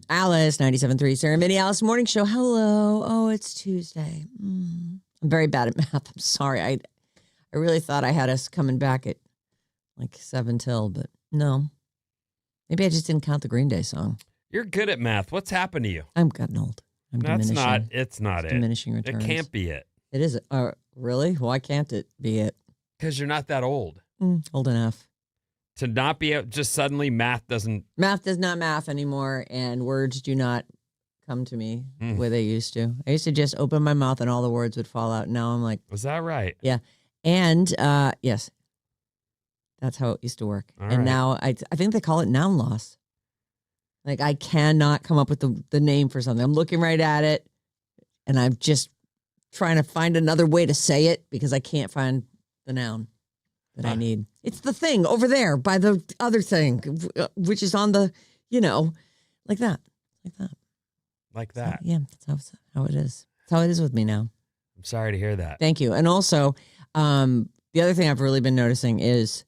Alice, 97.3, Sarah Vinnie, Alice Morning Show. Hello. Oh, it's Tuesday. I'm very bad at math. I'm sorry. I really thought I had us coming back at like 7 till, but no. Maybe I just didn't count the Green Day song. You're good at math. What's happened to you? I'm getting old. I'm diminishing. It's not it. Diminishing returns. It can't be it. It is. Really? Why can't it be it? Because you're not that old. Old enough. To not be just suddenly math doesn't. Math does not math anymore, and words do not come to me the way they used to. I used to just open my mouth and all the words would fall out. Now I'm like, was that right? Yeah. And yes, that's how it used to work. All and right. now I think they call it noun loss. Like I cannot come up with the name for something. I'm looking right at it, and I'm just trying to find another way to say it because I can't find the noun that I need. It's the thing over there by the other thing, which is on the, like that. Like that. So, yeah, that's how it is. That's how it is with me now. I'm sorry to hear that. Thank you. And also, the other thing I've really been noticing is,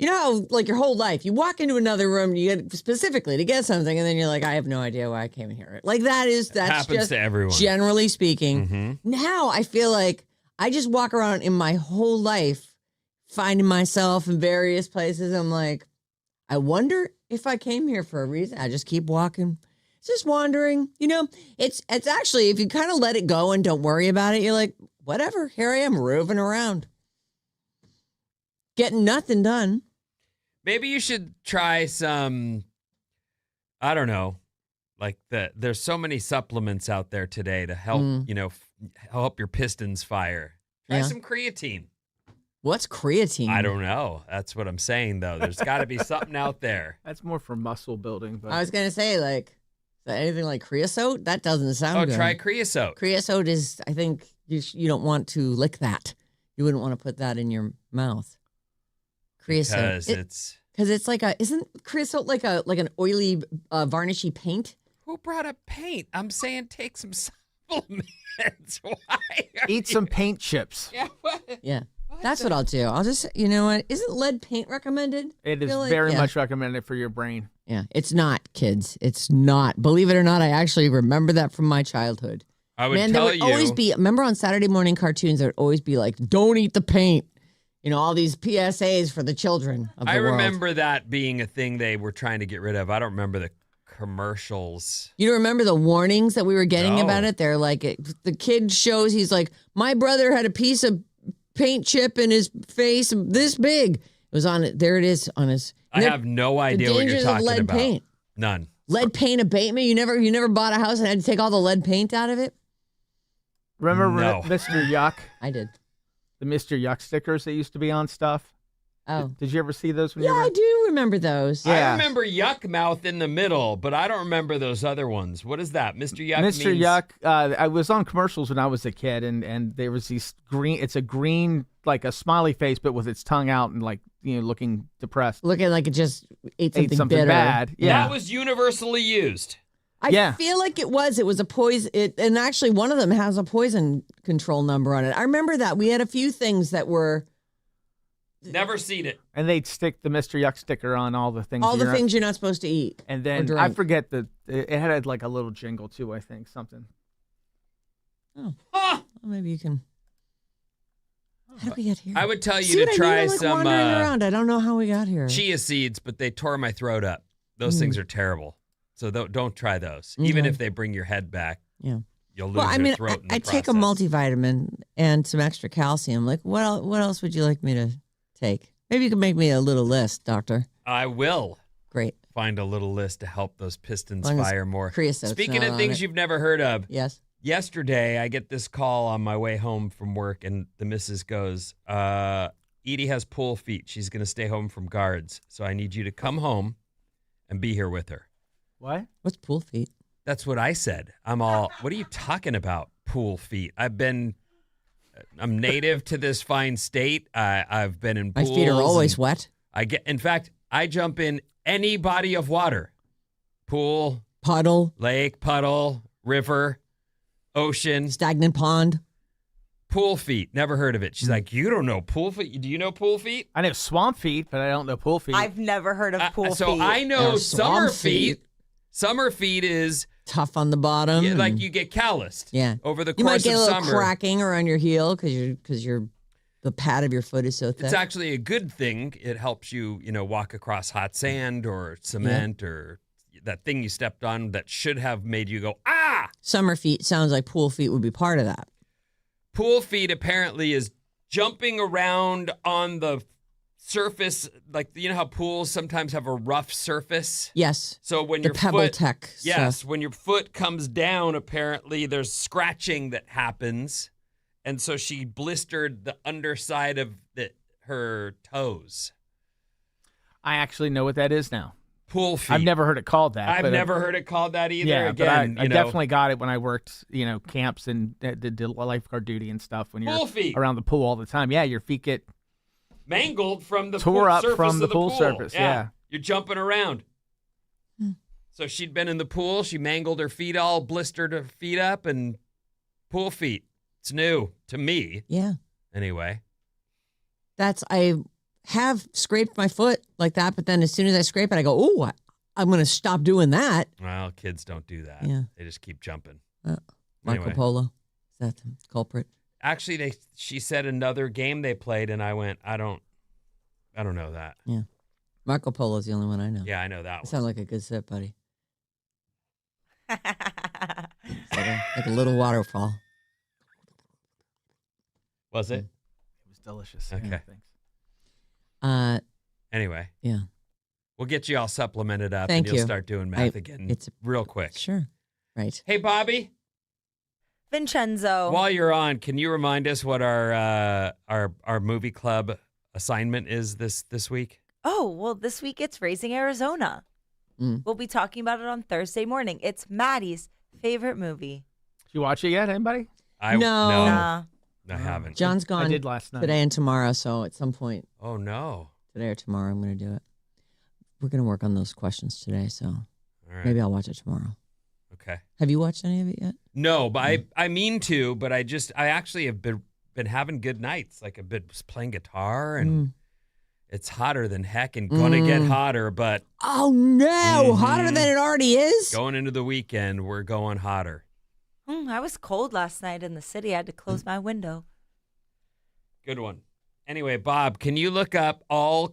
how, like your whole life, you walk into another room, you get specifically to get something, and then you're like, I have no idea why I came in here. Like that's happens just to everyone. Generally speaking. Mm-hmm. Now I feel like I just walk around in my whole life finding myself in various places. I'm like, I wonder if I came here for a reason. I just keep walking, just wandering. It's actually, if you kind of let it go and don't worry about it, you're like, whatever. Here I am roving around, getting nothing done. Maybe you should try some, I don't know, like there's so many supplements out there today to help, help your pistons fire. Try some creatine. What's creatine? I don't know. That's what I'm saying, though. There's got to be something out there. That's more for muscle building. But I was going to say, like, is that anything like creosote? That doesn't sound good. Oh, try creosote. Creosote is, I think, you don't want to lick that. You wouldn't want to put that in your mouth. Creosote. Because it's like isn't creosote like an oily, varnishy paint? Who brought up paint? I'm saying take some supplements. Why? Eat some paint chips. Yeah. What? Yeah. That's what I'll do. I'll just, what? Isn't lead paint recommended? It is very much recommended for your brain. Yeah. It's not, kids. It's not. Believe it or not, I actually remember that from my childhood. I would tell you. Always be, remember on Saturday morning cartoons, there would always be like, don't eat the paint. All these PSAs for the children of the world. Remember that being a thing they were trying to get rid of. I don't remember the commercials. You don't remember the warnings that we were getting about it? They're like, the kid shows, he's like, my brother had a piece of paint chip in his face this big. It was on it. There it is on his. I have no idea what you're talking lead about. Paint. None. Lead paint abatement. You never bought a house and had to take all the lead paint out of it? Remember No. Mr. Yuck? I did. The Mr. Yuck stickers that used to be on stuff? Oh. Did you ever see those? Yeah, I do remember those. Yeah. I remember Yuck Mouth in the middle, but I don't remember those other ones. What is that? Mr. Yuck Mr. means... Yuck, I was on commercials when I was a kid, and there was these it's a green, like a smiley face, but with its tongue out and like, looking depressed. Looking like it just ate something bitter. bad. Yeah. That was universally used. I feel like it was a poison. And actually one of them has a poison control number on it. I remember that. We had a few things that were. Never seen it. And they'd stick the Mr. Yuck sticker on all the things. Things you're not supposed to eat. And then I forget it had like a little jingle too, I think, something. Oh. Well, maybe you can. How did we get here? I would tell you to try some around. I don't know how we got here. Chia seeds, but they tore my throat up. Those things are terrible. So don't try those. Even if they bring your head back. Yeah. You'll lose your throat in the I take a multivitamin and some extra calcium. Like, what else would you like me to take? Maybe you can make me a little list, doctor. I will. Great. Find a little list to help those pistons fire more. Creosote's Speaking of things you've never heard of. Yes. Yesterday, I get this call on my way home from work, and the missus goes, Edie has pool feet. She's going to stay home from guards. So I need you to come home and be here with her. What? What's pool feet? That's what I said. What are you talking about, pool feet? I'm native to this fine state. I've been in pools. My feet are always wet. In fact, I jump in any body of water. Pool. Puddle. Lake, puddle, river, ocean. Stagnant pond. Pool feet. Never heard of it. She's like, you don't know pool feet? Do you know pool feet? I know swamp feet, but I don't know pool feet. I've never heard of pool So feet. I know Or summer swamp feet. feet. Summer feet is Tough on the bottom. like and- you get calloused. Yeah. Over the You might course get a of little summer. cracking around your heel because the pad of your foot is so thick. It's actually a good thing. It helps you, walk across hot sand or cement or that thing you stepped on that should have made you go, ah! Summer feet sounds like pool feet would be part of that. Pool feet apparently is jumping around on the surface. Like, you know how pools sometimes have a rough surface? Yes. So when The your pebble foot, tech yes, stuff. when your foot comes down, apparently there's scratching that happens. And so she blistered the underside of her toes. I actually know what that is now. Pool feet. I've never heard it called that. I've but never heard it called that either. Yeah, Again, but I definitely got it when I worked, camps and did lifeguard duty and stuff. When you're Pool feet. around the pool all the time, yeah, your feet get mangled from the tore pool up surface from of the pool surface. Yeah. You're jumping around. Hmm. So she'd been in the pool. She mangled her feet all, blistered her feet up, and pool feet. It's new to me. Yeah. Anyway. I have scraped my foot like that, but then as soon as I scrape it, I go, oh, I'm going to stop doing that. Well, kids don't do that. Yeah. They just keep jumping. Marco Anyway. Polo. Is that the culprit? Actually, she said another game they played, and I went, I don't know that. Yeah. Marco Polo is the only one I know. Yeah, I know that You one. sound like a good sip, buddy. It's like a little waterfall. Was it? It was delicious. Okay. Yeah, thanks. Anyway. Yeah. We'll get you all supplemented up, Thank and you'll you. start doing math again it's real quick. Sure. Right. Hey, Bobby. Vincenzo. While you're on, can you remind us what our movie club assignment is this week? Oh, well, this week it's Raising Arizona. Mm. We'll be talking about it on Thursday morning. It's Maddie's favorite movie. Did you watch it yet? Anybody? No, Nah. I haven't. John's I gone did last night. today and tomorrow, so at some point Oh no! today or tomorrow, I'm going to do it. We're going to work on those questions today, so All right. maybe I'll watch it tomorrow. Okay. Have you watched any of it yet? No, but I mean to, but I actually have been having good nights. Like I've been playing guitar, and it's hotter than heck, and gonna get hotter. But Oh no! Hotter than it already is. going into the weekend, we're going hotter. I was cold last night in the city. I had to close my window. Good one. Anyway, Bob, can you look up all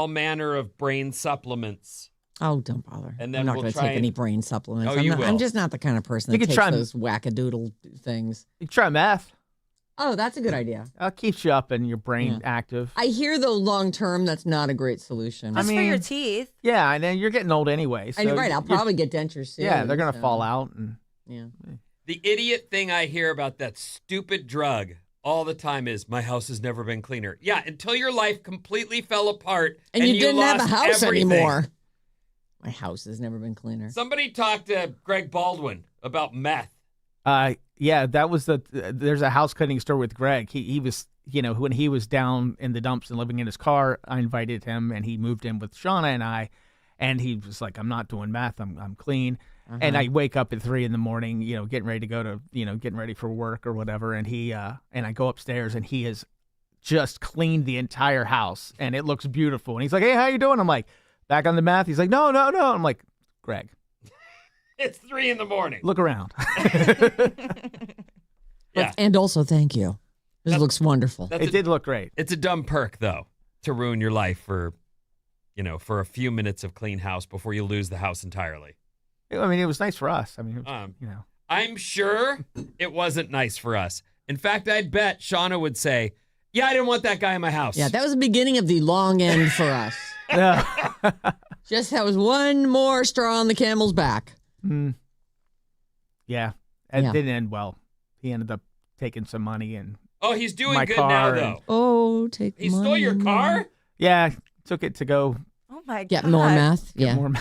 manner of brain supplements? Oh, don't bother. And then I'm not we'll going to try take any brain supplements. Oh, you I'm will. just not the kind of person You that could takes try- those wackadoodle things. You try meth. Oh, that's a good idea. Keeps you up and your brain active. I hear though long term that's not a great solution. Just for mean, your teeth. Yeah, and then you're getting old anyway. So And you're right. I'll you're- probably get dentures soon. Yeah, they're gonna so, fall out. And Yeah. The idiot thing I hear about that stupid drug all the time is my house has never been cleaner. Yeah, until your life completely fell apart And you didn't have a lost house everything. anymore. My house has never been cleaner. Somebody talked to Greg Baldwin about meth. yeah, that was there's a house cleaning store with Greg. He was, when he was down in the dumps and living in his car, I invited him and he moved in with Shauna and I, and he was like, I'm not doing meth. I'm clean. And I wake up at 3 a.m, getting ready to go to, getting ready for work or whatever. And and I go upstairs and he has just cleaned the entire house and it looks beautiful. And he's like, hey, how you doing? I'm like, back on the meth. He's like, no. I'm like, Greg, It's 3 a.m. look around. Yeah. And also, thank you. This looks wonderful. That's It did look great. It's a dumb perk, though, to ruin your life for a few minutes of clean house before you lose the house entirely. I mean, it was nice for us. I mean, it was, I'm sure it wasn't nice for us. In fact, I'd bet Shauna would say, yeah, I didn't want that guy in my house. Yeah, that was the beginning of the long end for us. Yeah. Just that was one more straw on the camel's back. Yeah. It Yeah. didn't end well. He ended up taking some money and Oh, he's doing My good now, car though. Oh, take He money stole your and car? yeah, took it to go Oh my Get God. more meth. get Yeah, more.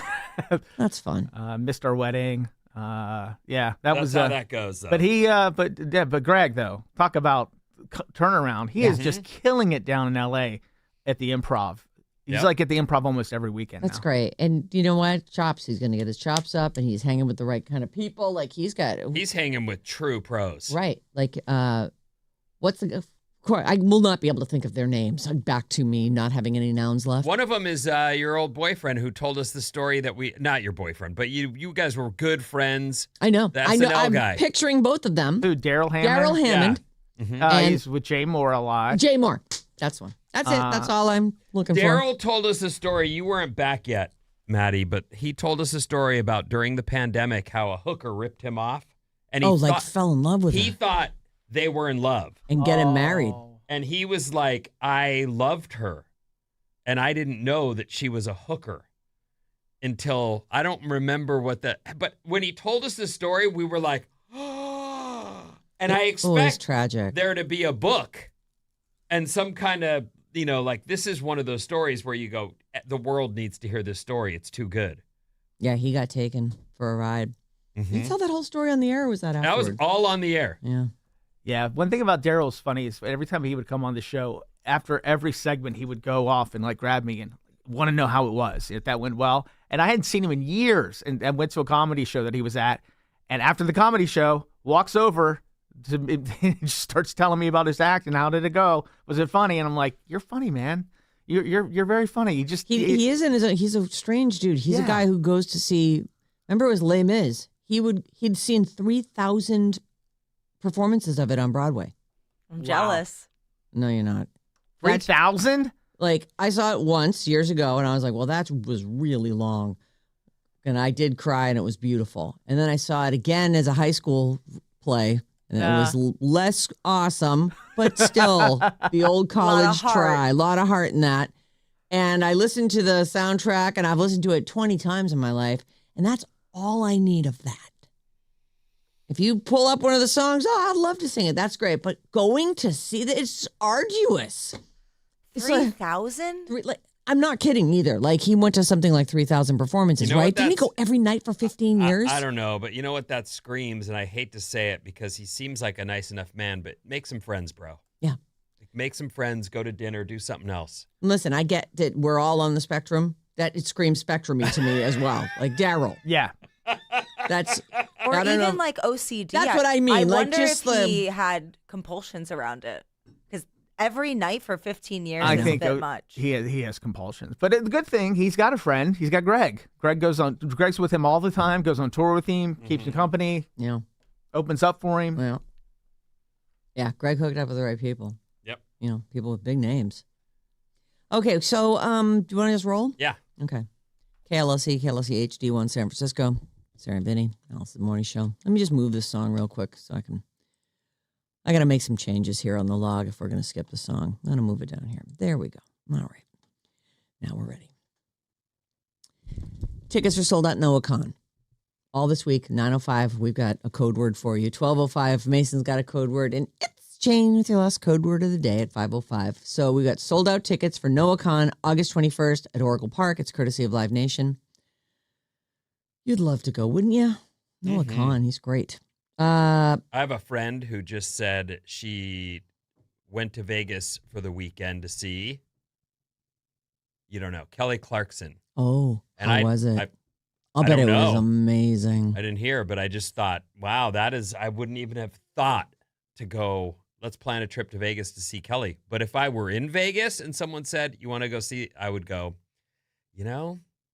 that's fun. Missed our wedding. Yeah, that That's was. how that goes, though. But Greg though, talk about turnaround. He is just killing it down in L.A. at the Improv. He's Yep. like at the Improv almost every weekend. That's now. great. And you know what? Chops. He's going to get his chops up, and he's hanging with the right kind of people. Like he's got He's hanging with true pros. right. Like What's the? I will not be able to think of their names. Back to me not having any nouns left. One of them is your old boyfriend who told us the story that not your boyfriend, but you guys were good friends. I know. The I know. SNL I'm guy. picturing both of them. Who, Daryl Hammond? Daryl Hammond. Yeah. Mm-hmm. And He's with Jay Moore a lot. Jay Moore. That's one. That's it. That's all I'm looking for. Daryl told us a story. You weren't back yet, Maddie, but he told us a story about during the pandemic how a hooker ripped him off. And he fell in love with her. He thought they were in love. And get him married. And he was like, I loved her. And I didn't know that she was a hooker until I don't remember but when he told us the story, we were like, oh, and I expect tragic. There to be a book and some kind of, like this is one of those stories where you go, the world needs to hear this story. It's too good. Yeah, he got taken for a ride. Mm-hmm. Did you tell that whole story on the air or was that afterwards? That was all on the air. Yeah. Yeah, one thing about Daryl's funny is every time he would come on the show, after every segment, he would go off and like grab me and want to know how it was, if that went well. And I hadn't seen him in years and went to a comedy show that he was at. And after the comedy show, walks over to just starts telling me about his act and how did it go? Was it funny? And I'm like, you're funny, man. You're very funny. He's a strange dude. He's a guy who goes to see. Remember, it was Les Mis. He'd seen 3,000 performances of it on Broadway. I'm jealous. No, you're not. 3,000? Like, I saw it once years ago, and I was like, well, that was really long. And I did cry, and it was beautiful. And then I saw it again as a high school play, and it was less awesome, but still the old college try. A lot of heart in that. And I listened to the soundtrack, and I've listened to it 20 times in my life, and that's all I need of that. If you pull up one of the songs, I'd love to sing it. That's great. But going to see that, it's arduous. 3,000? I'm not kidding either. Like, he went to something like 3,000 performances, right? Didn't he go every night for 15 years? I don't know, but you know what that screams, and I hate to say it because he seems like a nice enough man, but make some friends, bro. Yeah. Make some friends, go to dinner, do something else. Listen, I get that we're all on the spectrum. That it screams spectrum-y to me as well. Like Daryl. Yeah. That's or even like OCD. That's what I mean. I like wonder just if he had compulsions around it. Because every night for 15 years is a bit much. He has compulsions. But the good thing, he's got a friend. He's got Greg. Greg's with him all the time, goes on tour with him, keeps him company. Yeah. Opens up for him. Well. Yeah, Greg hooked up with the right people. Yep. People with big names. Okay, so do you want to just roll? Yeah. Okay. KLLC HD1 San Francisco. Sarah Vinnie, Alice's Morning Show. Let me just move this song real quick so I got to make some changes here on the log if we're going to skip the song. I'm going to move it down here. There we go. All right. Now we're ready. Tickets are sold out NoahCon. All this week, 9:05, we've got a code word for you. 12:05, Mason's got a code word, and it's chain with your last code word of the day at 5:05. So we got sold out tickets for NoahCon August 21st at Oracle Park. It's courtesy of Live Nation. You'd love to go, wouldn't you? Noah Khan, he's great. I have a friend who just said she went to Vegas for the weekend to see, you don't know, Kelly Clarkson. Oh, and how was it? I'll bet it was amazing. I didn't hear, but I just thought, wow, I wouldn't even have thought to go, let's plan a trip to Vegas to see Kelly. But if I were in Vegas and someone said, you want to go see, I would go,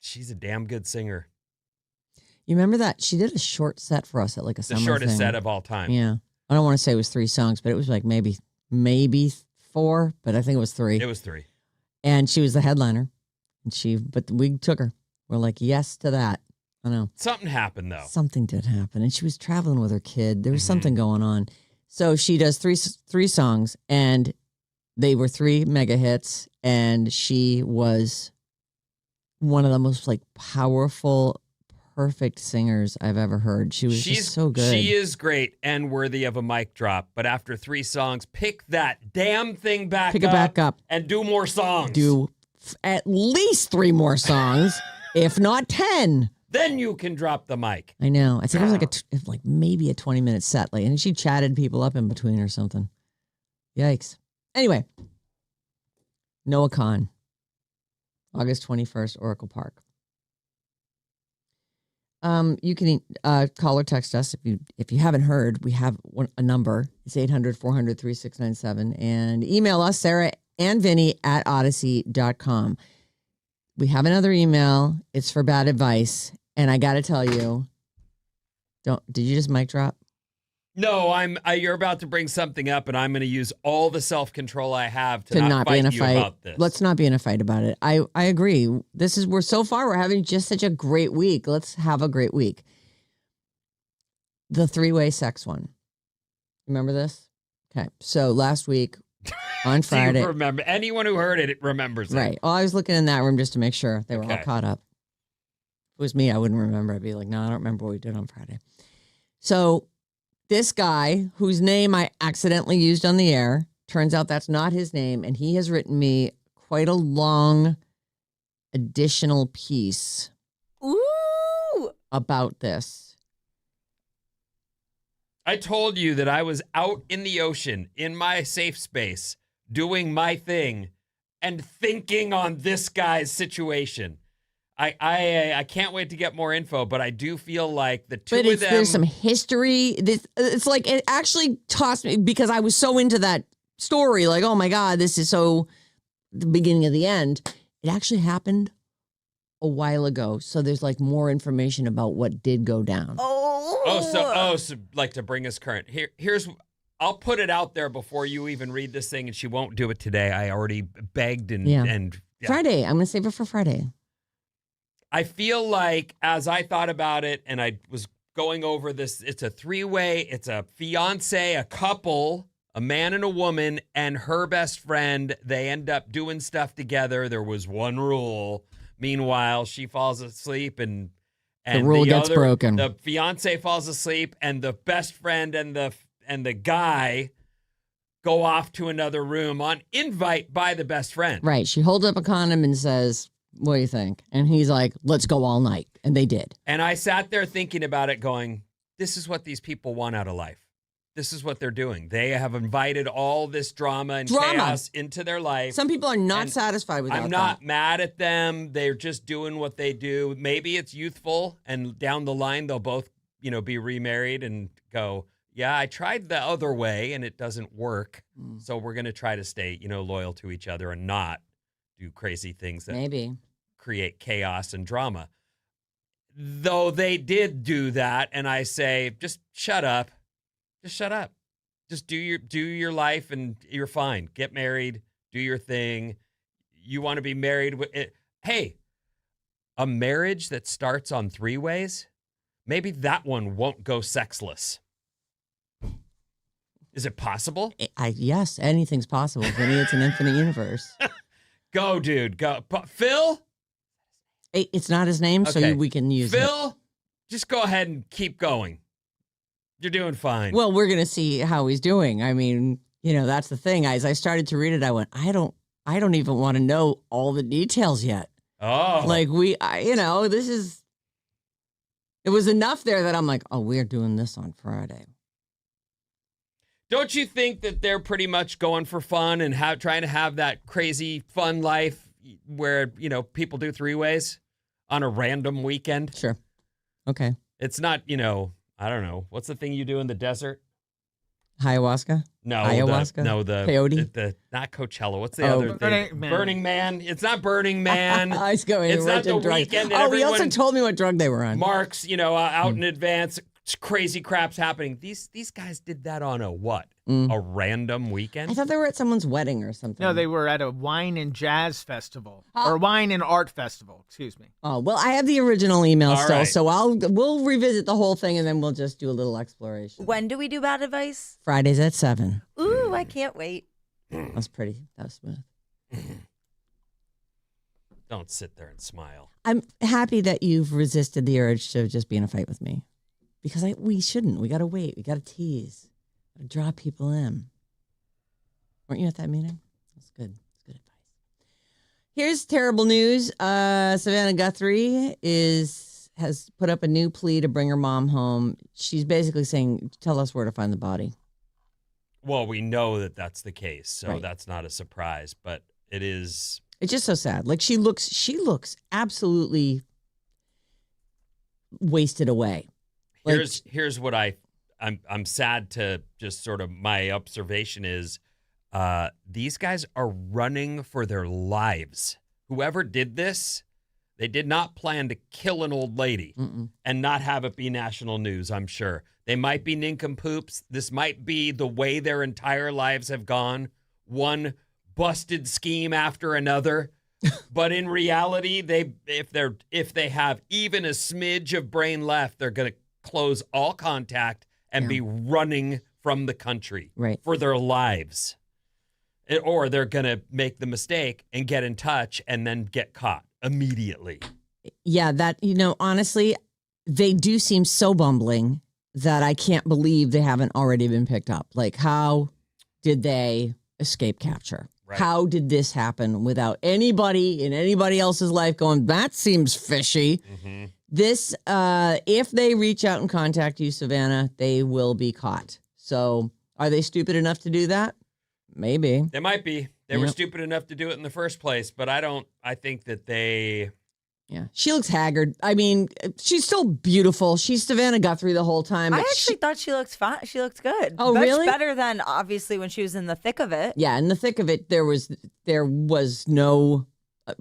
she's a damn good singer. You remember that? She did a short set for us at like a summer thing. The shortest set of all time. Yeah. I don't want to say it was 3 songs, but it was like maybe 4, but I think it was 3. It was 3. And she was the headliner. But we took her. We're like, yes to that. I know. Something happened, though. Something did happen. And she was traveling with her kid. There was something going on. So she does three songs, and they were 3 mega hits, and she was one of the most like powerful, perfect singers I've ever heard. She's just so good. She is great and worthy of a mic drop. But after 3 songs, pick that damn thing back Pick it back up. And do more songs. Do at least 3 more songs, if not 10. Then you can drop the mic. I know. I think it was like maybe a 20-minute set. And she chatted people up in between or something. Yikes. Anyway, Noah Khan, August 21st, Oracle Park. You can call or text us if you haven't heard. We have a number. It's 800-400-3697. And email us, Sarah and Vinnie at odyssey.com. We have another email. It's for bad advice. And I got to tell you, did you just mic drop? No, you're about to bring something up, and I'm going to use all the self-control I have to not be in a fight you fight about this. Let's not be in a fight about it. I agree. We're having just such a great week. Let's have a great week. The 3-way sex one. Remember this? Okay. So last week on Friday. Do you remember? Anyone who heard it remembers it. Right. Well, I was looking in that room just to make sure they were all caught up. If it was me, I wouldn't remember. I'd be like, no, I don't remember what we did on Friday. So this guy, whose name I accidentally used on the air, turns out that's not his name, and he has written me quite a long additional piece about this. I told you that I was out in the ocean, in my safe space, doing my thing, and thinking on this guy's situation. I can't wait to get more info, but I do feel like the two of them. There's some history. It's like it actually tossed me because I was so into that story. Like, oh my God, this is so the beginning of the end. It actually happened a while ago, so there's like more information about what did go down. So like to bring us current. Here's. I'll put it out there before you even read this thing, and she won't do it today. I already begged and Friday. I'm gonna save it for Friday. I feel like as I thought about it and I was going over this, it's a 3-way, it's a fiance, a couple, a man and a woman, and her best friend. They end up doing stuff together. There was one rule. Meanwhile, she falls asleep and the rule gets broken. The fiance falls asleep and the best friend and the guy go off to another room on invite by the best friend. Right. She holds up a condom and says, what do you think? And he's like, let's go all night. And they did. And I sat there thinking about it going, this is what these people want out of life. This is what they're doing. They have invited all this drama and chaos into their life. Some people are not satisfied with that. I'm not mad at them. They're just doing what they do. Maybe it's youthful, and down the line, they'll both, be remarried and go, yeah, I tried the other way, and it doesn't work. So we're going to try to stay, loyal to each other and not do crazy things that maybe create chaos and drama. Though they did do that, and I say, just shut up. Just shut up. Just do your life, and you're fine. Get married. Do your thing. You want to be married with it. Hey, a marriage that starts on 3-ways, maybe that one won't go sexless. Is it possible? Yes, anything's possible. Vinny, it's an infinite universe. Go, dude. Go. Phil? It's not his name, so we can use Phil, just go ahead and keep going. You're doing fine. Well, we're going to see how he's doing. I mean, that's the thing. As I started to read it, I went, I don't even want to know all the details yet. Oh. Like it was enough there that I'm like, oh, we're doing this on Friday. Don't you think that they're pretty much going for fun and trying to have that crazy fun life where, people do 3-ways on a random weekend? Sure. Okay. It's not, I don't know. What's the thing you do in the desert? Ayahuasca? No. Ayahuasca? The peyote? not Coachella. What's the other thing? Burning Man. It's not Burning Man. I was going. It's not the weekend. And he also told me what drug they were on. Marks, out in advance. Crazy crap's happening. These guys did that on a what? A random weekend? I thought they were at someone's wedding or something. No, they were at a wine and jazz festival or wine and art festival. Excuse me. Oh, well, I have the original email still, so we'll revisit the whole thing and then we'll just do a little exploration. When do we do bad advice? Fridays at 7. Ooh, I can't wait. That was pretty. That was smooth. Don't sit there and smile. I'm happy that you've resisted the urge to just be in a fight with me. Because we shouldn't. We got to wait. We got to tease. Got to draw people in. Weren't you at that meeting? That's good. That's good advice. Here's terrible news. Savannah Guthrie has put up a new plea to bring her mom home. She's basically saying, tell us where to find the body. Well, we know that that's the case, so that's not a surprise. But it is. It's just so sad. Like she looks absolutely wasted away. Like, Here's what I'm sad to just sort of my observation is these guys are running for their lives. Whoever did this, they did not plan to kill an old lady and not have it be national news, I'm sure. They might be nincompoops. This might be the way their entire lives have gone, one busted scheme after another. But in reality, if they have even a smidge of brain left, they're going to close all contact and be running from the country for their lives. Or they're going to make the mistake and get in touch and then get caught immediately. Yeah, that, honestly, they do seem so bumbling that I can't believe they haven't already been picked up. Like, how did they escape capture? Right. How did this happen without anybody in anybody else's life going, that seems fishy? Mm-hmm. This, if they reach out and contact you, Savannah, they will be caught. So are they stupid enough to do that? Maybe. They might be. They were stupid enough to do it in the first place, but I think that they... Yeah. She looks haggard. I mean, she's still beautiful. She's Savannah Guthrie the whole time. I actually thought she looked fine. She looked good. Oh, Much really? better than, obviously, when she was in the thick of it. Yeah, in the thick of it, there was no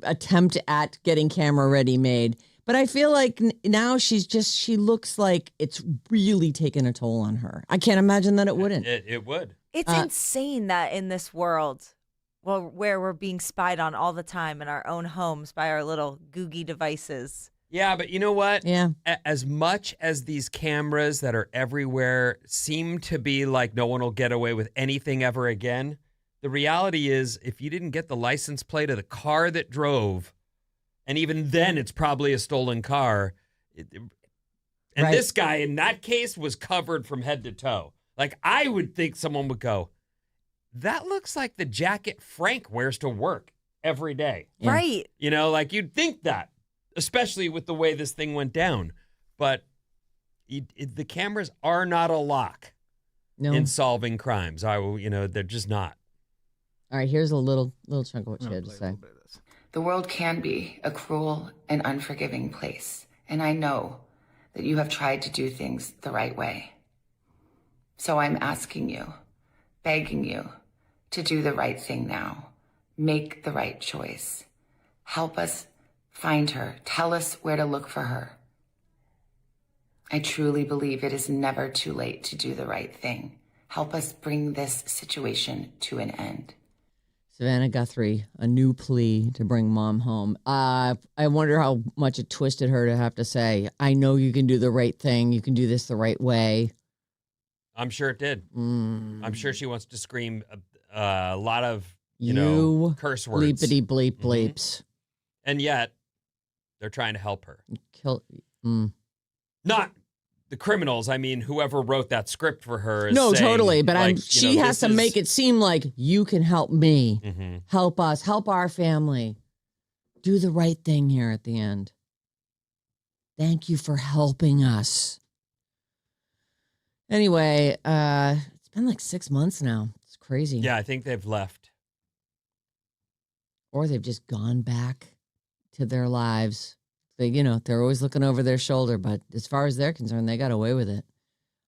attempt at getting camera ready made. But I feel like now she looks like it's really taken a toll on her. I can't imagine that it wouldn't. It would. It's insane that in this world, where we're being spied on all the time in our own homes by our little googie devices. Yeah, but you know what? Yeah. As much as these cameras that are everywhere seem to be like no one will get away with anything ever again, the reality is if you didn't get the license plate of the car that drove, and even then it's probably a stolen car, and this guy in that case was covered from head to toe. Like, I would think someone would go, that looks like the jacket Frank wears to work every day. Yeah. Right. Like you'd think that, especially with the way this thing went down. But the cameras are not a lock in solving crimes. They're just not. All right, here's a little chunk of what she had to say. The world can be a cruel and unforgiving place. And I know that you have tried to do things the right way. So I'm asking you, begging you, to do the right thing now. Make the right choice. Help us find her. Tell us where to look for her. I truly believe it is never too late to do the right thing. Help us bring this situation to an end. Savannah Guthrie, a new plea to bring mom home. I wonder how much it twisted her to have to say, I know you can do the right thing. You can do this the right way. I'm sure it did. I'm sure she wants to scream a lot of, curse words. Bleepity bleep bleeps. And yet, they're trying to help her. Not the criminals. I mean, whoever wrote that script for her is saying, totally. But she has to make it seem like you can help me. Mm-hmm. Help us. Help our family. Do the right thing here at the end. Thank you for helping us. Anyway, it's been like 6 months now. It's crazy. Yeah, I think they've left. Or they've just gone back to their lives. They're always looking over their shoulder, but as far as they're concerned, they got away with it.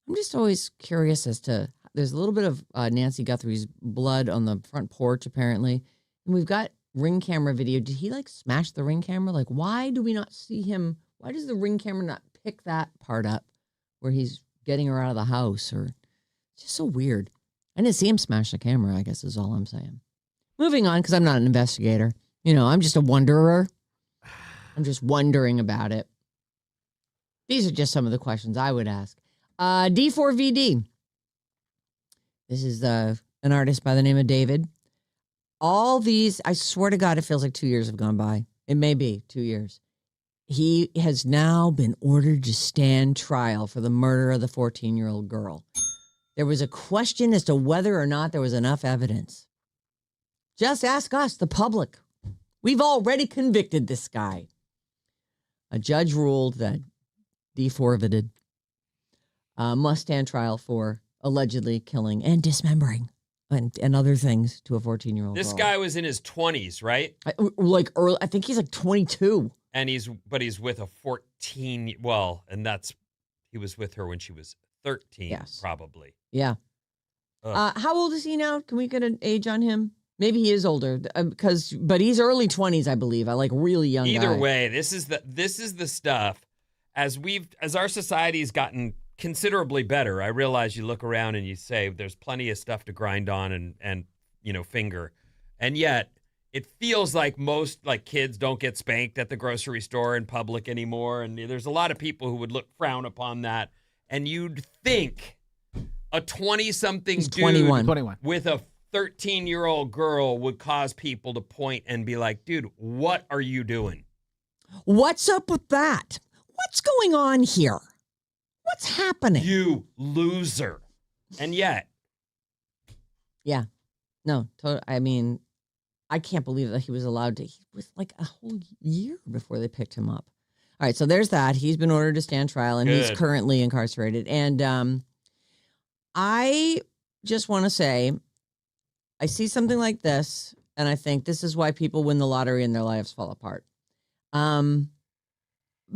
I'm just always curious as to, there's a little bit of Nancy Guthrie's blood on the front porch, apparently. And we've got Ring camera video. Did he smash the Ring camera? Why do we not see him? Why does the Ring camera not pick that part up where he's getting her out of the house? Or it's just so weird. I didn't see him smash the camera, I guess is all I'm saying. Moving on, because I'm not an investigator. I'm just a wonderer. I'm just wondering about it. These are just some of the questions I would ask. D4VD. This is an artist by the name of David. All these, I swear to God, it feels like 2 years have gone by. It may be 2 years. He has now been ordered to stand trial for the murder of the 14-year-old girl. There was a question as to whether or not there was enough evidence. Just ask us, the public. We've already convicted this guy. A judge ruled that D4VD must stand trial for allegedly killing and dismembering and other things to a 14-year-old This girl. guy was in his 20s, right? I think he's 22. And he's with a 14. Well, and he was with her when she was 13, Yes. probably. Yeah. Ugh. How old is he now? Can we get an age on him? Maybe he is older, but he's early 20s, I believe. I like really young. Either guy. way, this is the stuff. As our society's gotten considerably better, I realize you look around and you say there's plenty of stuff to grind on and finger, and yet it feels like most kids don't get spanked at the grocery store in public anymore, and there's a lot of people who would frown upon that, and you'd think a 20-something He's dude 21. with a 13-year-old girl would cause people to point and be like, dude, what are you doing? What's up with that? What's going on here? What's happening? You loser. And yet. Yeah. No, I mean, I can't believe that he was allowed to. He was like a whole year before they picked him up. All right, so there's that. He's been ordered to stand trial, and he's currently incarcerated. And I just want to say, I see something like this, and I think this is why people win the lottery and their lives fall apart.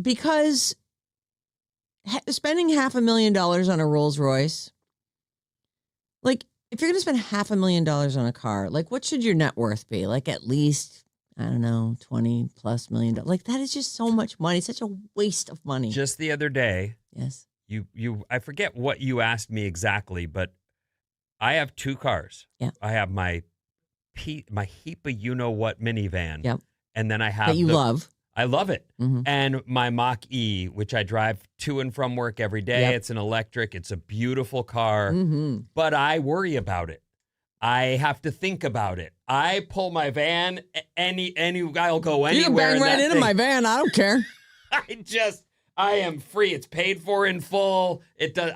Because spending $500,000 on a Rolls Royce, like, if you're going to spend $500,000 on a car, like, what should your net worth be? Like, at least, I don't know, $20+ million. Like, that is just so much money. Such a waste of money. Just the other day, Yes. I forget what you asked me exactly, but I have 2 cars. Yeah. I have my Heepa you-know-what minivan. Yep. And then I have That you love. I love it. Mhm. And my Mach-E, which I drive to and from work every day. Yep. It's an electric. It's a beautiful car. Mm-hmm. But I worry about it. I have to think about it. I pull my van, I'll go anywhere. You can bang right into my van. I don't care. I am free. It's paid for in full. It does.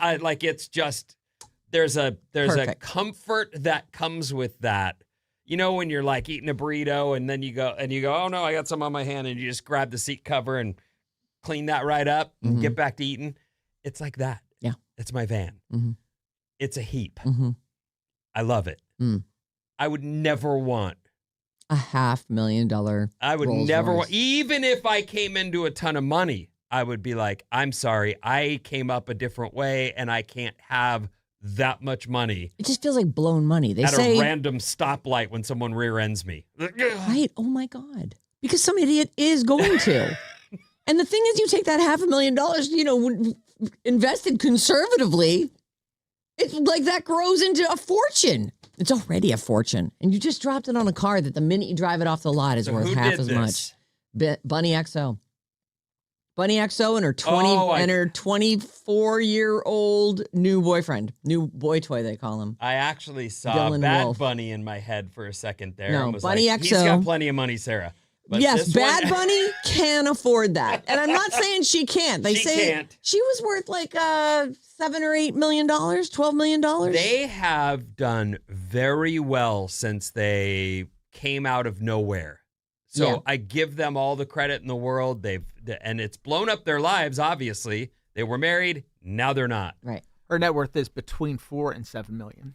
There's a Perfect. comfort that comes with that. You know, when you're like eating a burrito and then you go, oh no, I got some on my hand, and you just grab the seat cover and clean that right up and get back to eating. It's like that. Yeah. It's my van. Mhm. It's a heap. Mm-hmm. I love it. Mm. I would never want. A $500,000. I would Rolls never Royce. want, even if I came into a ton of money, I would be like, I'm sorry, I came up a different way and I can't have that much money It just feels like blown money. They at say, a random stoplight when someone rear ends me. right? Oh my God. Because some idiot is going to. And the thing is, you take that $500,000, invested conservatively, it's like that grows into a fortune. It's already a fortune. And you just dropped it on a car that the minute you drive it off the lot is So worth who half did as this? much. Bunny XO. Bunny XO and her 24-year-old new boyfriend. New boy toy, they call him. I actually saw Dylan Bad Wolf. Bunny in my head for a second there. No, and was Bunny like, XO. He's got plenty of money, Sarah. But Yes, this Bad one- Bunny can afford that. And I'm not saying she can't. They She say can't. she was worth like $7 or $8 million, $12 million. They have done very well since they came out of nowhere. So Yeah. I give them all the credit in the world. And it's blown up their lives, obviously. They were married, now they're not. Right. Her net worth is between $4 and $7 million.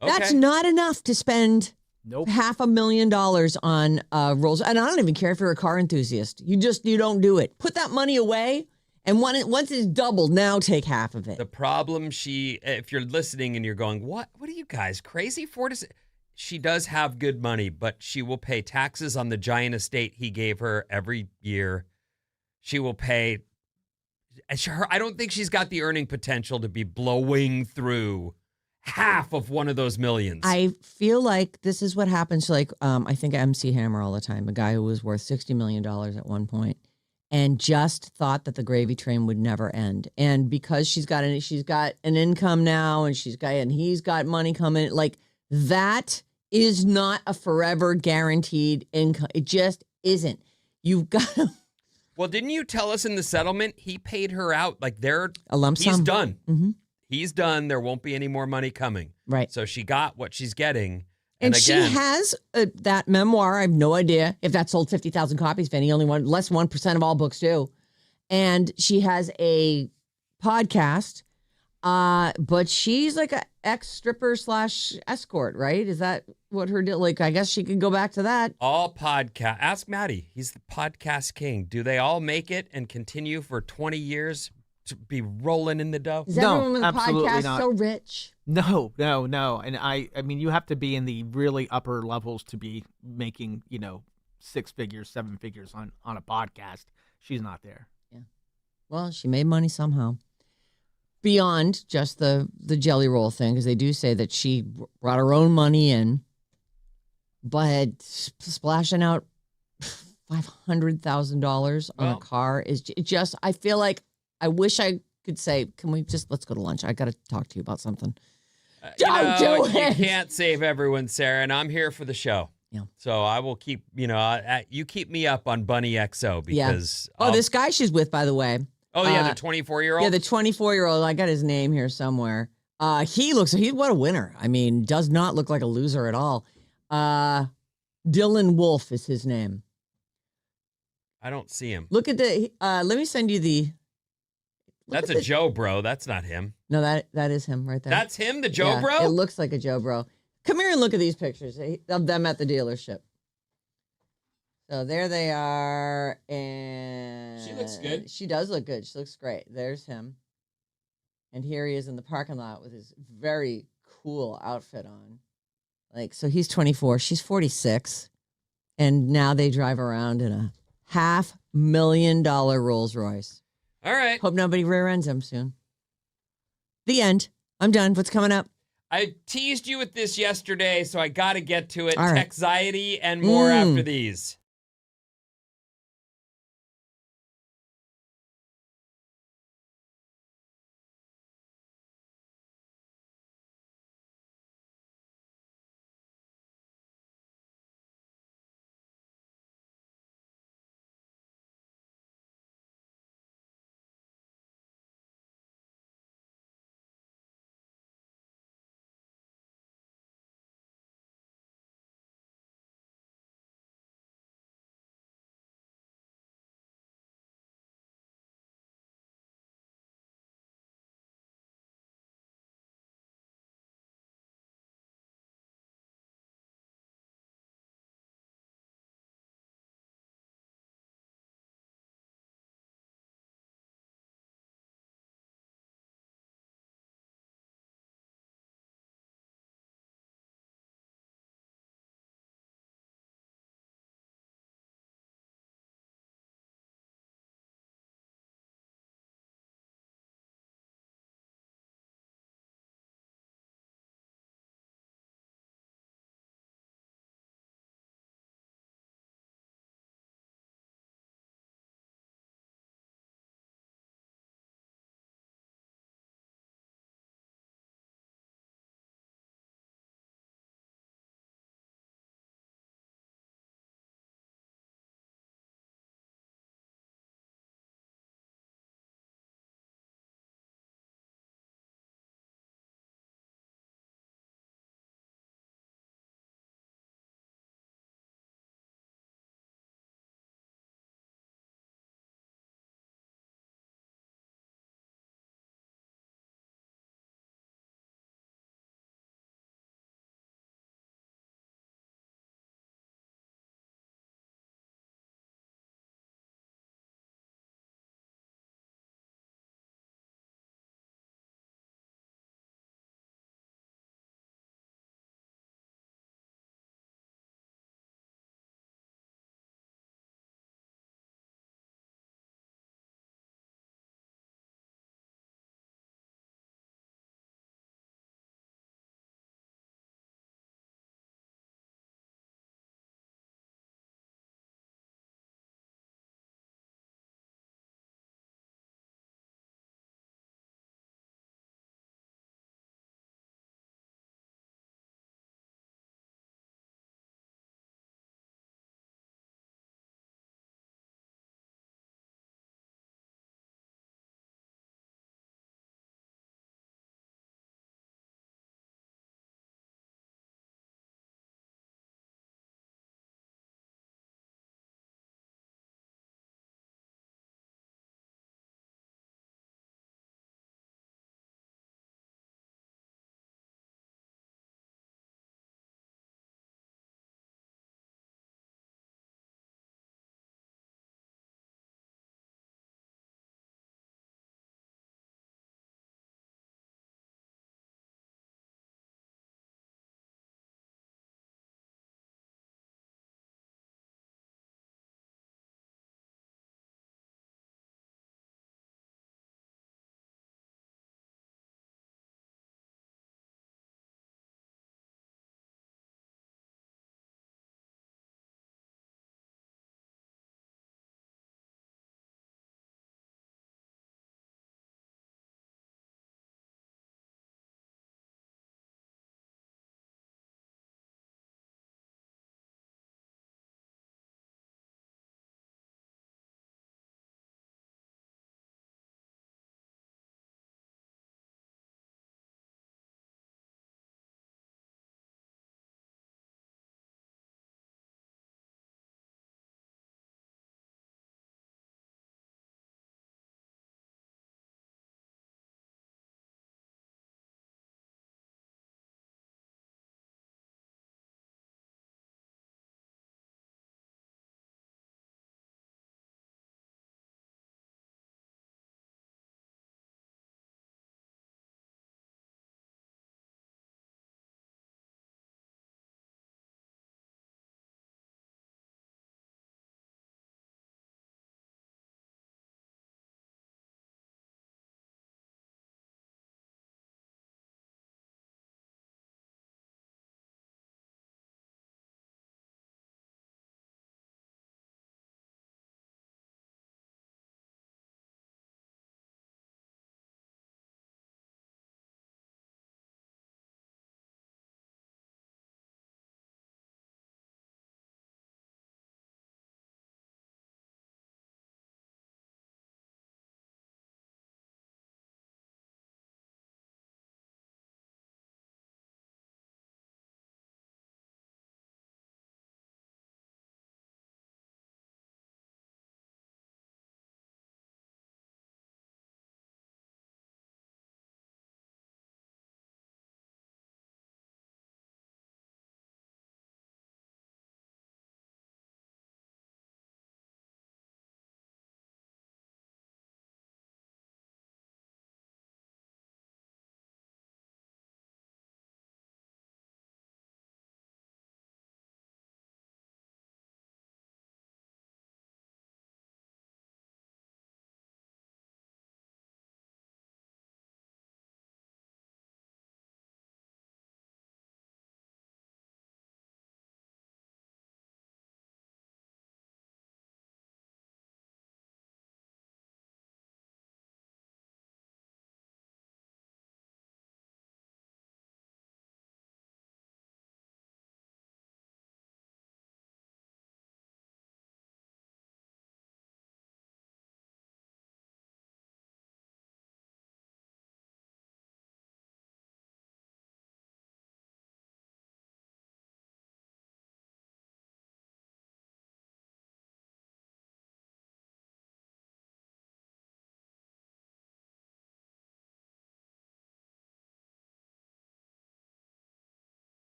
Okay. That's not enough to spend Nope. $500,000 on Rolls. And I don't even care if you're a car enthusiast. You don't do it. Put that money away. And once it's doubled, now take half of it. The problem if you're listening and you're going, what are you guys crazy for? She does have good money, but she will pay taxes on the giant estate he gave her every year. She will pay. I don't think she's got the earning potential to be blowing through half of one of those millions. I feel like this is what happens. Like, I think MC Hammer all the time, a guy who was worth $60 million at one point, and just thought that the gravy train would never end. And because she's got an income now, and he's got money coming, like, that is not a forever guaranteed income. It just isn't. You've got to. Well, didn't you tell us in the settlement he paid her out like A lump sum. he's done. Mm-hmm. He's done. There won't be any more money coming. Right. So she got what she's getting. And again, she has that memoir. I have no idea if that sold 50,000 copies, Vinny. Only less than 1% of all books do. And she has a podcast. But she's like a ex stripper / escort, right? Is that what her deal? Like, I guess she can go back to that. All podcast. Ask Maddie. He's the podcast king. Do they all make it and continue for 20 years to be rolling in the dough? Is No, everyone with a absolutely podcast not. so rich? No. And I mean, you have to be in the really upper levels to be making, 6 figures, 7 figures on a podcast. She's not there. Well, she made money somehow. Beyond just the jelly roll thing, because they do say that she brought her own money in, but splashing out $500,000 on a car is just. I feel like I wish I could say, "Can we let's go to lunch? I got to talk to you about something." Don't do it. You can't save everyone, Sarah, and I'm here for the show. Yeah. So I will keep. You keep me up on Bunny XO because. Oh, this guy she's with, by the way. Oh yeah, the 24-year-old. Yeah, the 24-year-old. I got his name here somewhere. He's what a winner. I mean, does not look like a loser at all. Dylan Wolf is his name. I don't see him. Look at the. Let me send you the. That's a Joe Bro. That's not him. No, that is him right there. That's him, the Joe Yeah, Bro. It looks like a Joe Bro. Come here and look at these pictures of them at the dealership. So there they are, and She looks good. She does look good. She looks great. There's him, and here he is in the parking lot with his very cool outfit on. Like, so he's 24, she's 46, and now they drive around in a $500,000 Rolls Royce. All right. Hope nobody rear ends him soon. The end. I'm done. What's coming up? I teased you with this yesterday, so I got to get to it. All right. Texiety and more after these.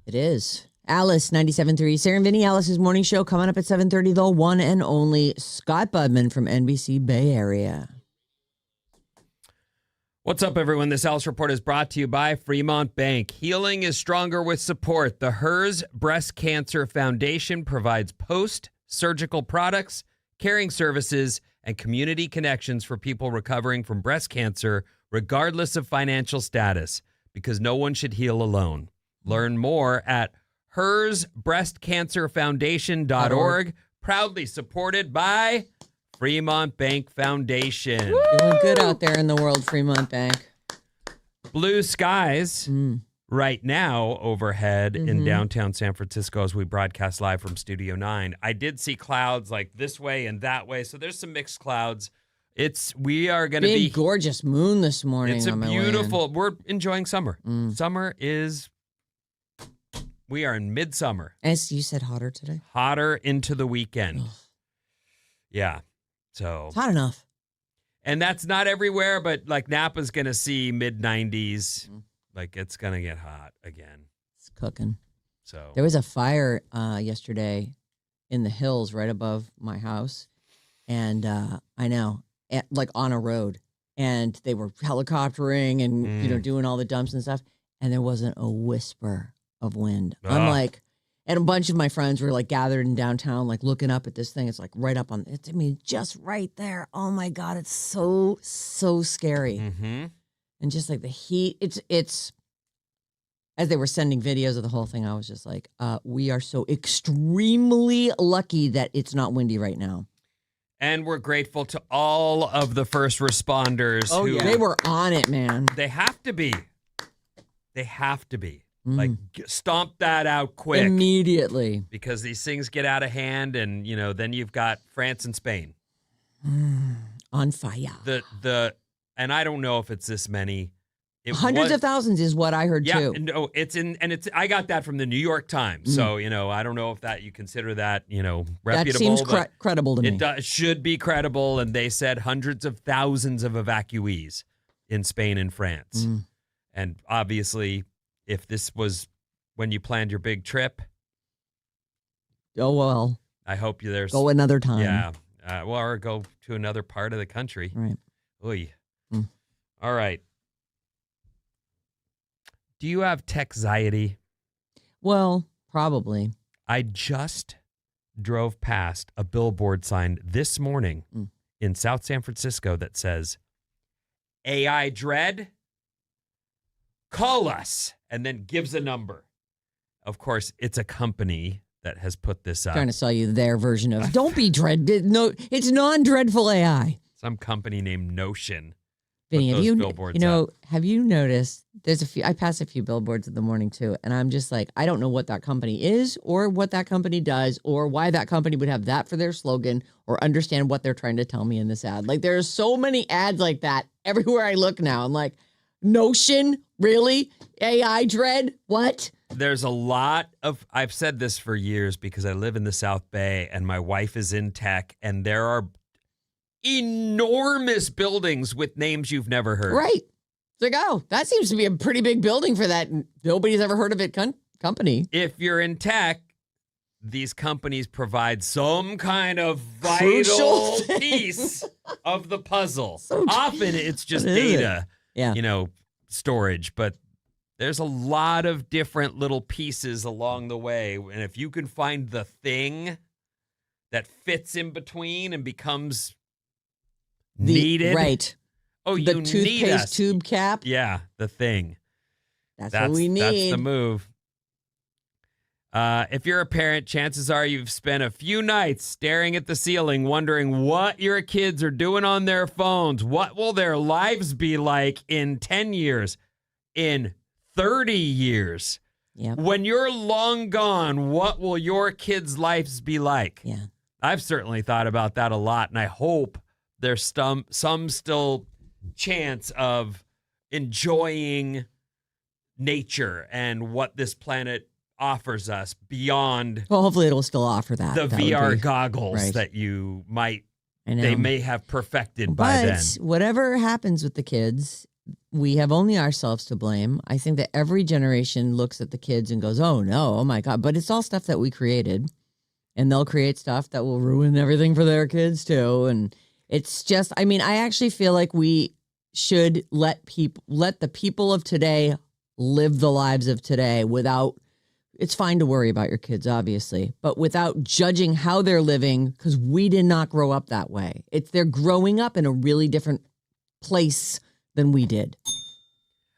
It is. Alice, 97.3. Sarah Vinnie, Alice's morning show coming up at 7:30, the one and only Scott Budman from NBC Bay Area. What's up, everyone? This Alice Report is brought to you by Fremont Bank. Healing is stronger with support. The HERS Breast Cancer Foundation provides post-surgical products, caring services, and community connections for people recovering from breast cancer, regardless of financial status, because no one should heal alone. Learn more at HERSbreastcancerfoundation.org, proudly supported by Fremont Bank Foundation. Doing good out there in the world, Fremont Bank. Blue skies right now overhead in downtown San Francisco as we broadcast live from Studio 9. I did see clouds like this way and that way, so there's some mixed clouds. We are going to be gorgeous moon this morning. It's a on my way in. beautiful. We're enjoying summer. Summer is. We are in midsummer. As you said, hotter today. Hotter into the weekend. Yeah. So It's hot enough. And that's not everywhere, but like Napa's going to see mid-90s. Like it's going to get hot again. It's cooking. So There was a fire yesterday in the hills right above my house. And I know, like on a road. And they were helicoptering and, doing all the dumps and stuff. And there wasn't a whisper of wind. I'm like, and a bunch of my friends were like gathered in downtown, like looking up at this thing. It's like right up on, it's, I mean, just right there. Oh my God. It's so scary. And just like the heat, it's, as they were sending videos of the whole thing, I was just like, we are so extremely lucky that it's not windy right now. And we're grateful to all of the first responders who They were on it, man. They have to be. They have to be. Like, stomp that out quick. Immediately. Because these things get out of hand, and, then you've got France and Spain. On fire. And I don't know if it's this many. Hundreds of thousands is what I heard, too. Yeah, no, I got that from the New York Times. So, I don't know if that you consider that, reputable. That seems credible to me. It should be credible, and they said hundreds of thousands of evacuees in Spain and France. And obviously, if this was when you planned your big trip. Oh, well. I hope there's. Go another time. Yeah. Or go to another part of the country. Right. Oy. All right. Do you have tech-anxiety? Well, probably. I just drove past a billboard sign this morning in South San Francisco that says, AI dread? Call us, and then gives a number. Of course, it's a company that has put this up. Trying to sell you their version of, don't be dread. No, it's non-dreadful AI. Some company named Notion. Vinny, have have you noticed I pass a few billboards in the morning too, and I'm just like, I don't know what that company is or what that company does or why that company would have that for their slogan or understand what they're trying to tell me in this ad. Like there's so many ads like that everywhere I look now. I'm like, Notion? Really? AI dread? What? There's a lot of, I've said this for years because I live in the South Bay and my wife is in tech, and there are enormous buildings with names you've never heard. Right. It's like, oh, that seems to be a pretty big building for that. Nobody's ever heard of it company. If you're in tech, these companies provide some kind of vital piece of the puzzle. Often it's just data, storage, but there's a lot of different little pieces along the way. And if you can find the thing that fits in between and becomes needed. Right. Oh, the you need us. toothpaste tube cap. Yeah, the thing. That's what we need. That's the move. If you're a parent, chances are you've spent a few nights staring at the ceiling wondering what your kids are doing on their phones. What will their lives be like in 10 years, in 30 years? Yep. When you're long gone, what will your kids' lives be like? Yeah. I've certainly thought about that a lot, and I hope there's some still chance of enjoying nature and what this planet offers us beyond Well, hopefully it'll still offer that. the That VR would be- goggles right. that you might I know. they may have perfected by then. But whatever happens with the kids, we have only ourselves to blame. I think that every generation looks at the kids and goes, oh no, oh my God. But it's all stuff that we created. And they'll create stuff that will ruin everything for their kids too. And it's just, I mean, I actually feel like we should let the people of today live the lives of today without, it's fine to worry about your kids, obviously, but without judging how they're living, because we did not grow up that way. They're growing up in a really different place than we did.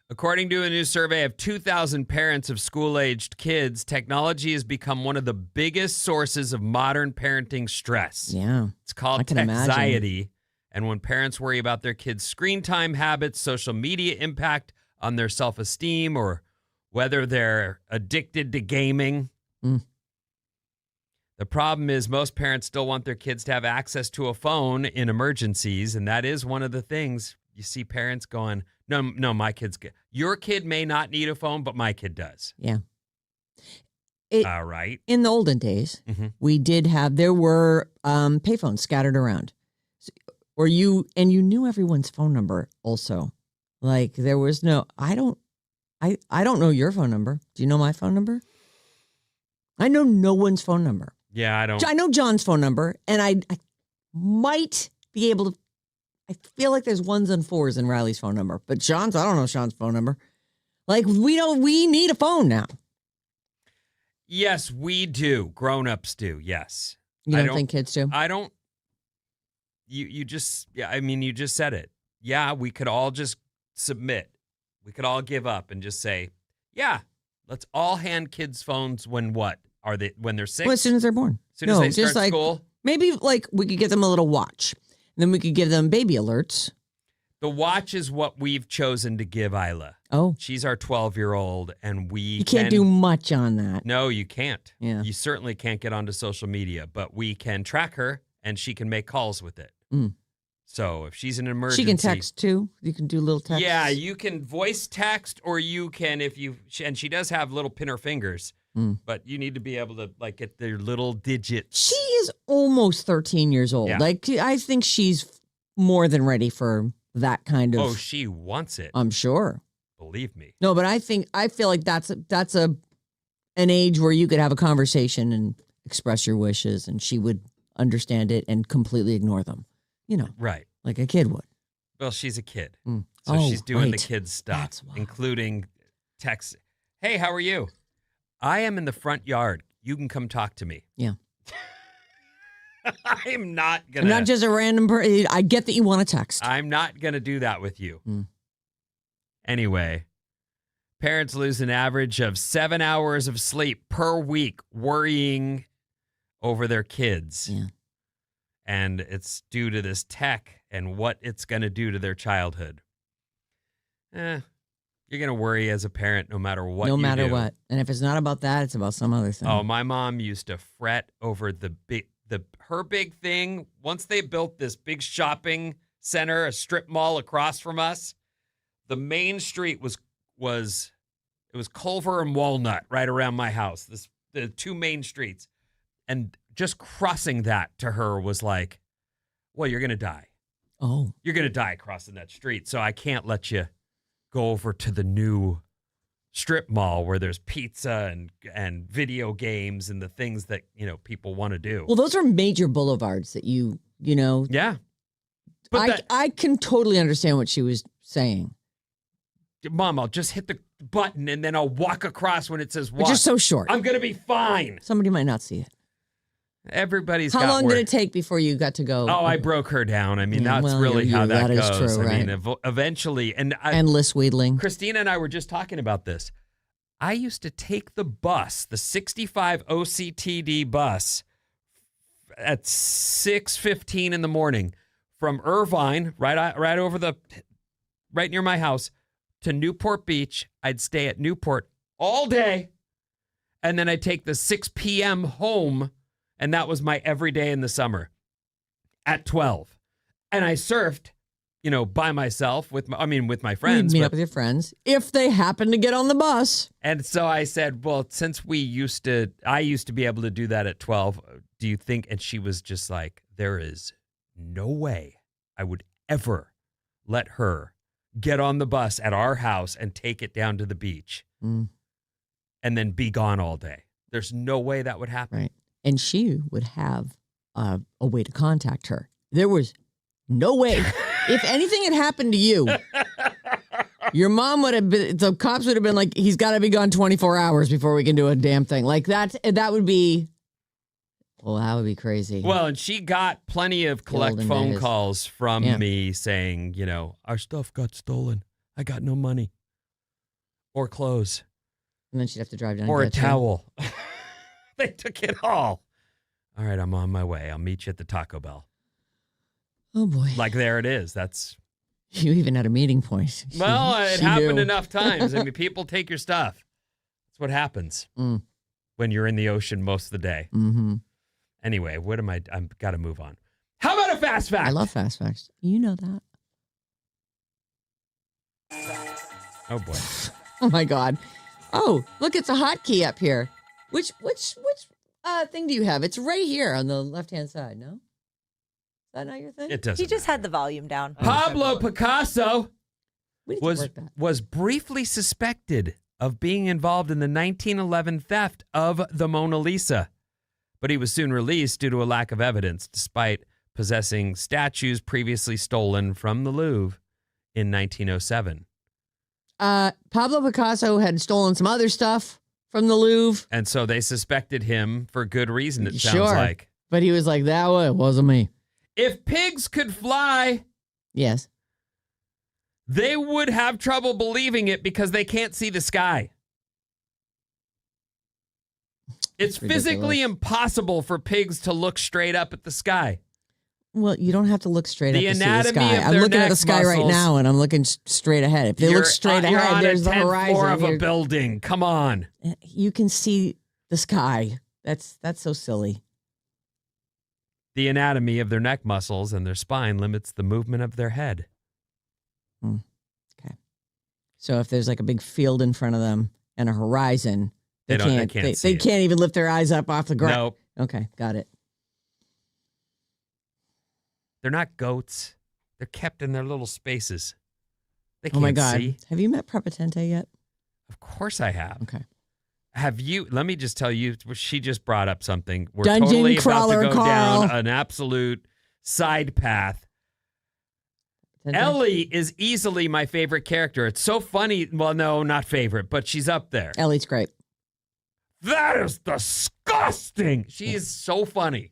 According to a new survey of 2,000 parents of school-aged kids, technology has become one of the biggest sources of modern parenting stress. Yeah. It's called I can imagine. anxiety. And when parents worry about their kids' screen time habits, social media impact on their self-esteem, or whether they're addicted to gaming. The problem is most parents still want their kids to have access to a phone in emergencies, and that is one of the things you see parents going, no, my kid's good. Your kid may not need a phone, but my kid does. Yeah. All right. In the olden days, there were payphones scattered around. You knew everyone's phone number also. Like there was no, I don't know your phone number. Do you know my phone number? I know no one's phone number. Yeah, I don't. I know John's phone number, and I might be able to. I feel like there's ones and fours in Riley's phone number, but Sean's, I don't know Sean's phone number. Like we need a phone now. Yes, we do. Grown-ups do. Yes. You don't think kids do? I don't. You just, yeah, I mean, you just said it. Yeah, we could all just submit. We could all give up and just say, yeah, let's all hand kids phones when they're 6? Well, as soon as they're born. As soon as they start school? Maybe like we could give them a little watch. And then we could give them baby alerts. The watch is what we've chosen to give Isla. Oh. She's our 12-year-old, and You can't do much on that. No, you can't. Yeah. You certainly can't get onto social media, but we can track her, and she can make calls with it. So if she's in an emergency. She can text too. You can do little texts. Yeah, you can voice text, or you can, and she does have little pinner fingers, but you need to be able to like get their little digits. She is almost 13 years old. Yeah. Like I think she's more than ready for that kind of. Oh, she wants it. I'm sure. Believe me. No, but I feel like that's an age where you could have a conversation and express your wishes, and she would understand it and completely ignore them. You know, Right. like a kid would. Well, she's a kid. So Oh, she's doing the right. kid stuff, That's why. including text. Hey, how are you? I am in the front yard. You can come talk to me. Yeah. I'm not going I'm to. not just a random person. I get that you want to text. I'm not going to do that with you. Anyway, parents lose an average of 7 hours of sleep per week worrying over their kids. Yeah. And it's due to this tech and what it's going to do to their childhood. You're going to worry as a parent no matter what No you matter do. what. And if it's not about that, it's about some other thing. Oh, my mom used to fret over her big thing. Once they built this big shopping center, a strip mall across from us, the main street was Culver and Walnut right around my house. The two main streets. And just crossing that to her was like, well, you're going to die. Oh. You're going to die crossing that street. So I can't let you go over to the new strip mall where there's pizza and video games and the things that, people want to do. Well, those are major boulevards that you know. Yeah. But I can totally understand what she was saying. Mom, I'll just hit the button and then I'll walk across when it says walk. But you're so short. I'm going to be fine. Somebody might not see it. Everybody's How got long work. did it take before you got to go? Oh, I broke her down. I mean, Yeah, that's well, really how that that is goes. true, I mean, right. eventually, Endless wheedling. Christina and I were just talking about this. I used to take the bus, the 65 OCTD bus, at 6:15 in the morning from Irvine, right near my house, to Newport Beach. I'd stay at Newport all day, and then I'd take the 6 p.m. home, and that was my every day in the summer at 12. And I surfed, by myself with my friends. You'd meet but- up with your friends if they happen to get on the bus. And so I said, well, since I used to be able to do that at 12, do you think? And she was just like, there is no way I would ever let her get on the bus at our house and take it down to the beach and then be gone all day. There's no way that would happen. Right. And she would have a way to contact her. There was no way. If anything had happened to you, your mom would have been, the cops would have been like, he's got to be gone 24 hours before we can do a damn thing. Like that would be, well, that would be crazy. Well, and she got plenty of collect phone calls from me saying, you know, our stuff got stolen. I got no money or clothes. And then she'd have to drive down or a and get towel. They took it all. All right, I'm on my way. I'll meet you at the Taco Bell. Oh, boy. Like, there it is. That's. You even had a meeting point. Well, it happened enough times. I mean, people take your stuff. That's what happens when you're in the ocean most of the day. Mm-hmm. Anyway, what am I? I've got to move on. How about a fast fact? I love fast facts. You know that. Oh, boy. Oh, my God. Oh, look, it's a hotkey up here. Which thing do you have? It's right here on the left-hand side, no? Is that not your thing? It doesn't. He just had the volume down. Pablo Picasso We need to work that. was briefly suspected of being involved in the 1911 theft of the Mona Lisa, but he was soon released due to a lack of evidence, despite possessing statues previously stolen from the Louvre in 1907. Pablo Picasso had stolen some other stuff from the Louvre. And so they suspected him for good reason, it sounds like. But he was like, that wasn't me. If pigs could fly, Yes. they would have trouble believing it because they can't see the sky. It's physically impossible for pigs to look straight up at the sky. Well, you don't have to look straight up to see the anatomy sky. of I'm their looking at the neck sky right muscles- now, and I'm looking straight ahead. If they look straight you're ahead, on there's the 10th horizon. floor of a You're- building. Come on. You can see the sky. That's so silly. The anatomy of their neck muscles and their spine limits the movement of their head. Okay. So if there's like a big field in front of them and a horizon, they can't even lift their eyes up off the ground. Nope. Okay, got it. They're not goats. They're kept in their little spaces. They can't Oh my God. see. Have you met Prepotente yet? Of course I have. Okay. Have you? Let me just tell you, she just brought up something. We're Dungeon totally crawler, about to go Carl. down an absolute side path. Ellie is easily my favorite character. It's so funny. Well, no, not favorite, but she's up there. Ellie's great. That is disgusting. She is so funny.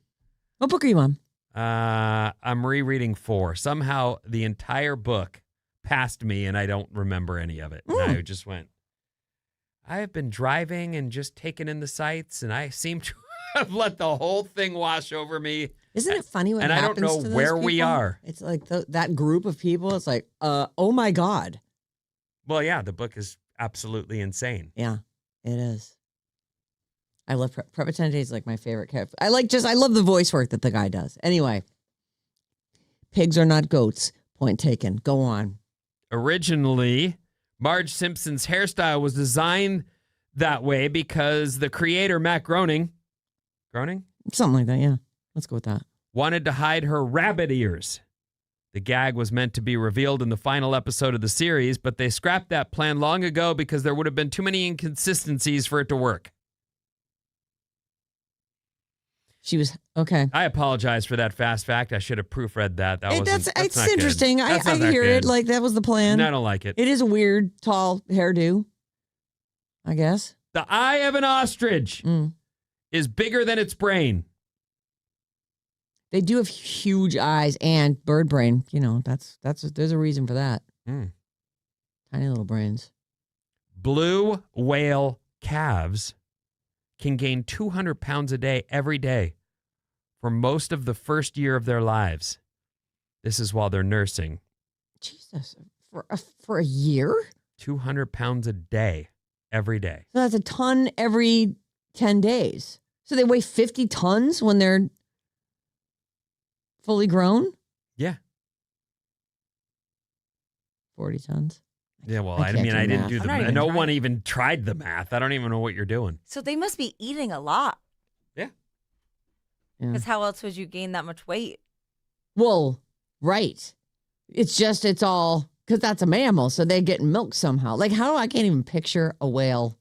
What book are you on? I'm rereading 4. Somehow the entire book passed me and I don't remember any of it. And I just went, I have been driving and just taking in the sights and I seem to have let the whole thing wash over me. Isn't it funny what and I happens don't know to those where we people? are. It's like that group of people. It's like, oh my God. Well, yeah, the book is absolutely insane. Yeah, it is. I love Prepotente is like my favorite character. I love the voice work that the guy does. Anyway, pigs are not goats. Point taken. Go on. Originally, Marge Simpson's hairstyle was designed that way because the creator, Matt Groening, Something like that, yeah. Let's go with that. wanted to hide her rabbit ears. The gag was meant to be revealed in the final episode of the series, but they scrapped that plan long ago because there would have been too many inconsistencies for it to work. She was, okay. I apologize for that fast fact. I should have proofread that. That's It's not good. interesting. I That's not that hear it. good. Like, that was the plan. I don't like it. It is a weird, tall hairdo, I guess. The eye of an ostrich is bigger than its brain. They do have huge eyes and bird brain. You know, there's a reason for that. Tiny little brains. Blue whale calves can gain 200 pounds a day every day for most of the first year of their lives. This is while they're nursing. Jesus, for a year? 200 pounds a day every day. So that's a ton every 10 days. So they weigh 50 tons when they're fully grown? Yeah. 40 tons. Yeah, well, I I can't mean, do I didn't math. do the I'm not math. even No trying. one even tried the math. I don't even know what you're doing. So they must be eating a lot. Yeah. Yeah. Because how else would you gain that much weight? Well, right. It's all because that's a mammal, so they're getting milk somehow. Like, how do I can't even picture a whale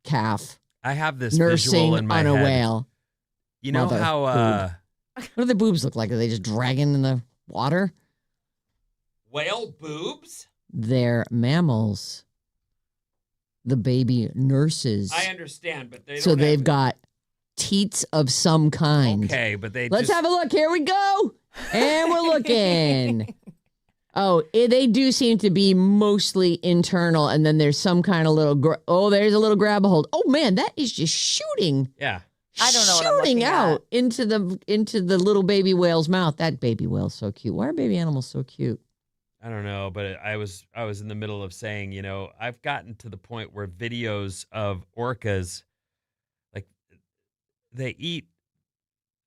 calf I have this visual nursing in my on a head. whale. You know Mother how What do the boobs look like? Are they just dragging in the water? whale boobs? They're mammals. The baby nurses. I understand, but So they've got teats of some kind. Okay, but Let's have a look. Here we go. And we're looking. They do seem to be mostly internal, and then there's some kind of little. There's a little grab hold. Oh man, that is just shooting. Yeah. I don't know what I'm Shooting looking out into the little baby whale's mouth. That baby whale's so cute. Why are baby animals so cute? I don't know, but I was in the middle of saying, I've gotten to the point where videos of orcas, like, they eat.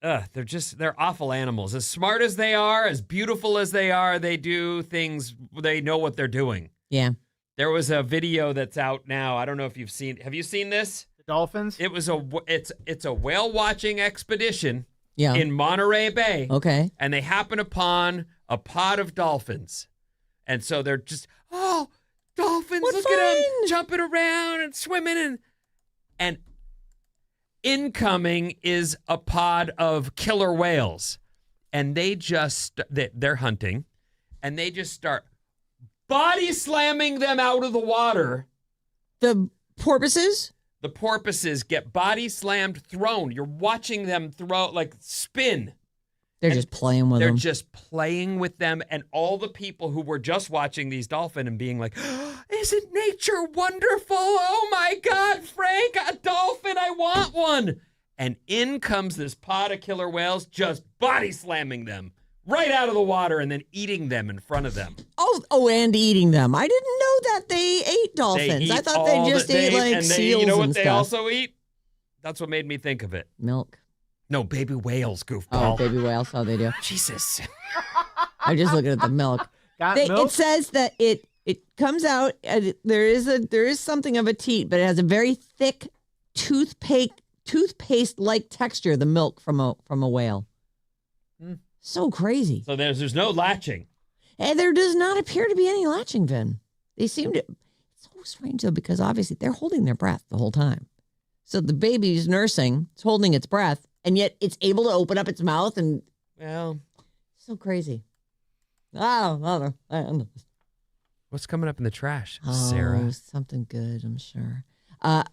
They're awful animals. As smart as they are, as beautiful as they are, they do things. They know what they're doing. Yeah. There was a video that's out now. I don't know if you've seen. Have you seen this? The dolphins? It's a whale watching expedition. Yeah. In Monterey Bay. Okay. And they happen upon a pod of dolphins. And so they're just, dolphins, What look fun! at them jumping around and swimming. And incoming is a pod of killer whales. And they're hunting. And they just start body slamming them out of the water. The porpoises? The porpoises get body slammed, thrown. You're watching them spin. They're just playing with They're them. just playing with them. And all the people who were just watching these dolphins and being like, isn't nature wonderful? Oh my God, Frank, a dolphin, I want one. And in comes this pod of killer whales, just body slamming them right out of the water and then eating them in front of them. And eating them. I didn't know that they ate dolphins. I thought they just ate like seals you know what and they stuff. also eat? That's what made me think of it. Milk. No, baby whales, goofball. Oh, baby whales. Oh, they do. Jesus. I'm just looking at the milk. Got It milk? says that it comes out. There is something of a teat, but it has a very thick toothpaste like texture. The milk from a whale. So crazy. So there's no latching. And there does not appear to be any latching, Vin. They seem to. It's so strange though, because obviously they're holding their breath the whole time. So the baby's nursing, it's holding its breath, and yet it's able to open up its mouth and. Well, So crazy. I don't know. what's coming up in the trash, Oh, Sarah? something good, I'm sure. A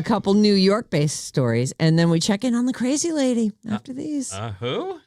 couple New York-based stories, and then we check in on the crazy lady after these. Who?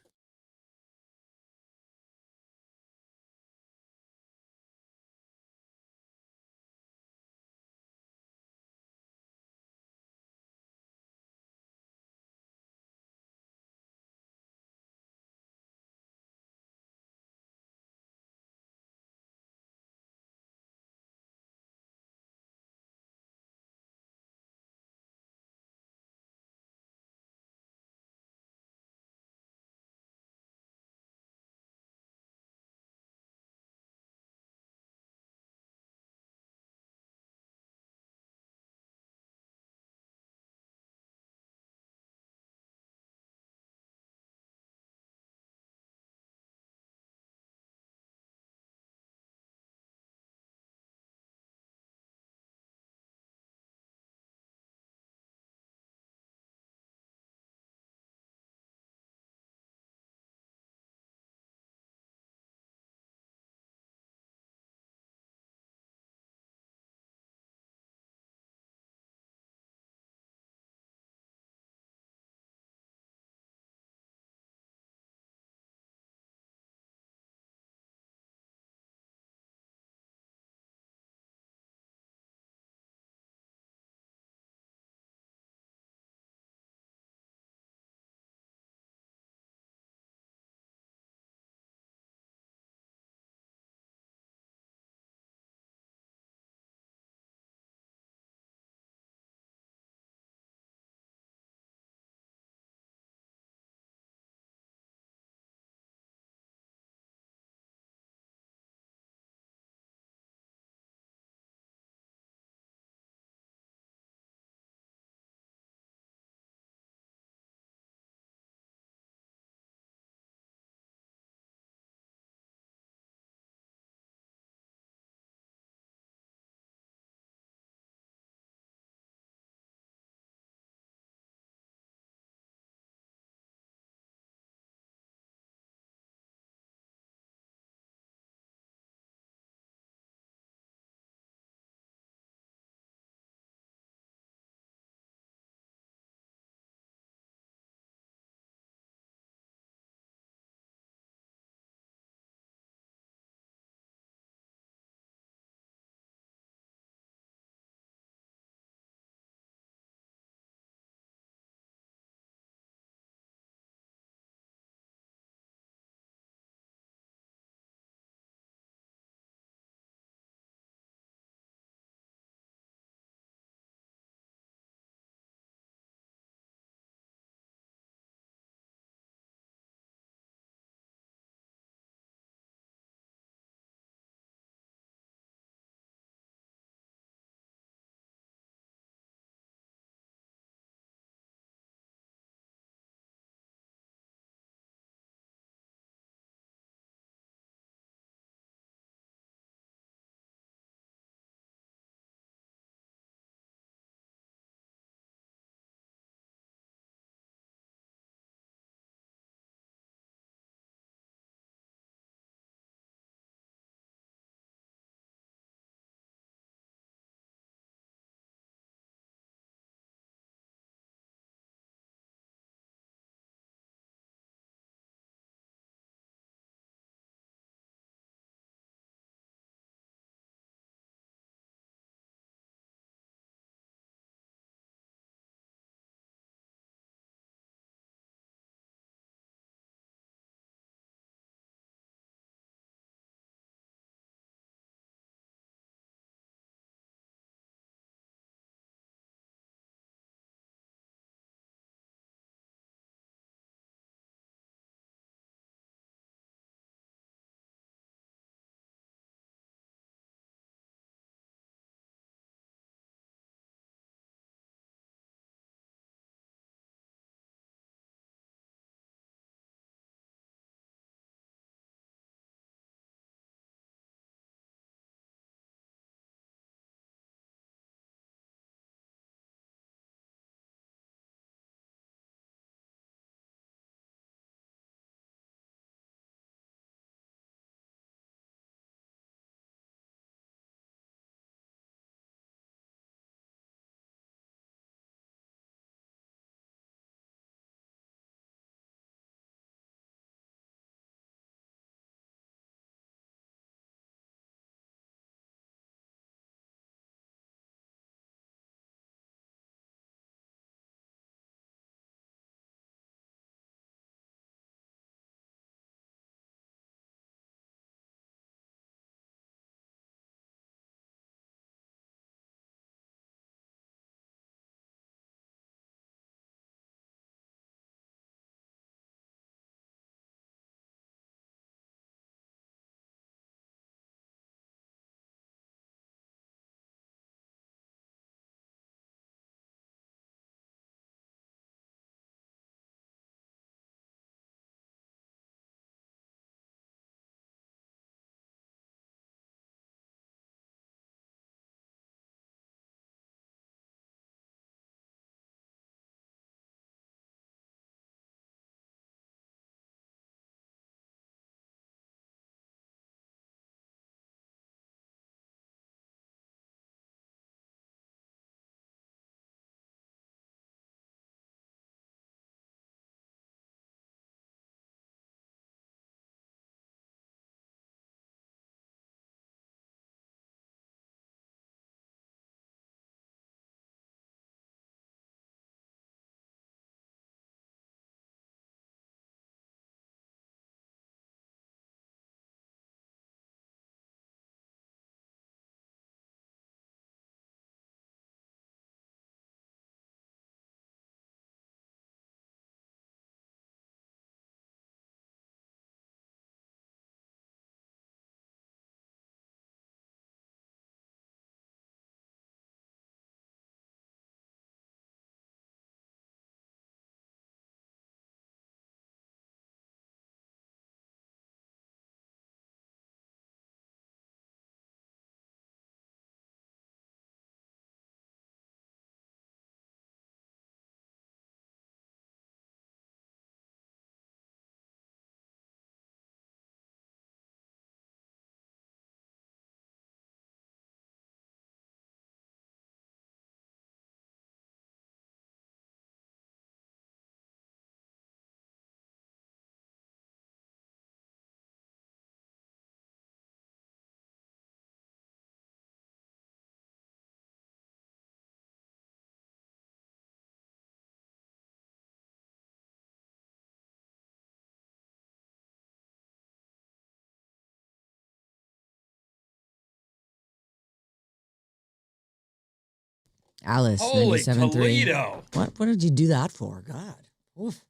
Alice, Holy 97.3. Toledo. What did you do that for? God. Oof.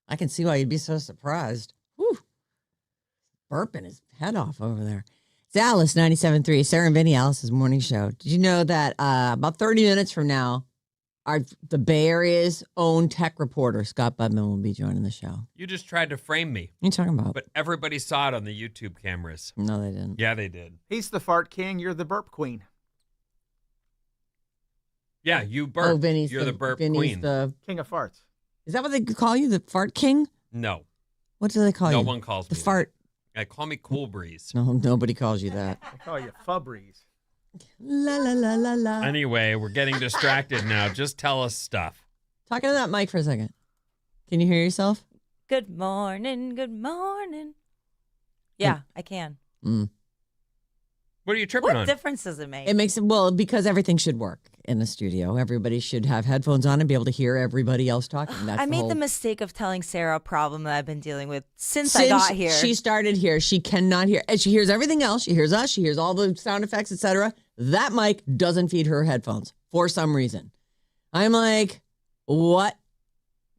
I can see why you'd be so surprised. Whew. Burping his head off over there. It's Alice, 97.3. Sarah and Vinnie, Alice's morning show. Did you know that about 30 minutes from now, the Bay Area's own tech reporter, Scott Budman, will be joining the show? You just tried to frame me. What are you talking about? But everybody saw it on the YouTube cameras. No, they didn't. Yeah, they did. He's the fart king. You're the burp queen. Yeah, you burp. Vinny's You're the burp Vinny's queen. King of farts. Is that what they call you, the fart king? No. What do they call you? No one calls the me fart. that. Call me Cool Breeze. No, nobody calls you that. I call you Fabries. La la la la la. Anyway, we're getting distracted now. Just tell us stuff. Talking to that mic for a second. Can you hear yourself? Good morning. Good morning. Yeah, I can. Mm. What are you tripping What on? difference does it make? It makes it, well, because everything should work in the studio. Everybody should have headphones on and be able to hear everybody else talking. That's I made whole... the mistake of telling Sarah a problem that I've been dealing with since I got here. She started here. She cannot hear. And she hears everything else. She hears us. She hears all the sound effects, etc. That mic doesn't feed her headphones for some reason. I'm like, what?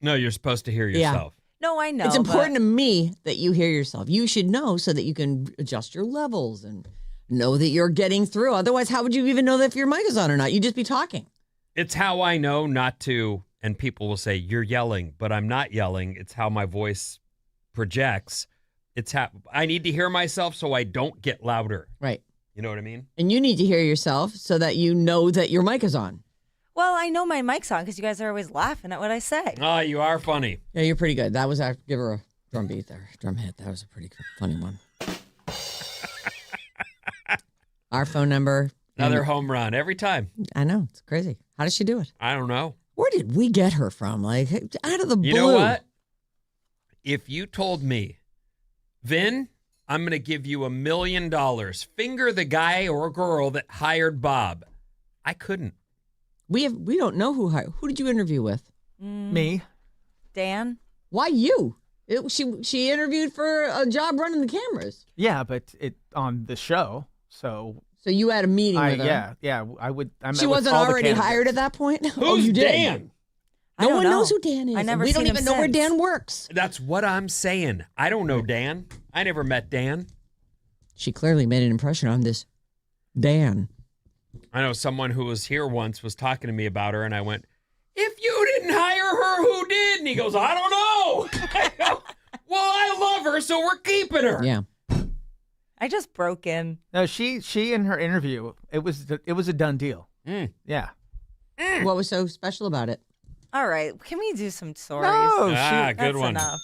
No, you're supposed to hear Yeah. yourself. No, I know. It's important to me that you hear yourself. You should know so that you can adjust your levels and know that you're getting through. Otherwise, how would you even know that if your mic is on or not? You'd just be talking. It's how I know not to, and people will say, you're yelling, but I'm not yelling. It's how my voice projects. It's how I need to hear myself so I don't get louder. Right. You know what I mean? And you need to hear yourself so that you know that your mic is on. Well, I know my mic's on because you guys are always laughing at what I say. Oh, you are funny. Yeah, you're pretty good. That was, give her a drum beat there. Drum hit. That was a pretty funny one. Our phone number. Another home run every time. I know. It's crazy. How does she do it? I don't know. Where did we get her from? Like, out of the blue. You know what? If you told me, Vin, I'm going to give you $1 million, finger the guy or girl that hired Bob, I couldn't. We don't know who hired. Who did you interview with? Me. Dan? Why you? She interviewed for a job running the cameras. Yeah, but it on the show. So you had a meeting with her. yeah. I met She with wasn't all the already candidates. hired at that point? Who's you did. Dan? I No don't one know. knows who Dan is. I never We don't seen him even know where since. Dan works. That's what I'm saying. I don't know Dan. I never met Dan. She clearly made an impression on this Dan. I know someone who was here once was talking to me about her, and I went, if you didn't hire her, who did? And he goes, I don't know. I go, well, I love her, so we're keeping her. Yeah. I just broke in. No, she in her interview, it was a done deal. Mm. Yeah. What was so special about it? All right, can we do some stories? No, Ah, she, good That's one. enough.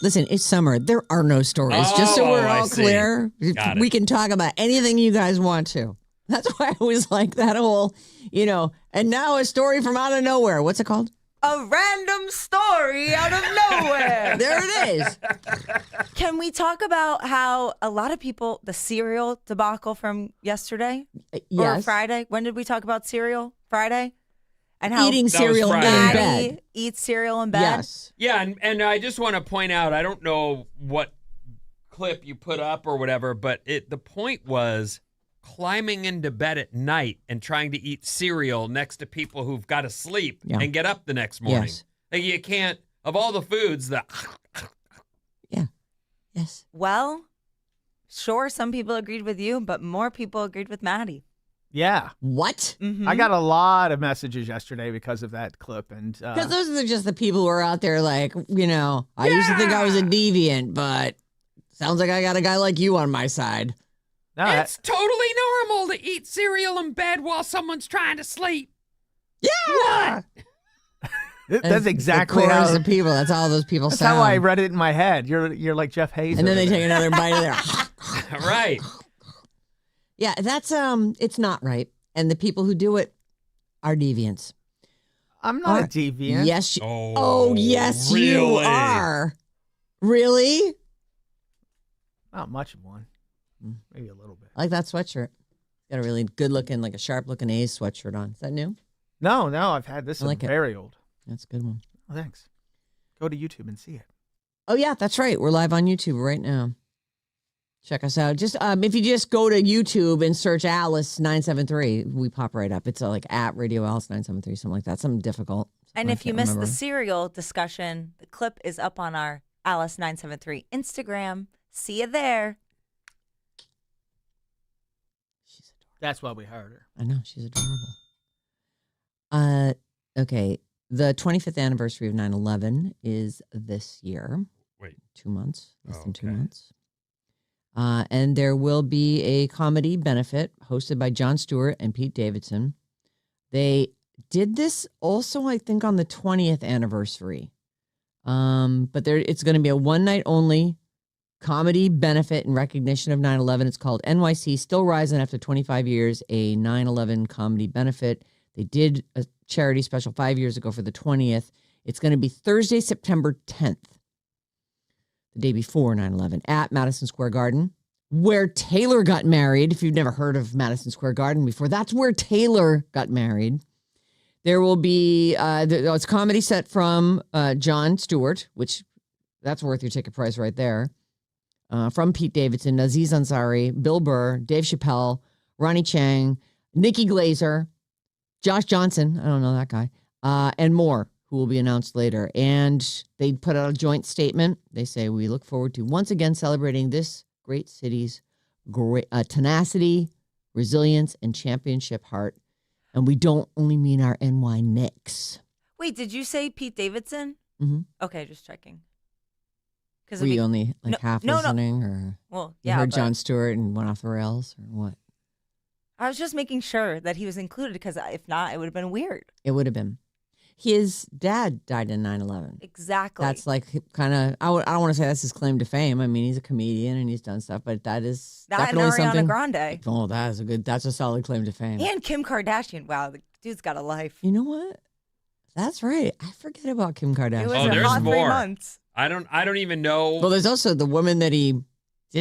Listen, it's summer. There are no stories. Just so Oh, we're I all see. clear, Got it. we can talk about anything you guys want to. That's why I was like that whole, and now a story from out of nowhere. What's it called? A random story out of nowhere. There it is. Can we talk about how a lot of people, the cereal debacle from yesterday or Yes. Friday? When did we talk about cereal? Friday? And how Eating That was cereal in Friday. Maddie bed. eats cereal in bed? Yes. Yeah, and I just want to point out, I don't know what clip you put up or whatever, but the point was climbing into bed at night and trying to eat cereal next to people who've got to sleep Yeah. and get up the next morning. Yes. Like you can't, of all the foods, Yeah. Yes. Well, sure, some people agreed with you, but more people agreed with Maddie. yeah. What? Mhm. I got a lot of messages yesterday because of that clip, and Because those are just the people who are out there like, I used to think I was a deviant, but sounds like I got a guy like you on my side. no, it's totally normal to eat cereal in bed while someone's trying to sleep. Yeah. that's exactly the chorus how. of people. That's how those people That's sound. how I read it in my head. You're like Jeff Hayes. And then over they there. take another bite of their. Right. Yeah, that's it's not right. And the people who do it are deviants. I'm not a Are- deviant. Yes. Oh, Yes, you really? are. Really? Not much of one. Mm. Maybe a little bit. I like that sweatshirt. Got a really good looking, like a sharp looking A's sweatshirt on. Is that new? No, I've had this. I like it. Very old. That's a good one. Oh, thanks. Go to YouTube and see it. Oh yeah, that's right. We're live on YouTube right now. Check us out. Just if you just go to YouTube and search Alice 973, we pop right up. It's like at Radio Alice 973, something like that. Something difficult. And I if you can't missed remember. the cereal discussion, the clip is up on our Alice 973 Instagram. See you there. She's adorable. That's why we hired her. I know, she's adorable. Okay. The 25th anniversary of 9/11 is this year. Wait. 2 months. Less than 2 Okay. months. And there will be a comedy benefit hosted by Jon Stewart and Pete Davidson. They did this also, I think, on the 20th anniversary. But it's going to be a one-night only comedy benefit in recognition of 9/11. It's called NYC Still Rising After 25 Years, a 9/11 comedy benefit. They did a charity special 5 years ago for the 20th. It's going to be Thursday, September 10th, the day before 9/11, at Madison Square Garden, where Taylor got married. If you've never heard of Madison Square Garden before, that's where Taylor got married. There will be it's a comedy set from Jon Stewart, which that's worth your ticket price right there. From Pete Davidson, Aziz Ansari, Bill Burr, Dave Chappelle, Ronnie Chang, Nikki Glazer, Josh Johnson, I don't know that guy, and more, who will be announced later. And they put out a joint statement. They say, we look forward to once again celebrating this great city's great tenacity, resilience, and championship heart. And we don't only mean our NY Knicks. Wait, did you say Pete Davidson? Mm-hmm. Okay, just checking. Were you only like half no. listening, or Well, you yeah. heard but Jon Stewart and went off the rails, or what? I was just making sure that he was included because if not, it would have been weird. It would have been. His dad died in 9/11. Exactly. That's like kind of, I don't want to say that's his claim to fame. I mean, he's a comedian and he's done stuff, but that is that and definitely Ariana something. Grande Oh, that's a solid claim to fame. and Kim Kardashian. Wow, the dude's got a life. You know what? That's right. I forget about Kim Kardashian. It was Oh, a there's hot 3 more. months. I don't even know. Well, there's also the woman that did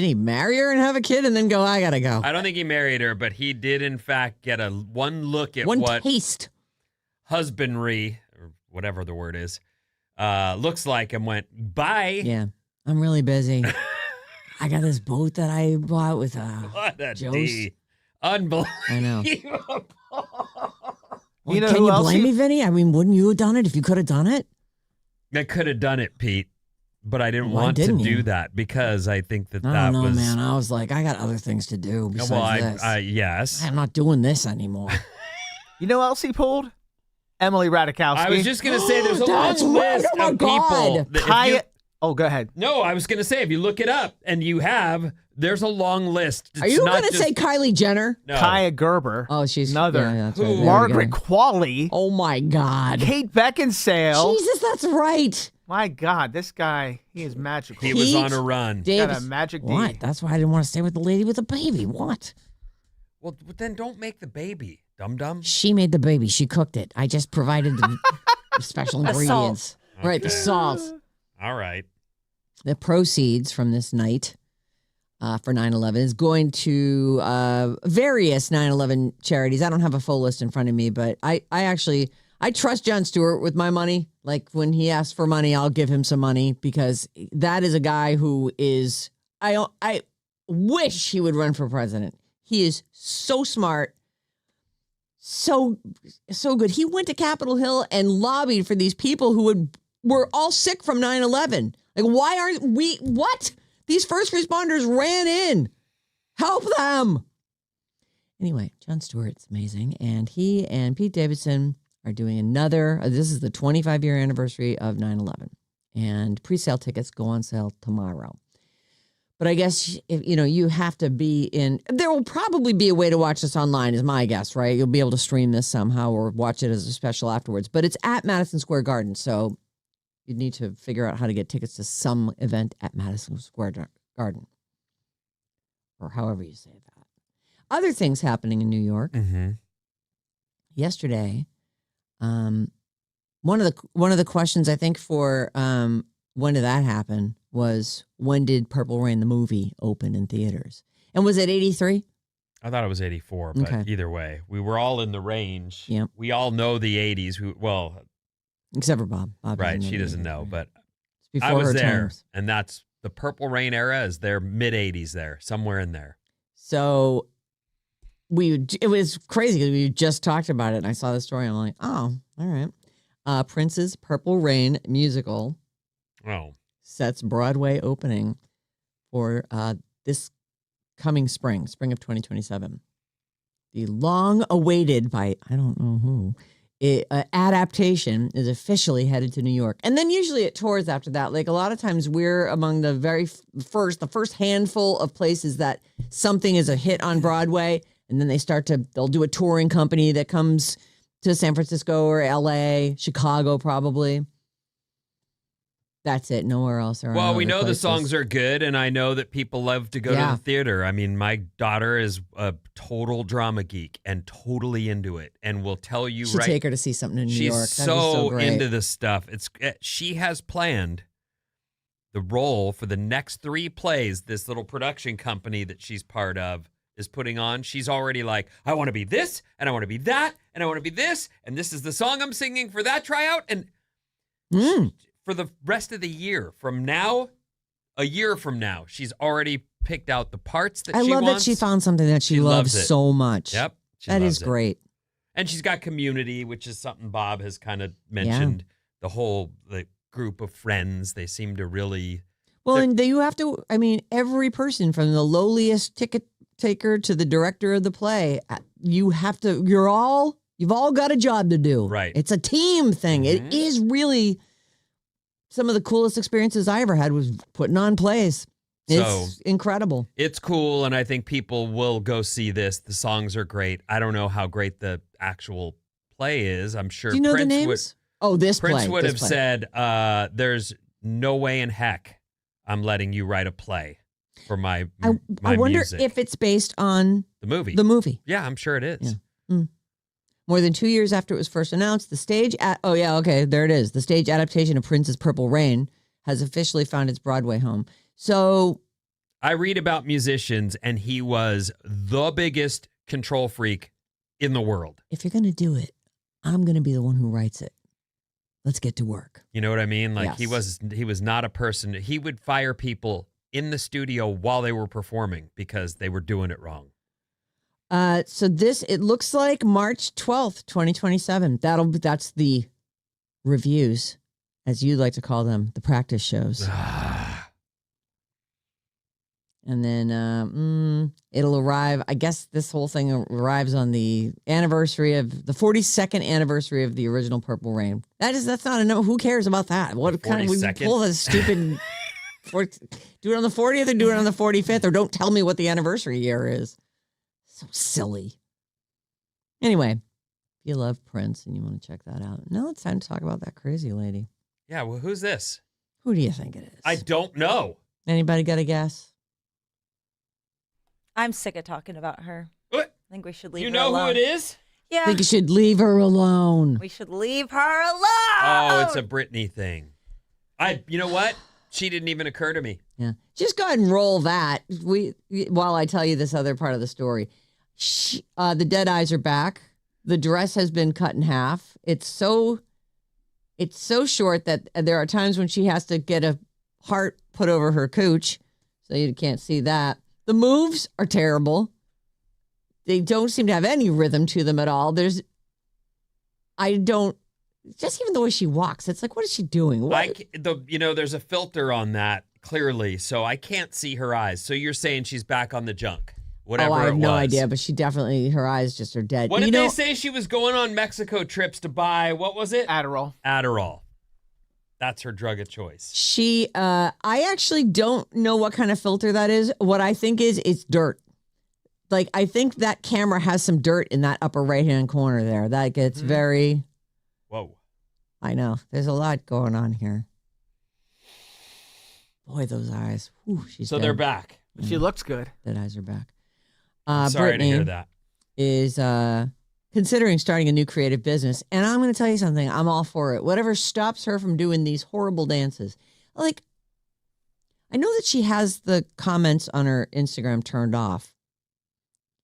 he marry her and have a kid and then go, I gotta go. I don't think he married her, but he did in fact get one look at One what taste. husbandry, or whatever the word is, looks like, and went, bye. Yeah. I'm really busy. I got this boat that I bought with What a Joe's. D. Unbelievable. I know. Well, You know can who you else blame me, Vinny? I mean, wouldn't you have done it if you could have done it? I could have done it, Pete, but I didn't Why want to didn't do you? that because I think that I that don't know, was. man. I was like, I got other things to do besides Well, this. yes. I'm not doing this anymore. You know who else he pulled? Emily Ratajkowski. I was just going to say there's a long That's right. list Oh, my of people. God. that if Kaya. you- Oh, go ahead. No, I was going to say, if you look it up, and there's a long list. Are It's you not going to just- say Kylie Jenner? No. Kaya Gerber. Oh, she's another. Yeah, that's right. Who? There we Margaret go. Qualley. Oh my God. Kate Beckinsale. Jesus, that's right. My God, this guy, he is magical. He was Pete on a run. Got Davis. a magic D. What? That's why I didn't want to stay with the lady with the baby. What? Well, then don't make the baby, dum-dum. She made the baby. She cooked it. I just provided the special The salt. ingredients. Right, the Okay. salt. All right. The proceeds from this night for 9/11 is going to various 9/11 charities. I don't have a full list in front of me, but I trust Jon Stewart with my money. Like when he asks for money, I'll give him some money because that is a guy who is, I wish he would run for president. He is so smart, so good. He went to Capitol Hill and lobbied for these people who were all sick from 9/11. Like, why aren't we? What? These first responders ran in. Help them. Anyway, Jon Stewart's amazing. And he and Pete Davidson are doing another. This is the 25-year anniversary of 9/11. And pre-sale tickets go on sale tomorrow. But I guess, you have to be in. There will probably be a way to watch this online, is my guess, right? You'll be able to stream this somehow or watch it as a special afterwards. But it's at Madison Square Garden. So you need to figure out how to get tickets to some event at Madison Square Garden, or however you say that. Other things happening in New York. Mm-hmm. Yesterday, one of the questions I think for when did that happen was, when did Purple Rain the movie open in theaters? And was it 83? I thought it was 84, but Okay. either way, we were all in the range. Yep. We all know the 80s. Except for Bob. Bob Right. doesn't She know doesn't the know, 83. but It's before I was her there, times. and that's the Purple Rain era is their mid-'80s there, somewhere in there. So it was crazy because we just talked about it, and I saw the story. And I'm like, oh, all right. Prince's Purple Rain musical sets Broadway opening for this coming spring of 2027. The long-awaited by I don't know who adaptation is officially headed to New York, and then usually it tours after that. Like a lot of times, we're among the very the first handful of places that something is a hit on Broadway, and then they'll do a touring company that comes to San Francisco or LA, Chicago probably. That's it. Nowhere else. Well, we know the songs are good, and I know that people love to go to the theater. I mean, my daughter is a total drama geek and totally into it, and will tell you take her to see something in New York. She's so into this stuff. She has planned the role for the next 3 plays this little production company that she's part of is putting on. She's already like, I want to be this, and I want to be that, and I want to be this, and this is the song I'm singing for that tryout, and for the rest of the year, from now, a year from now, she's already picked out the parts that she wants. I love that she found something that she loves so much. Yep. That is great. And she's got Community, which is something Bob has kind of mentioned. The whole group of friends, they seem to really... Well, and you have to, I mean, every person from the lowliest ticket taker to the director of the play, you've all got a job to do. Right. It's a team thing. Mm-hmm. It is really... Some of the coolest experiences I ever had was putting on plays. It's incredible. It's cool, and I think people will go see this. The songs are great. I don't know how great the actual play is. I'm sure Do you know Prince the names? Prince would have said, there's no way in heck I'm letting you write a play for my I wonder music. if it's based on the movie. Yeah, I'm sure it is. Yeah. More than 2 years after it was first announced, the stage there it is. The stage adaptation of Prince's Purple Rain has officially found its Broadway home. So I read about musicians, and he was the biggest control freak in the world. If you're going to do it, I'm going to be the one who writes it. Let's get to work. You know what I mean? Like yes. he was not a person. He would fire people in the studio while they were performing because they were doing it wrong. So it looks like March 12th, 2027. That's the reviews, as you like to call them, the practice shows. And then it'll arrive. I guess this whole thing arrives on the 42nd anniversary of the original Purple Rain. That's not enough. Who cares about that? What kind of we pull this stupid? Do it on the 40th or do it on the 45th, or don't tell me what the anniversary year is. So silly. Anyway, if you love Prince and you want to check that out, now it's time to talk about that crazy lady. Yeah, well, who's this? Who do you think it is? I don't know. Anybody got a guess? I'm sick of talking about her. What? I think we should leave her alone. You know alone. who it is? Yeah. I think you should leave her alone. We should leave her alone. Oh, it's a Britney thing. You know what? She didn't even occur to me. Yeah. Just go ahead and roll that while I tell you this other part of the story. The dead eyes are back. The dress has been cut in half. It's so short that there are times when she has to get a heart put over her cooch, so you can't see that. The moves are terrible. They don't seem to have any rhythm to them at all. Just even the way she walks, it's like, what is she doing? There's a filter on that clearly, so I can't see her eyes. So you're saying she's back on the junk. Whatever I have no idea, but her eyes just are dead. What did they say? She was going on Mexico trips to buy, what was it? Adderall. That's her drug of choice. I actually don't know what kind of filter that is. What I think is it's dirt. Like, I think that camera has some dirt in that upper right-hand corner there. That gets very... Whoa. I know. There's a lot going on here. Boy, those eyes. Whew, so dead. They're back. She looks good. Dead eyes are back. Sorry Brittany to hear that. Is considering starting a new creative business. And I'm going to tell you something. I'm all for it. Whatever stops her from doing these horrible dances. Like, I know that she has the comments on her Instagram turned off.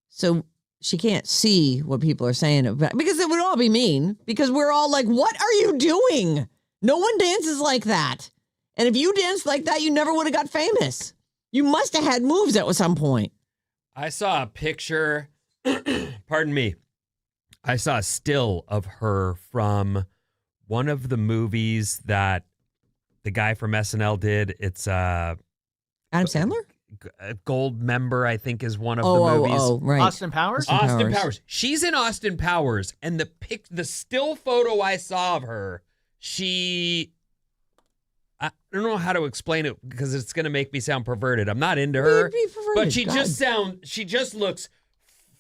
So she can't see what people are saying about, because it would all be mean, because we're all like, what are you doing? No one dances like that. And if you danced like that, you never would have got famous. You must have had moves at some point. I saw a picture, pardon me. I saw a still of her from one of the movies that the guy from SNL did. It's Adam Sandler? Gold Member, I think, is one of the movies. Oh, right. Austin Powers? Austin Powers. She's in Austin Powers, and the still photo I saw of her, I don't know how to explain it because it's going to make me sound perverted. I'm not into her, but she just looks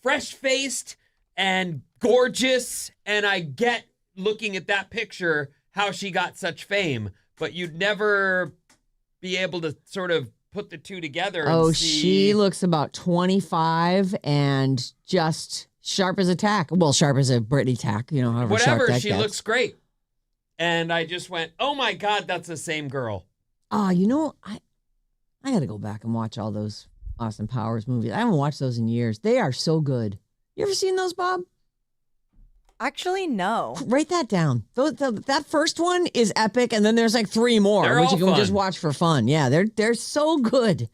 fresh-faced and gorgeous, and I get looking at that picture how she got such fame, but you'd never be able to sort of put the two together and see. She looks about 25 and just sharp as a tack. Well, sharp as a Britney tack, however whatever, sharp that she gets. looks great. And I just went, oh my God, that's the same girl. I got to go back and watch all those Austin Powers movies. I haven't watched those in years. They are so good. You ever seen those, Bob? Actually, no. Write that down. That first one is epic, and then there's like 3 more, They're which all you can just fun. watch for fun. Yeah, they're so good.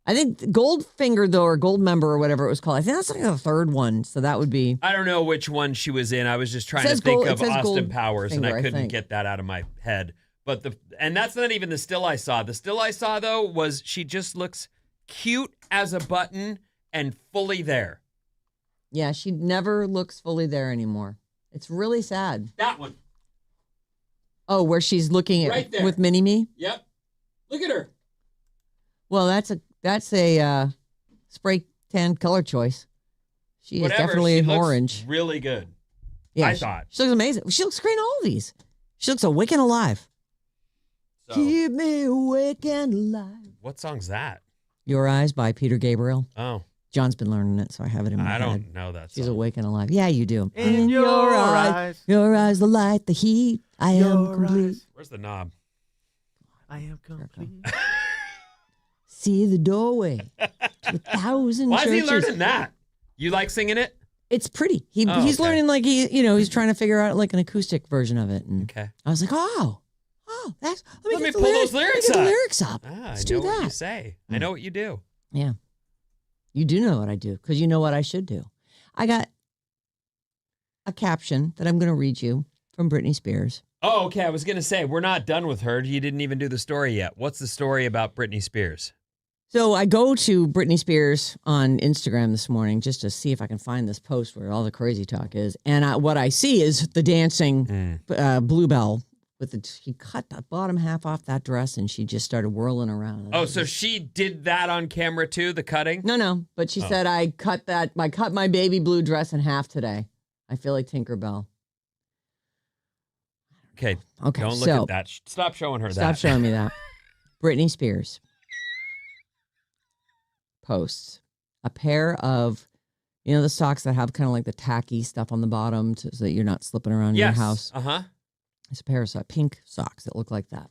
I think Goldfinger, though, or Gold Member, or whatever it was called, I think that's like the 3rd one, so that would be... I don't know which one she was in. I was just trying to says think Gold- of it says Austin Powers, and Goldfinger, I I couldn't think. get that out of my head. But and that's not even the still I saw. The still I saw, though, was she just looks cute as a button and fully there. Yeah, she never looks fully there anymore. It's really sad. That one. Oh, where she's looking Right at there. with Mini-Me? Yep. Look at her. Well, that's a spray tan color choice. She Whatever. is definitely she looks orange. really good. Yeah, I she- thought. She looks amazing. She looks great in all of these. She looks awake and alive. So, Keep me awake and alive. what song's that? Your Eyes by Peter Gabriel. Oh, John's been learning it, so I have it in my I head. don't know that She's song. awake and alive. Yeah, you do. In your eyes. Your eyes, the light, the heat. I am Your complete. eyes. Where's the knob? I am complete. See the doorway to 1,000 Why is churches. he learning that? You like singing it? It's pretty. Oh, He's okay. learning he's trying to figure out like an acoustic version of it. And Okay. I was like, let Let me get the pull those lyrics let me get the up. lyrics up. Ah, Let's I do know what you that. say. I know what you do. Yeah. You do know what I do because you know what I should do. I got a caption that I'm going to read you from Britney Spears. Oh, okay. I was going to say, we're not done with her. You didn't even do the story yet. What's the story about Britney Spears? So I go to Britney Spears on Instagram this morning just to see if I can find this post where all the crazy talk is. And what I see is the dancing Bluebell. She cut the bottom half off that dress and she just started whirling around. Oh, so she did that on camera too, the cutting? No. But she said, I cut my baby blue dress in half today. I feel like Tinkerbell. Okay. Okay, Don't look so- at that. Stop showing her that. Stop showing me that. Britney Spears posts a pair of, the socks that have kind of like the tacky stuff on the bottom so that you're not slipping around in your Yes. house. Uh-huh. It's a pair of pink socks that look like that.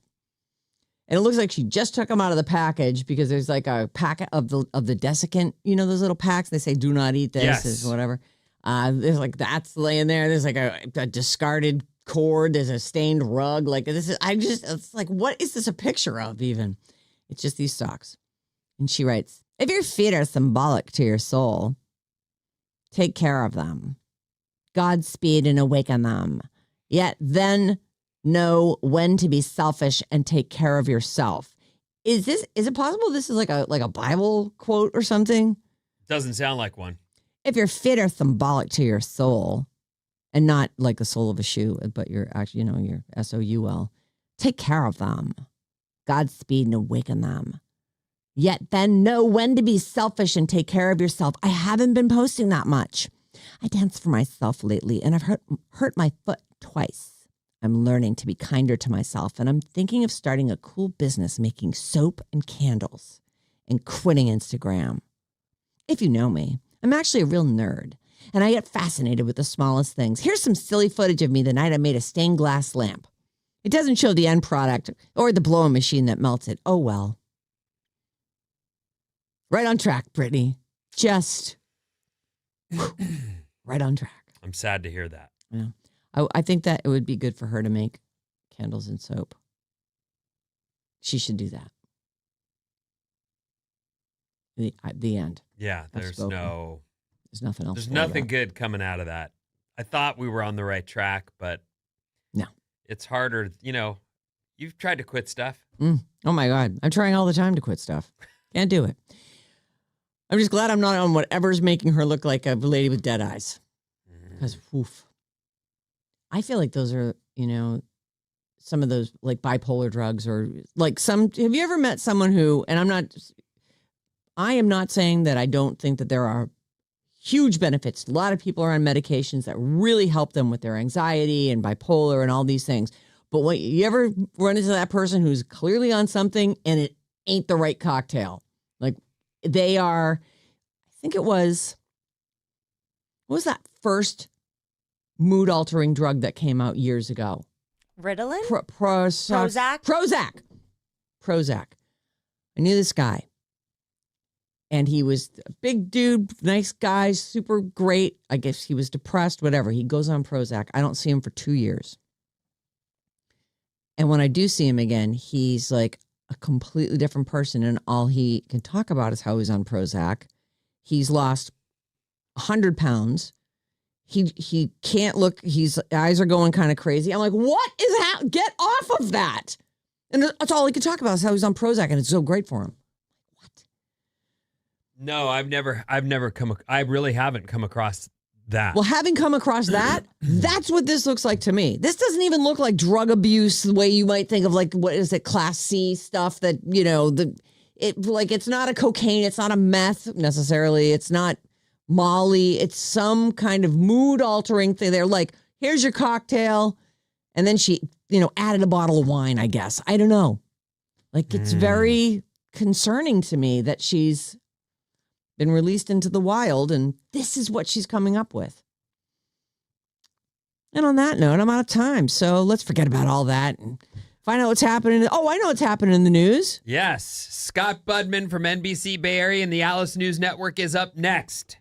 And it looks like she just took them out of the package because there's like a packet of the desiccant, those little packs. They say, do not eat this, Yes. is whatever. There's like, that's laying there. There's like a discarded cord. There's a stained rug. Like it's like, what is this a picture of even? It's just these socks. And she writes, if your feet are symbolic to your soul, take care of them. Godspeed and awaken them. Yet then know when to be selfish and take care of yourself. Is it possible this is like a Bible quote or something? Doesn't sound like one. If your feet are symbolic to your soul and not like the sole of a shoe, but you're actually, your SOUL, take care of them. Godspeed and awaken them. Yet then know when to be selfish and take care of yourself. I haven't been posting that much. I dance for myself lately and I've hurt my foot twice. I'm learning to be kinder to myself and I'm thinking of starting a cool business making soap and candles and quitting Instagram. If you know me, I'm actually a real nerd and I get fascinated with the smallest things. Here's some silly footage of me the night I made a stained glass lamp. It doesn't show the end product or the blowing machine that melts it. Oh well. Right on track, Brittany. Just right on track. I'm sad to hear that. Yeah. I think that it would be good for her to make candles and soap. She should do that. The end. Yeah, there's spoken. There's nothing else. There's for nothing ya. good coming out of that. I thought we were on the right track, but No. it's harder. You've tried to quit stuff. Oh my God. I'm trying all the time to quit stuff. Can't do it. I'm just glad I'm not on whatever's making her look like a lady with dead eyes. Because, I feel like those are, some of those like bipolar drugs or like have you ever met someone who, and I am not saying that I don't think that there are huge benefits. A lot of people are on medications that really help them with their anxiety and bipolar and all these things. But when you ever run into that person who's clearly on something and it ain't the right cocktail, like they are, I think it was, what was that first mood altering drug that came out years ago? Ritalin? Prozac. Prozac. I knew this guy. And he was a big dude, nice guy, super great. I guess he was depressed, whatever. He goes on Prozac. I don't see him for 2 years. And when I do see him again, he's like a completely different person. And all he can talk about is how he's on Prozac. He's lost 100 pounds. He can't look. His eyes are going kind of crazy. I'm like, what is happening? Get off of that. And that's all he could talk about is how he's on Prozac and it's so great for him. No, I really haven't come across that. Well, having come across that, that's what this looks like to me. This doesn't even look like drug abuse the way you might think of, like, what is it, Class C stuff that, it's not a cocaine, it's not a meth necessarily, it's not Molly, it's some kind of mood altering thing. They're like, here's your cocktail. And then she, added a bottle of wine, I guess. I don't know. Like, it's very concerning to me that she's been released into the wild, and this is what she's coming up with. And on that note, I'm out of time, so let's forget about all that and find out what's happening. Oh, I know what's happening in the news. Yes, Scott Budman from NBC Bay Area and the Alice News Network is up next.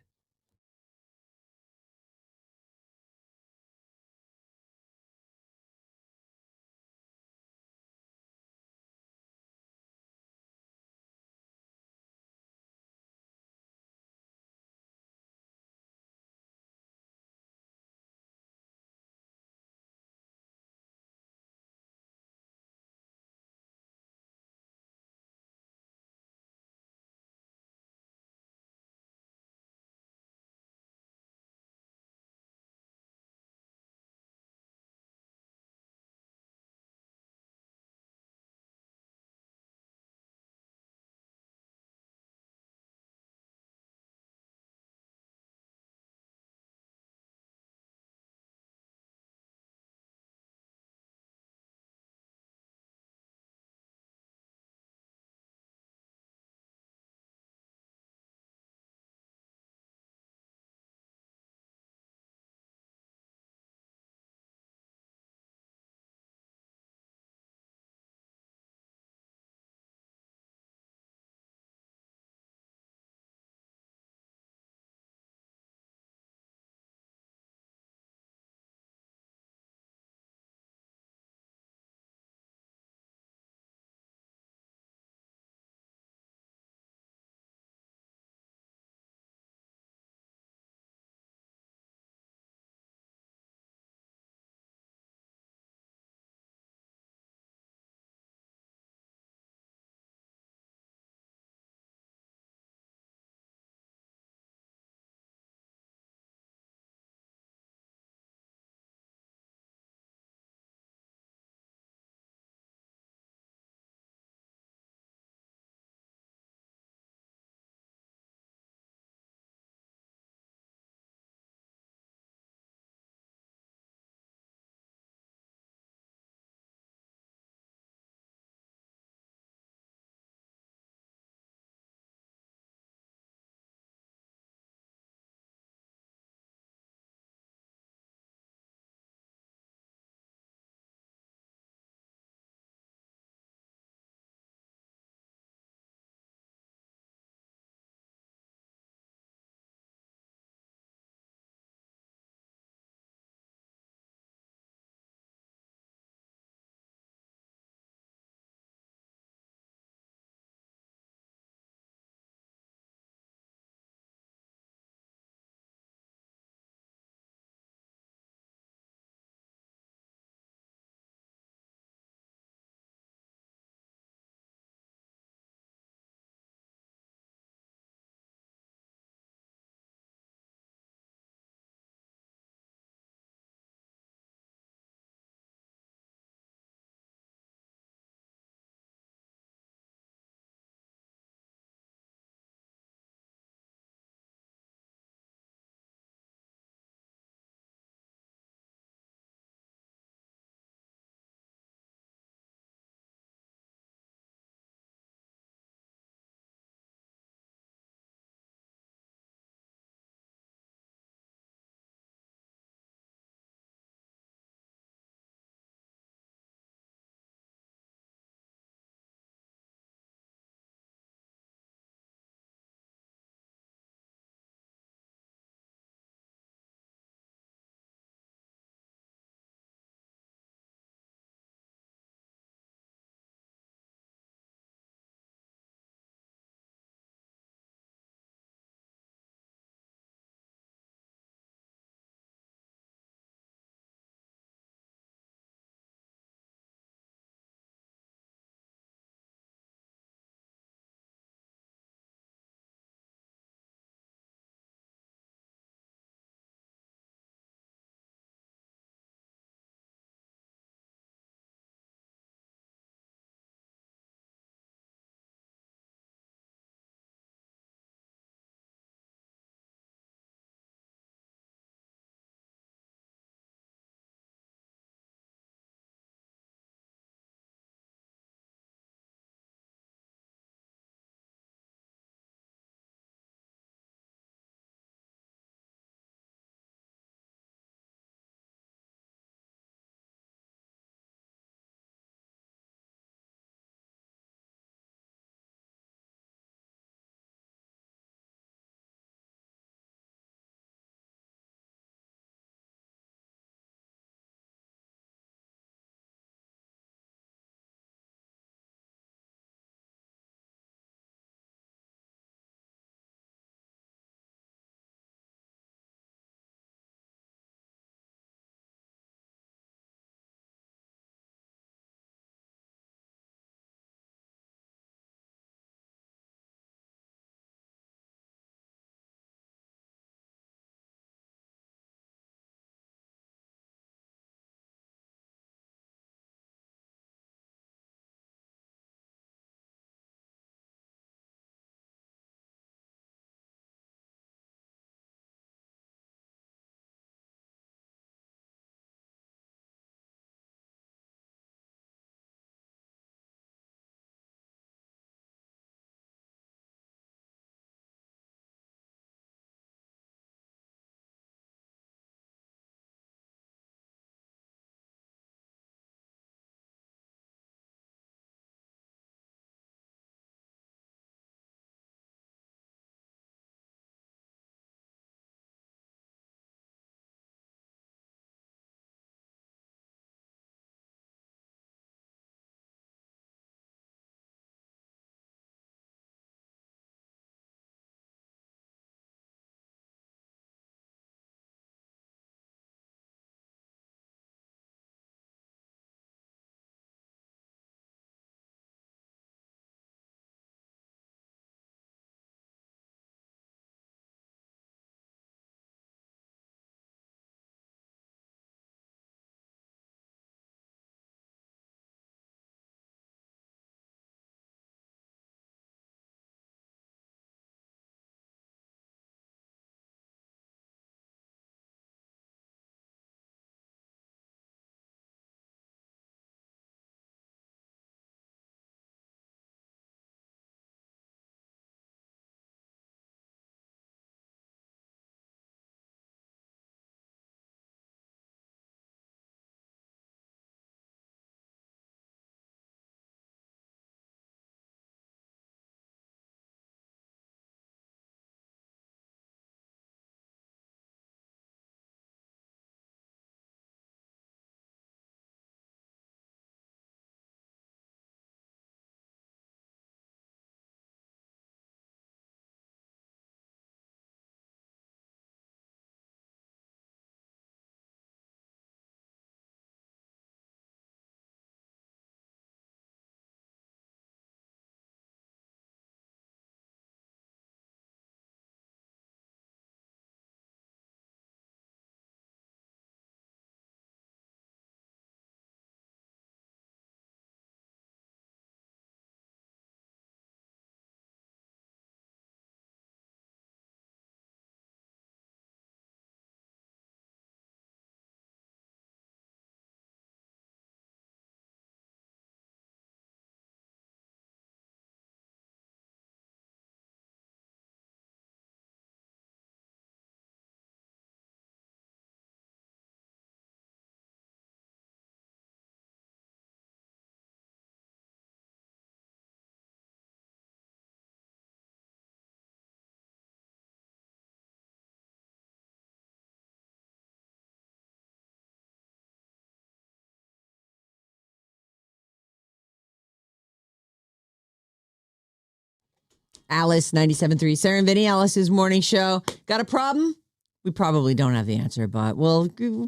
Alice 97.3. Sarah and Vinnie, Alice's morning show. Got a problem? We probably don't have the answer, but we'll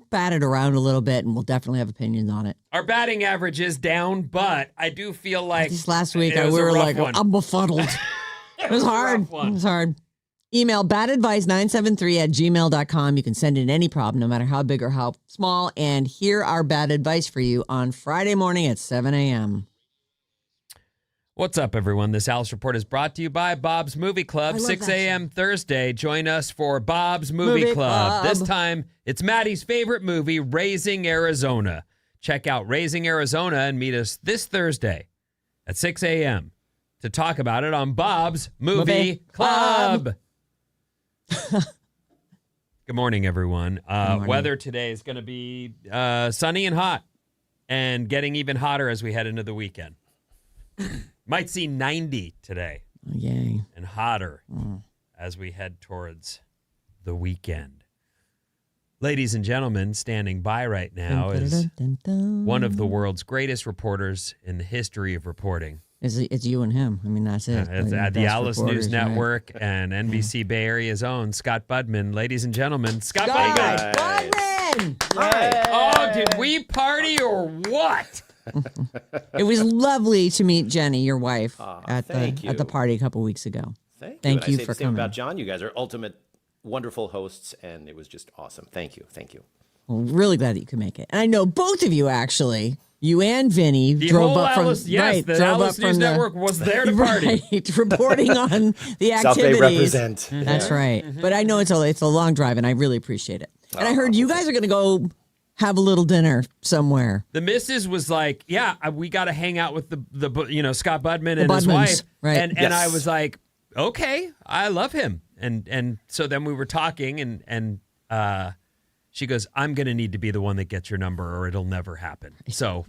bat it around a little bit, and we'll definitely have opinions on it. Our batting average is down, but I do feel like this last week we were like, one. I'm befuddled. It was hard. It was hard. Email badadvice973@gmail.com. You can send in any problem, no matter how big or how small. And hear our bad advice for you on Friday morning at 7 a.m. What's up, everyone? This Alice Report is brought to you by Bob's Movie Club. 6 a.m. Thursday. Join us for Bob's Movie Club. This time, it's Maddie's favorite movie, Raising Arizona. Check out Raising Arizona and meet us this Thursday at 6 a.m. to talk about it on Bob's Movie Club. Good morning, everyone. Morning. Weather today is going to be sunny and hot and getting even hotter as we head into the weekend. Might see 90 today. Yay. And hotter as we head towards the weekend. Ladies and gentlemen, standing by right now is one of the world's greatest reporters in the history of reporting. It's you and him. I mean, that's it. It's at the Alice News Network and NBC Bay Area's own Scott Budman. Ladies and gentlemen, Scott Budman. Budman! Oh, did we party or what? It was lovely to meet Jenny, your wife, at thank you. the party a couple weeks ago. Thank you for the same coming. about John. You guys are ultimate, wonderful hosts, and it was just awesome. Thank you. Well, really glad that you could make it. And I know both of you, actually. You and Vinny The drove whole up from Alice, yes, the drove Alice up from News the Network was there to party. Right, reporting on the activities. South Bay represent. That's right. But I know it's a long drive, and I really appreciate it. And I heard you guys are going to go have a little dinner somewhere. The missus was like, "Yeah, we got to hang out with the Scott Budman and his Budmans, wife." right. And I was like, "Okay, I love him." And so then we were talking, and she goes, "I'm going to need to be the one that gets your number, or it'll never happen." So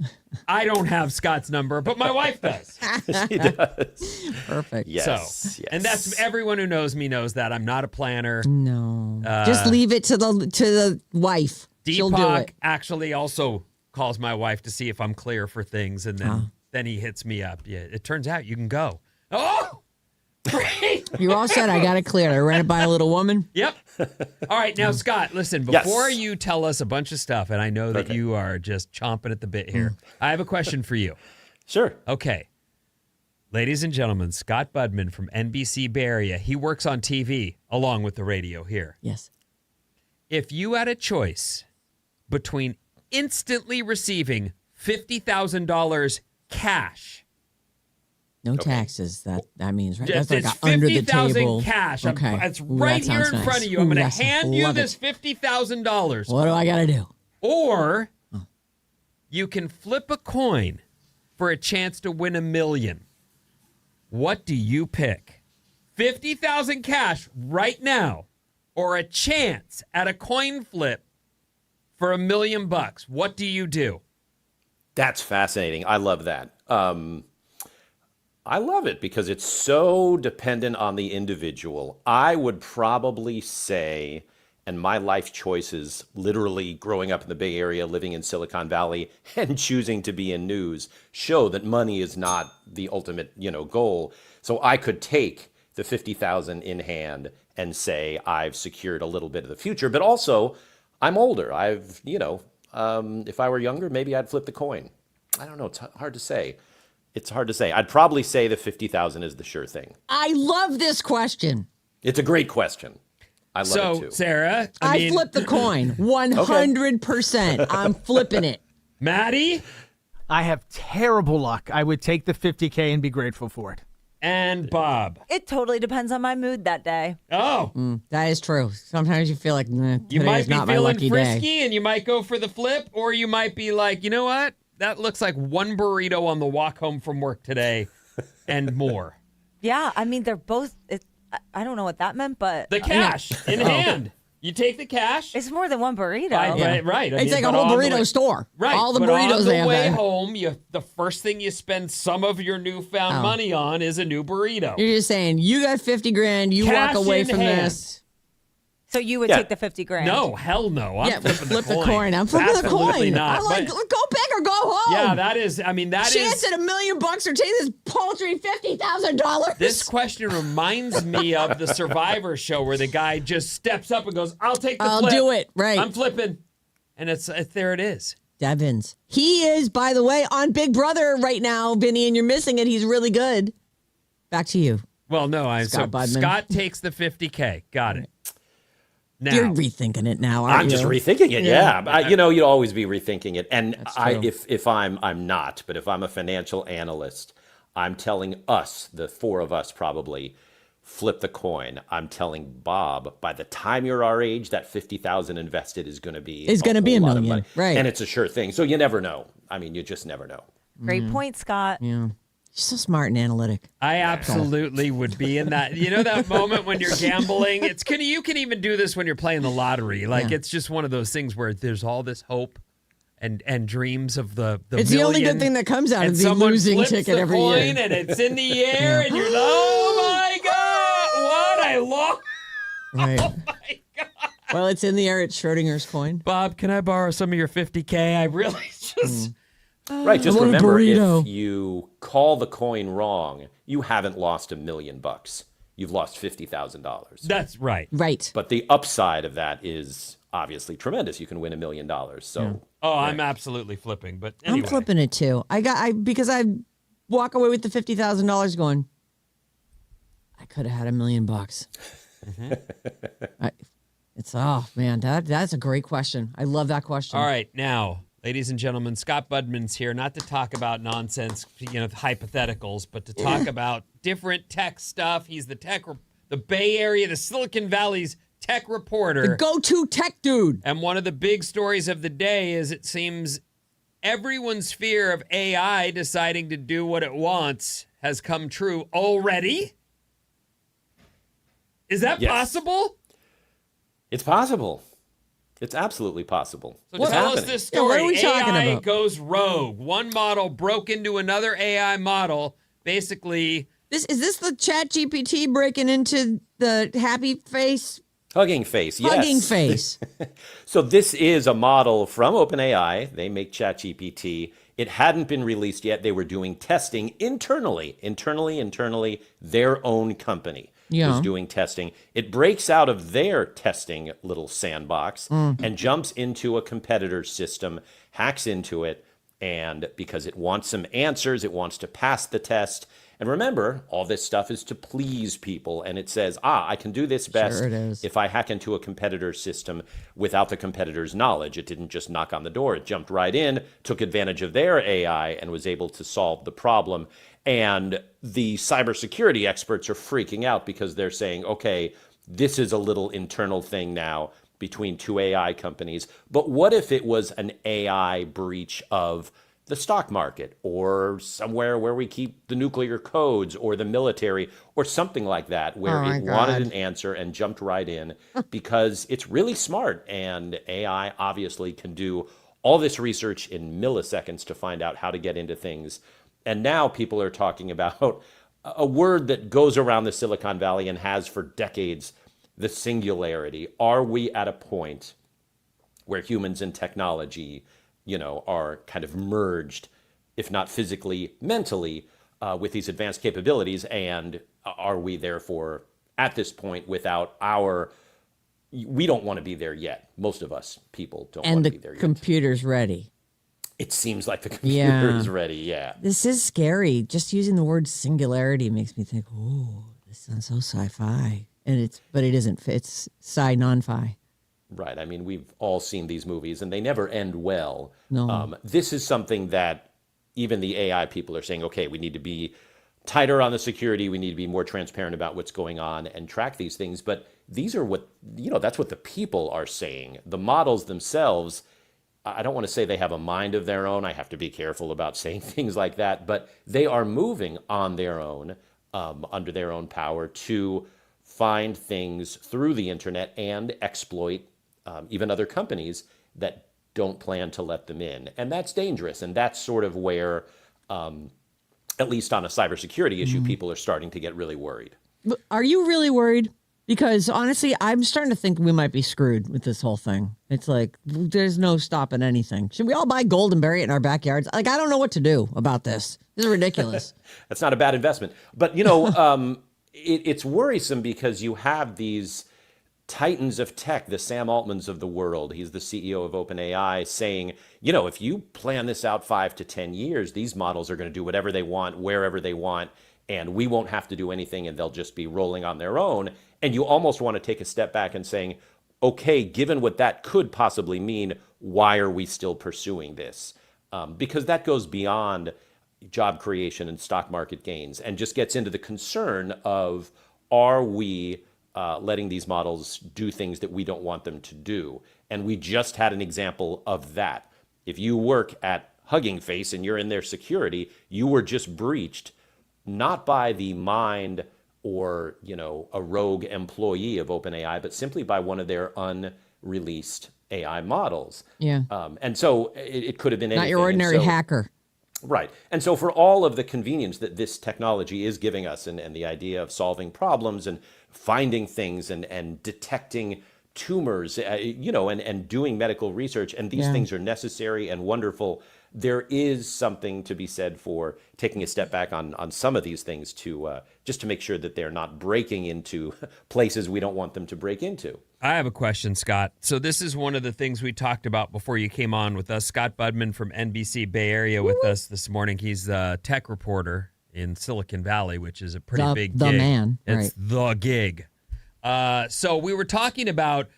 I don't have Scott's number, but my wife does. She does. Perfect. Yes. And that's everyone who knows me knows that I'm not a planner. No. Just leave it to the wife. She'll do Deepak it. actually also calls my wife to see if I'm clear for things, and then he hits me up. Yeah, it turns out you can go. Oh, great. You all said I got it cleared. I ran it by a little woman. Yep. All right, now, Scott, listen, before you tell us a bunch of stuff, and I know that you are just chomping at the bit here, I have a question for you. Sure. Okay. Ladies and gentlemen, Scott Budman from NBC Bay Area. He works on TV along with the radio here. Yes. If you had a choice between instantly receiving $50,000 cash. No taxes. That means, right? Just, That's it's like under the table. $50,000 cash. Okay. It's Ooh, right that here sounds in front nice. of you. I'm Ooh, going yes, to hand you love this it. $50,000. What do I got to do? Or you can flip a coin for a chance to win $1 million. What do you pick? $50,000 cash right now, or a chance at a coin flip for $1 million? What do you do? That's fascinating. I love that. I love it because it's so dependent on the individual. I would probably say, and my life choices, literally growing up in the Bay Area, living in Silicon Valley, and choosing to be in news, show that money is not the ultimate, goal. So I could take the $50,000 in hand and say I've secured a little bit of the future, but also I'm older. If I were younger, maybe I'd flip the coin. I don't know. It's hard to say. I'd probably say the 50,000 is the sure thing. I love this question. It's a great question. I love it too. Sarah, I flip the coin. 100%. I'm flipping it. Maddie? I have terrible luck. I would take the $50K and be grateful for it. And Bob. It totally depends on my mood that day. Oh. That is true. Sometimes you feel like, You today might is be not my feeling lucky frisky day. and you might go for the flip, or you might be like, you know what? That looks like one burrito on the walk home from work today and more. Yeah, I mean, they're both. I don't know what that meant, but The cash in hand. You take the cash. it's more than one burrito. Right. It's like a whole burrito store. Right. All the but burritos on they the have way there. home, the first thing you spend some of your newfound money on is a new burrito. You're just saying, you got 50 grand, you Cash walk away in from hand. this. So you would Yeah. take the 50 grand? No, hell no. I'm Yeah, flipping flip the the coin. coin. I'm flipping the Absolutely coin. not. I like, But go big or go home. Yeah, that is. I mean, that is. Chance at $1 million or take this paltry $50,000. This question reminds me of the Survivor show where the guy just steps up and goes, "I'll take the I'll flip. do it." Right. I'm flipping, and it's there. It is. Devins. He is, by the way, on Big Brother right now, Vinny, and you're missing it. He's really good. Back to you. Well, no, Scott Budman. Scott takes the $50K. Got it. Now, You're rethinking it now, aren't I'm you? just rethinking it. Yeah. You'd always be rethinking it. And true. if I'm not, but if I'm a financial analyst, I'm telling us, the four of us probably, flip the coin. I'm telling Bob, by the time you're our age, that $50,000 invested is going to be It's going to be $1 whole lot of million, money. right? And it's a sure thing. So you never know. I mean, you just never know. Great point, Scott. Yeah. You're so smart and analytic. I absolutely would be in that. You know that moment when you're gambling? You can even do this when you're playing the lottery. Like it's just one of those things where there's all this hope and dreams of the It's million, the only good thing that comes out and of the someone losing flips ticket the every coin year. and it's in the air and you're like, oh my God, what I lost. Right. Oh my God. Well, it's in the air. It's Schrodinger's coin. Bob, can I borrow some of your $50K? I really just... Right. Just I want a remember, burrito. if you call the coin wrong, you haven't lost $1 million. You've lost $50,000. That's right. Right. But the upside of that is obviously tremendous. You can win $1 million. So Oh, I'm absolutely flipping. But anyway. I'm flipping it too. Because I walk away with the $50,000 going, I could have had $1 million. It's man, that's a great question. I love that question. All right, now, ladies and gentlemen, Scott Budman's here, not to talk about nonsense, hypotheticals, but to talk about different tech stuff. He's the Bay Area, the Silicon Valley's tech reporter. The go-to tech dude. And one of the big stories of the day is it seems everyone's fear of AI deciding to do what it wants has come true already. Is that possible? It's possible. It's absolutely possible. So It's tell happening. us this Yeah, story. what are we talking AI about? goes rogue. One model broke into another AI model. Basically, Is this the Chat GPT breaking into the happy face? Hugging face, yes. Hugging face. So this is a model from OpenAI. They make ChatGPT. It hadn't been released yet. They were doing testing internally, their own company was doing testing. It breaks out of their testing little sandbox and jumps into a competitor's system, hacks into it, and because it wants some answers, it wants to pass the test. And remember, all this stuff is to please people. And it says, I can do this best Sure it is. if I hack into a competitor's system without the competitor's knowledge. It didn't just knock on the door. It jumped right in, took advantage of their AI, and was able to solve the problem. And the cybersecurity experts are freaking out because they're saying, okay, this is a little internal thing now between two AI companies. But what if it was an AI breach of the stock market or somewhere where we keep the nuclear codes or the military or something like that, where it wanted an answer and jumped right in because it's really smart, and AI obviously can do all this research in milliseconds to find out how to get into things. And now people are talking about a word that goes around the Silicon Valley and has for decades, the singularity. Are we at a point where humans and technology are kind of merged, if not physically, mentally, with these advanced capabilities? And are we therefore at this point without we don't want to be there yet. Most of us people don't want to be there yet. And the computer's ready. It seems like the computer is ready, yeah. This is scary. Just using the word singularity makes me think, oh, this sounds so sci-fi. But it isn't. It's sci-non-fi. Right. I mean, we've all seen these movies, and they never end well. No. This is something that even the AI people are saying, okay, we need to be tighter on the security. We need to be more transparent about what's going on and track these things. But these are that's what the people are saying. The models themselves, I don't want to say they have a mind of their own. I have to be careful about saying things like that. But they are moving on their own, under their own power, to find things through the internet and exploit even other companies that don't plan to let them in. And that's dangerous. And that's sort of where, at least on a cybersecurity issue, people are starting to get really worried. But are you really worried? Because honestly, I'm starting to think we might be screwed with this whole thing. It's like, there's no stopping anything. Should we all buy gold and bury it in our backyards? Like, I don't know what to do about this. This is ridiculous. That's not a bad investment. But, it's worrisome because you have these titans of tech, the Sam Altmans of the world. He's the CEO of OpenAI, saying, if you plan this out 5 to 10 years, these models are going to do whatever they want, wherever they want, and we won't have to do anything, and they'll just be rolling on their own. And you almost want to take a step back and saying, okay, given what that could possibly mean, why are we still pursuing this? Because that goes beyond job creation and stock market gains and just gets into the concern of, are we letting these models do things that we don't want them to do? And we just had an example of that. If you work at Hugging Face and you're in their security, you were just breached, not by the mind or, a rogue employee of OpenAI, but simply by one of their unreleased AI models. Yeah. And so it could have been anything. Not your ordinary hacker. Right. And so for all of the convenience that this technology is giving us and the idea of solving problems and finding things and detecting tumors, and doing medical research, and these things are necessary and wonderful, there is something to be said for taking a step back on some of these things to just to make sure that they're not breaking into places we don't want them to break into. I have a question, Scott. So this is one of the things we talked about before you came on with us. Scott Budman from NBC Bay Area with us this morning. He's a tech reporter in Silicon Valley, which is a pretty big gig. The man. It's the gig. So we were talking about,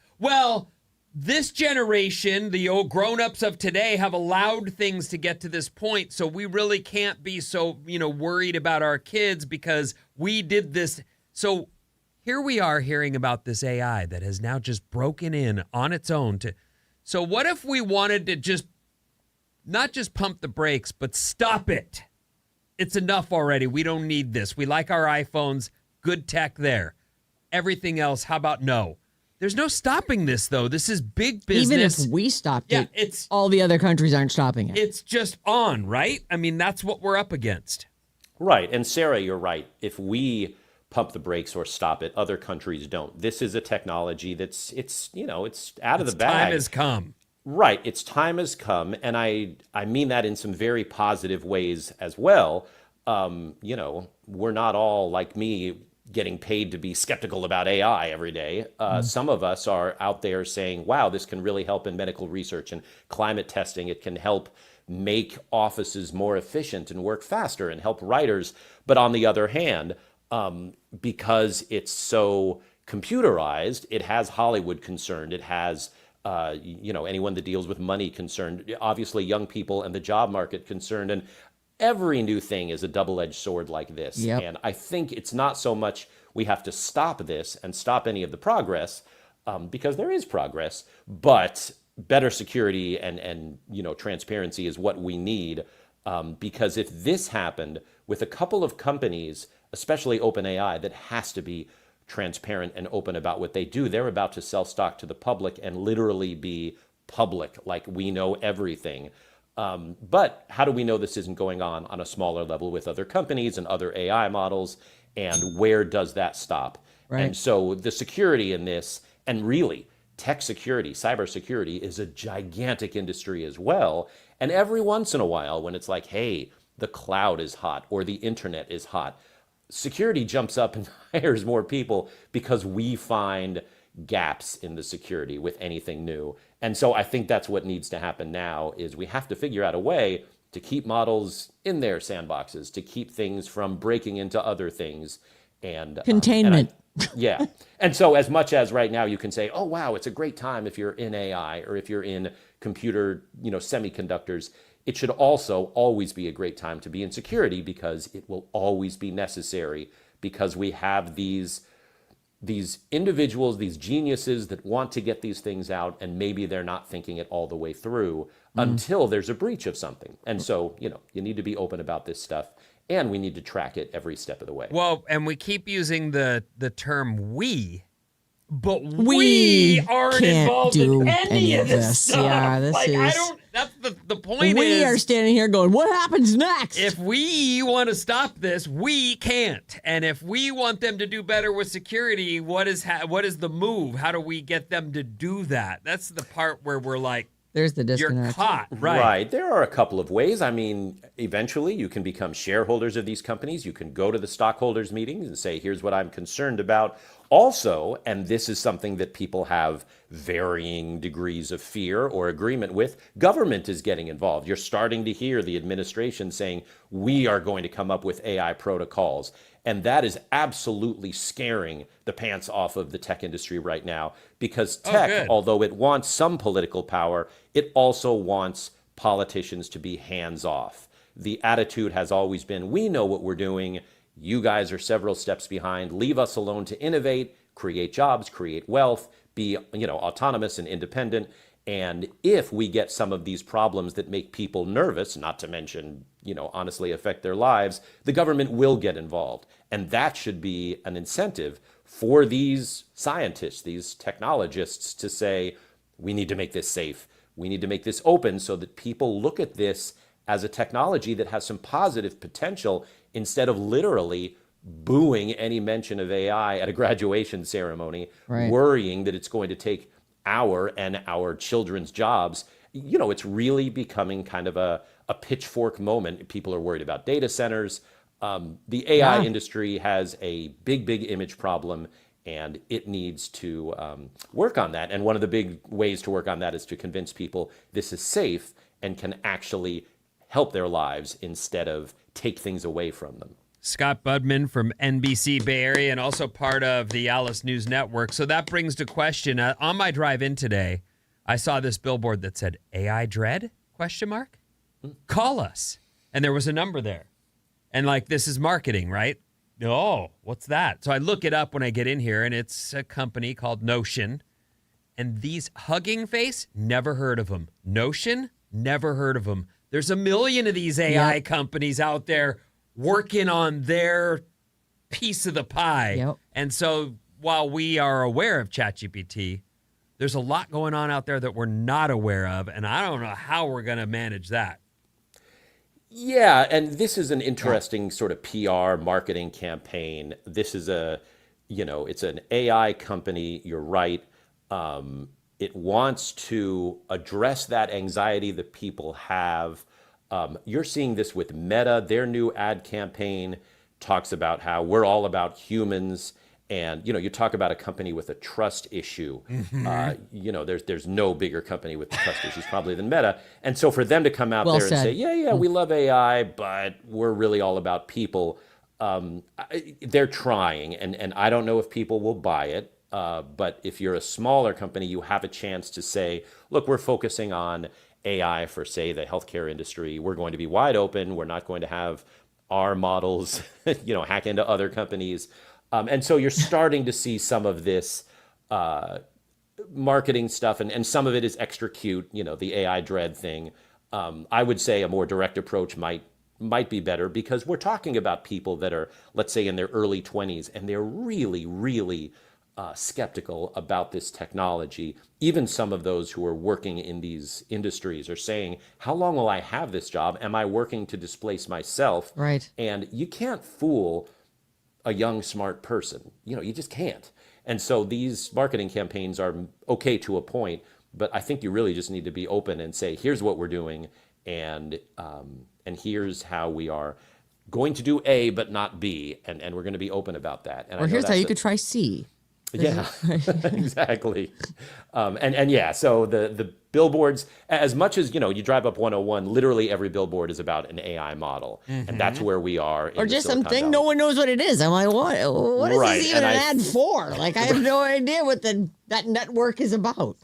this generation, the old grown-ups of today, have allowed things to get to this point, so we really can't be so, worried about our kids because we did this. So here we are hearing about this AI that has now just broken in on its own. So what if we wanted to just, not just pump the brakes, but stop it? It's enough already. We don't need this. We like our iPhones. Good tech there. Everything else, how about no? There's no stopping this, though. This is big business. Even if we stopped it, all the other countries aren't stopping it. It's just on, right? I mean, that's what we're up against. Right. And Sarah, you're right. If we pump the brakes or stop it, other countries don't. This is a technology it's out of the bag. Time has come. Right. Its time has come. And I mean that in some very positive ways as well. We're not all like me getting paid to be skeptical about AI every day. Some of us are out there saying, wow, this can really help in medical research and climate testing. It can help make offices more efficient and work faster and help writers. But on the other hand, because it's so computerized, it has Hollywood concerned. It has, anyone that deals with money concerned, obviously young people and the job market concerned. And every new thing is a double-edged sword like this. Yep. And I think it's not so much we have to stop this and stop any of the progress, because there is progress, but better security and transparency is what we need. Because if this happened with a couple of companies, especially OpenAI, that has to be transparent and open about what they do, they're about to sell stock to the public and literally be public, like we know everything. But how do we know this isn't going on a smaller level with other companies and other AI models? And where does that stop? Right. And so the security in this, and really tech security, cybersecurity, is a gigantic industry as well. And every once in a while, when it's like, hey, the cloud is hot or the internet is hot, security jumps up and hires more people because we find gaps in the security with anything new. And so I think that's what needs to happen now is we have to figure out a way to keep models in their sandboxes, to keep things from breaking into other things. And containment. Yeah. And so as much as right now you can say, oh, wow, it's a great time if you're in AI or if you're in computer, semiconductors, it should also always be a great time to be in security because it will always be necessary because we have these individuals, these geniuses that want to get these things out, and maybe they're not thinking it all the way through until there's a breach of something. And so, you need to be open about this stuff, and we need to track it every step of the way. Well, and we keep using the term we, but we aren't can't involved do in any of this stuff. Yeah, this is... That's the point. We are standing here going, what happens next? If we want to stop this, we can't. And if we want them to do better with security, what is the move? How do we get them to do that? That's the part where we're like, There's the disconnect. you're caught, right? Right. There are a couple of ways. I mean, eventually you can become shareholders of these companies. You can go to the stockholders meetings and say, here's what I'm concerned about. Also, and this is something that people have varying degrees of fear or agreement with, government is getting involved. You're starting to hear the administration saying, we are going to come up with AI protocols. And that is absolutely scaring the pants off of the tech industry right now, because tech, although it wants some political power, it also wants politicians to be hands off. The attitude has always been, we know what we're doing. You guys are several steps behind. Leave us alone to innovate, create jobs, create wealth, be, autonomous and independent. And if we get some of these problems that make people nervous, not to mention, honestly affect their lives, the government will get involved. And that should be an incentive for these scientists, these technologists, to say, we need to make this safe. We need to make this open so that people look at this as a technology that has some positive potential, instead of literally booing any mention of AI at a graduation ceremony, worrying that it's going to take our and our children's jobs. It's really becoming kind of a pitchfork moment. People are worried about data centers. The AI industry has a big image problem, and it needs to work on that. And one of the big ways to work on that is to convince people this is safe and can actually help their lives instead of take things away from them. Scott Budman from NBC Bay Area and also part of the Alice News Network. So that brings to question, on my drive in today, I saw this billboard that said AI dread? ? Call us. And there was a number there. And this is marketing, right? Oh, what's that? So I look it up when I get in here, and it's a company called Notion. And these Hugging Face, never heard of them. Notion, never heard of them. There's a million of these AI companies out there working on their piece of the pie. Yep. And so while we are aware of ChatGPT, there's a lot going on out there that we're not aware of, and I don't know how we're going to manage that. Yeah, and this is an interesting sort of PR marketing campaign. This is it's an AI company, you're right. It wants to address that anxiety that people have. You're seeing this with Meta. Their new ad campaign talks about how we're all about humans. And, you talk about a company with a trust issue. There's no bigger company with trust issues probably than Meta. And so for them to come out there and say, we love AI, but we're really all about people. They're trying. And I don't know if people will buy it. But if you're a smaller company, you have a chance to say, look, we're focusing on AI for, say, the healthcare industry. We're going to be wide open. We're not going to have our models, hack into other companies. And so you're starting to see some of this marketing stuff, and some of it is extra cute, the AI dread thing. I would say a more direct approach might be better, because we're talking about people that are, let's say, in their early 20s, and they're really, really skeptical about this technology. Even some of those who are working in these industries are saying, how long will I have this job? Am I working to displace myself? Right. And you can't fool a young, smart person. You just can't. And so these marketing campaigns are okay to a point, but I think you really just need to be open and say, here's what we're doing, and here's how we are going to do A but not B, and we're going to be open about that. And or here's how you could try C. Yeah, exactly. So the billboards, as much as, you drive up 101, literally every billboard is about an AI model. And that's where we are. Or just something no one knows what it is. I'm like, what is this even an ad for? I have no idea what that network is about.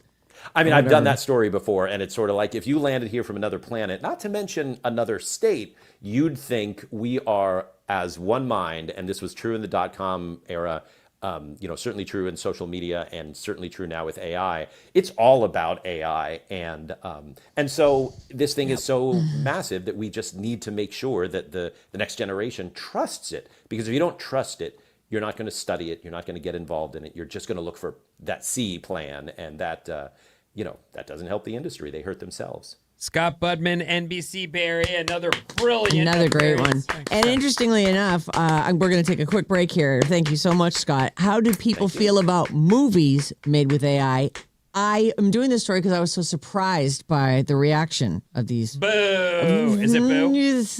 I mean, I've done that story before, and it's sort of like if you landed here from another planet, not to mention another state, you'd think we are as one mind, and this was true in the .com era, certainly true in social media, and certainly true now with AI. It's all about AI, and so this thing is so massive that we just need to make sure that the next generation trusts it. Because if you don't trust it, you're not going to study it. You're not going to get involved in it. You're just going to look for that C plan, and that that doesn't help the industry. They hurt themselves. Scott Budman, NBC Bay Area, another brilliant. Another great one. appearance. Thanks, And Scott. interestingly enough, we're going to take a quick break here. Thank you so much, Scott. How do people feel about movies made with AI? I am doing this story because I was so surprised by the reaction of these. Boo! Is it boo?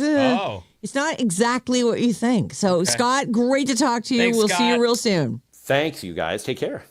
Oh. It's not exactly what you think. So, Okay. Scott, great to talk to you. Thanks, We'll see you Scott. real soon. Thanks, you guys. Take care.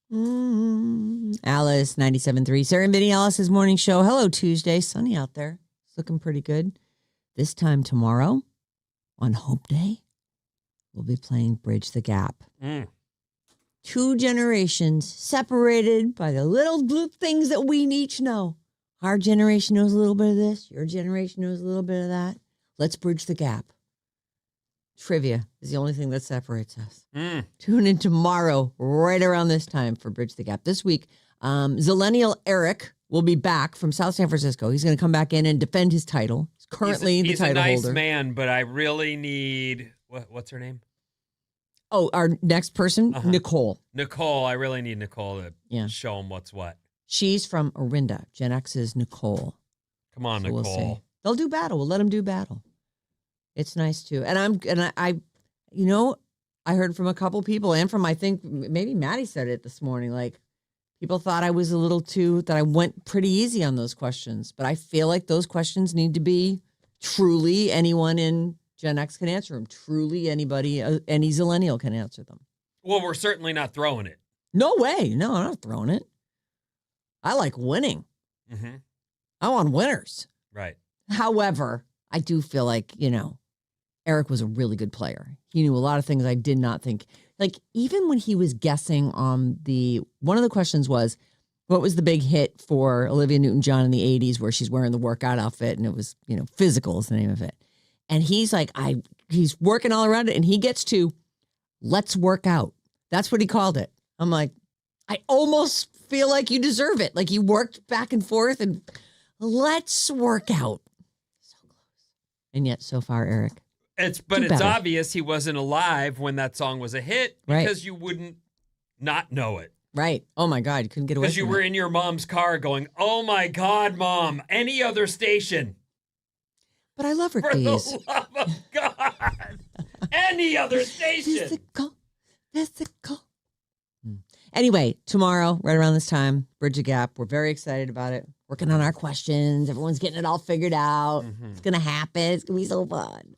Alice, 97.3. Sarah Vinnie, Alice's morning show. Hello, Tuesday. Sunny out there. It's looking pretty good. This time tomorrow, on Hope Day, we'll be playing Bridge the Gap. 2 generations separated by the little blue things that we each know. Our generation knows a little bit of this. Your generation knows a little bit of that. Let's bridge the gap. Trivia is the only thing that separates us. Tune in tomorrow, right around this time, for Bridge the Gap. This week, Zillennial Eric will be back from South San Francisco. He's going to come back in and defend his title. He's currently the title holder. He's a nice man, but I really need... What's her name? Oh, our next person, Nicole. Nicole. I really need Nicole to show him what's what. She's from Orinda. Gen X's Nicole. Come on, So Nicole. we'll see. They'll do battle. We'll let them do battle. It's nice too. And I heard from a couple people and from, I think maybe Maddie said it this morning, like people thought I was that I went pretty easy on those questions, but I feel like those questions need to be truly anyone in Gen X can answer them. Truly anybody, any Zillennial can answer them. Well, we're certainly not throwing it. No way. No, I'm not throwing it. I like winning. I want winners. Right. However, I do feel like, Eric was a really good player. He knew a lot of things I did not think. Like, even when he was guessing on one of the questions was, what was the big hit for Olivia Newton-John in the 80s where she's wearing the workout outfit and it was, Physical is the name of it. And he's like, he's working all around it and he gets to, let's work out. That's what he called it. I'm like, I almost feel like you deserve it. Like you worked back and forth and let's work out. So close. And yet so far, Eric. It's obvious he wasn't alive when that song was a hit because you wouldn't not know it. Right. Oh my God. You couldn't get away from it. Because you were in your mom's car going, oh my God, Mom, any other station. But I love Rick For Dees. the love of God. Any other station. Physical. Anyway, tomorrow, right around this time, Bridge the Gap. We're very excited about it. Working on our questions. Everyone's getting it all figured out. It's going to happen. It's going to be so fun.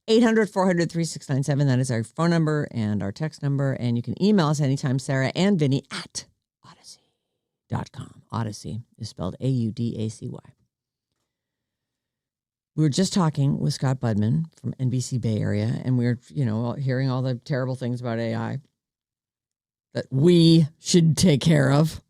800-400-3697. That is our phone number and our text number. And you can email us anytime, Sarah and Vinnie at Odyssey.com. Odyssey is spelled Audacy. We were just talking with Scott Budman from NBC Bay Area, and we were, hearing all the terrible things about AI that we should take care of.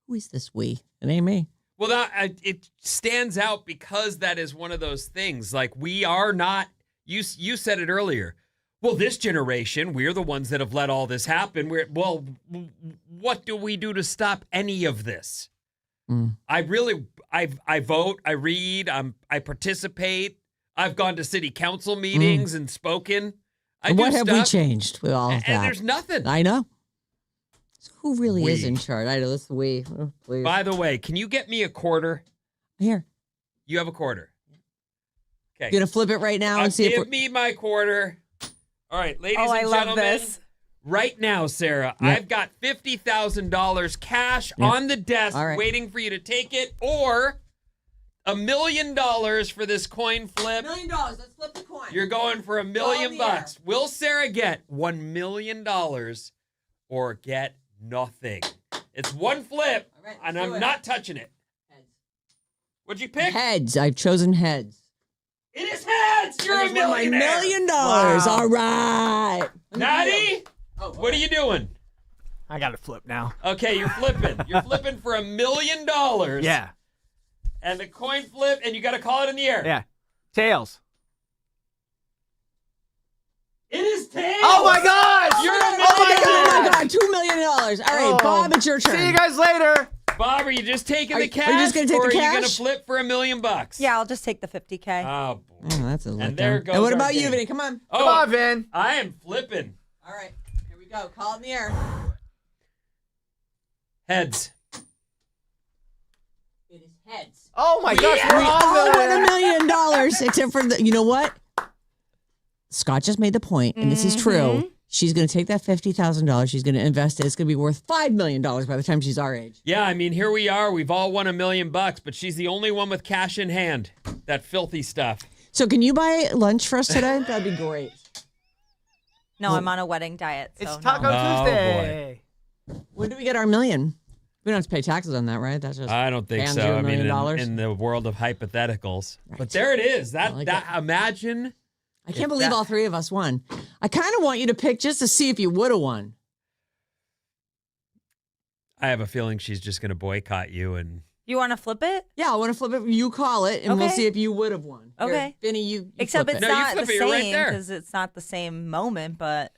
Who is this we? It ain't me. Well, it stands out because that is one of those things. Like, we are not, you said it earlier. Well, this generation, we're the ones that have let all this happen. What do we do to stop any of this? I vote, I read, I participate. I've gone to city council meetings and spoken. What have we changed with all of that? And there's nothing. I know. So who really is in charge? I know this is we. Oh, please. By the way, can you get me a quarter? Here. You have a quarter. Okay. You gonna flip it right now and see give me my quarter. All right, ladies and gentlemen. Love this. Right now, Sarah, I've got $50,000 cash on the desk waiting for you to take it, or $1 million for this coin flip. $1 million. Let's flip the coin. You're going for $1 million bucks. Will Sarah get $1 million or get nothing? It's one flip, and I'm not touching it. Heads. What'd you pick? Heads. I've chosen heads. It is heads. You're a millionaire. $1 million. Wow. All right. Natty, what are you doing? I got to flip now. Okay, you're flipping. You're flipping for $1 million. Yeah. And the coin flip, and you got to call it in the air. Yeah. Tails. It is tails. Oh my gosh! You're a Oh millionaire. my God, $2 million. All right, Bob, it's your turn. See you guys later. Bob, are you just taking the cash? Are you just gonna take or the are you cash? going to flip for $1 million? Yeah, I'll just take the 50K. Oh, boy. Oh, that's a letdown. And there goes And what our about you, game. Vinny? Come on. Oh, Come on, Vin. I am flipping. All right, here we go. Call it in the air. Heads. It is heads. Oh my gosh, Yeah! we're All on the won $1 way. million, except for you know what? Scott just made the point, and this is true. She's going to take that $50,000. She's going to invest it. It's going to be worth $5 million by the time she's our age. Yeah, I mean, here we are. We've all won $1 million, but she's the only one with cash in hand. That filthy stuff. So can you buy lunch for us today? That'd be great. No, I'm on a wedding diet. So It's Taco no. Tuesday. When do we get our million? We don't have to pay taxes on that, right? That's just I don't think hands so. you $1 I mean, million. in the world of hypotheticals. Right. But there it is. That like imagine. I can't believe all three of us won. I kind of want you to pick just to see if you would have won. I have a feeling she's just going to boycott you and. You want to flip it? Yeah, I want to flip it. You call it, and we'll Okay. see if you would have won. Here, Okay. Vinny, you Except flip it's it. No, you not flip the it, you're right same there. because it's not the same moment, but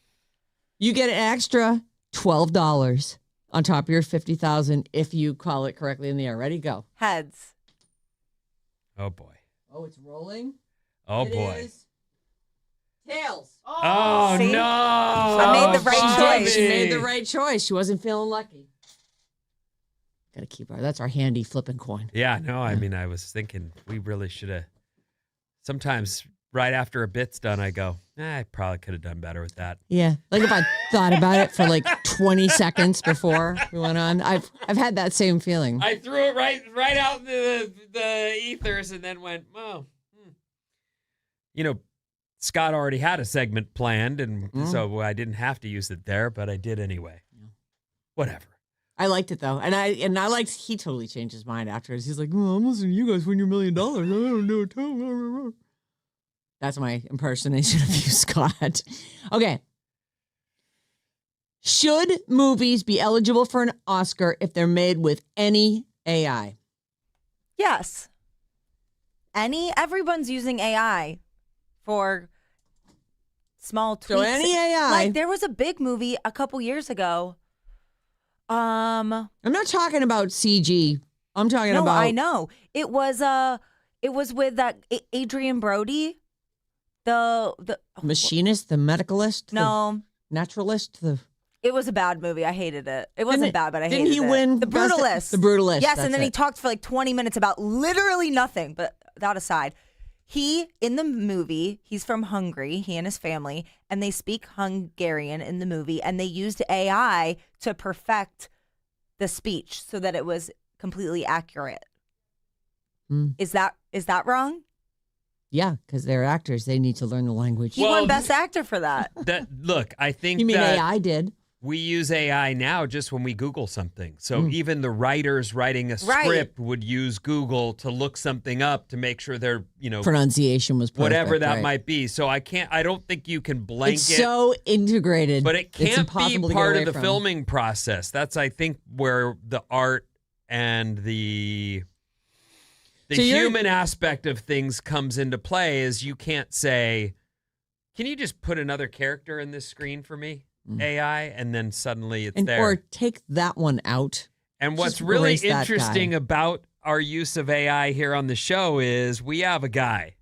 You get an extra $12 on top of your $50,000 if you call it correctly in the air. Ready? Go. heads. Oh, boy. Oh, it's rolling. Oh, It boy. is tails. Oh, See? no. I made the right She choice. did. She made the right choice. She wasn't feeling lucky. Got to keep our. That's our handy flipping coin. Yeah, no, I mean, I was thinking we really should have. Sometimes right after a bit's done, I go, I probably could have done better with that. Yeah, like if I thought about it for like 20 seconds before we went on, I've had that same feeling. I threw it right out the ethers and then went, oh. You know, Scott already had a segment planned, and so I didn't have to use it there, but I did anyway. Whatever. I liked it though, and I liked. He totally changed his mind afterwards. He's like, "Well, I'm listening to you guys win your $1 million. I don't know it too." That's my impersonation of you, Scott. Okay. Should movies be eligible for an Oscar if they're made with any AI? Yes. Everyone's using AI for small tweaks. So any AI. Like there was a big movie a couple years ago. I'm not talking about CG. I'm talking No, about. I know. It was with that Adrian Brody. The Machinist, the medicalist, No, the naturalist, the. it was a bad movie. I hated it. It wasn't bad, but I hated it. Didn't he win The best- Brutalist. The Brutalist. Yes, that's and then he it. talked for like 20 minutes about literally nothing. But that aside, in the movie, he's from Hungary, he and his family, and they speak Hungarian in the movie, and they used AI to perfect the speech so that it was completely accurate. Hmm. Is that wrong? Yeah, because they're actors. They need to learn the language. He Well, won Best Actor for that. Look, I think You mean that AI did? we use AI now just when we Google something. So even the writers writing a Right. script would use Google to look something up to make sure they're, Pronunciation was perfect, whatever that right. might be. So I don't think you can blanket. It's so integrated. But it it's can't be impossible to get part away of the from. filming process. That's, I think, where the art and the So you're- human aspect of things comes into play. Is you can't say, can you just put another character in this screen for me, AI, and then suddenly it's there. Or take that one out. And what's just really erase that interesting guy. about our use of AI here on the show is we have a guy,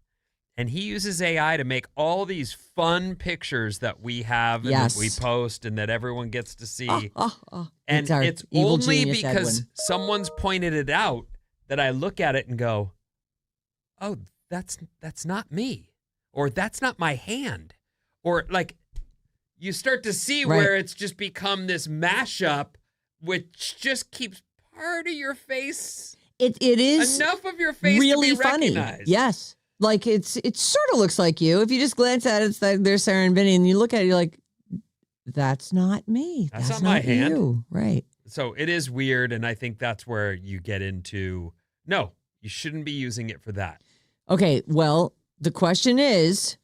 and he uses AI to make all these fun pictures that we have and Yes. that we post and that everyone gets to see. And It's our it's evil only genius, because Edwin. someone's pointed it out that I look at it and go, oh, that's not me. Or that's not my hand. Or like you start to see Right. where it's just become this mashup which just keeps part of your face, It is enough of your face really to be funny. recognized. Yes. Like it sort of looks like you. If you just glance at it, it's like there's Sarah and Vinnie, and you look at it, you're like, that's not me. That's That's not my not hand. you. Right. So it is weird, and I think that's where you get into, no, you shouldn't be using it for that. Okay. Well, the question is,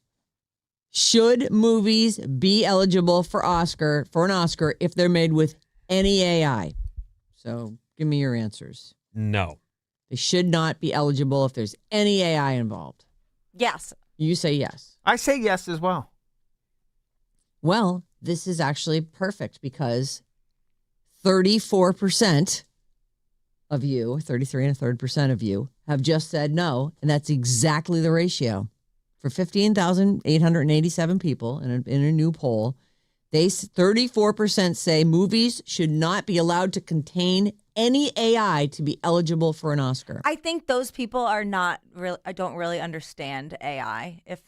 should movies be eligible for an Oscar if they're made with any AI? So give me your answers. No. They should not be eligible if there's any AI involved. Yes. You say yes. I say yes as well. Well, this is actually perfect because 34% of you, 33 1/3% of you, have just said no. And that's exactly the ratio. For 15,887 people in a new poll, 34% say movies should not be allowed to contain any AI to be eligible for an Oscar. I think those people are not really. I don't really understand AI. If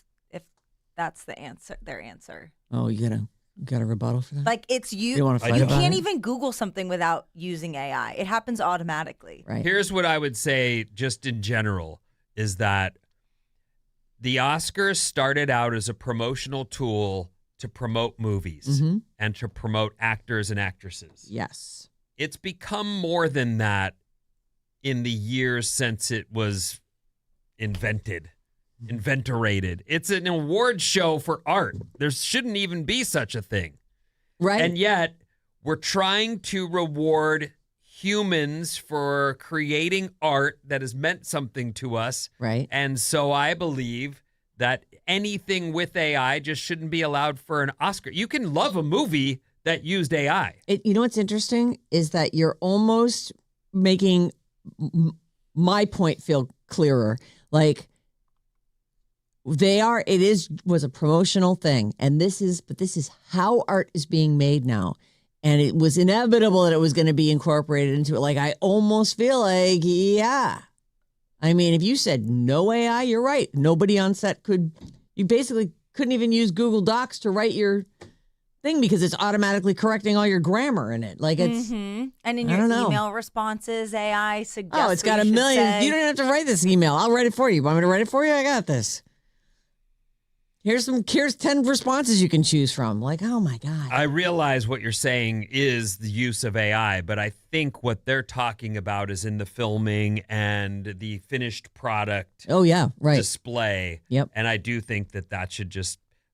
that's their answer. Oh, you got a rebuttal for that? Like it's you. You wanna fight you about can't it? even Google something without using AI. It happens automatically. Right. Here's what I would say just in general is that the Oscars started out as a promotional tool to to promote movies and to promote actors and actresses. Yes. It's become more than that in the years since it was inventorated. It's an award show for art. There shouldn't even be such a thing. Right. And yet, we're trying to reward humans for creating art that has meant something to us. Right. And so I believe that anything with AI just shouldn't be allowed for an Oscar. You can love a movie that used AI. You know what's interesting is that you're almost making my point feel clearer. Like was a promotional thing. And this is how art is being made now. And it was inevitable that it was going to be incorporated into it. Like, I almost feel like, yeah. I mean, if you said no AI, you're right. Nobody on set you basically couldn't even use Google Docs to write your thing because it's automatically correcting all your grammar in it. Like, it's, and in your email responses, AI suggests. Oh, it's got a million. You don't have to write this email. I'll write it for you. Want me to write it for you? I got this. Here's 10 responses you can choose from. Like, oh my God. I realize what you're saying is the use of AI, but I think what they're talking about is in the filming and the finished product display. Yep. And I do think that should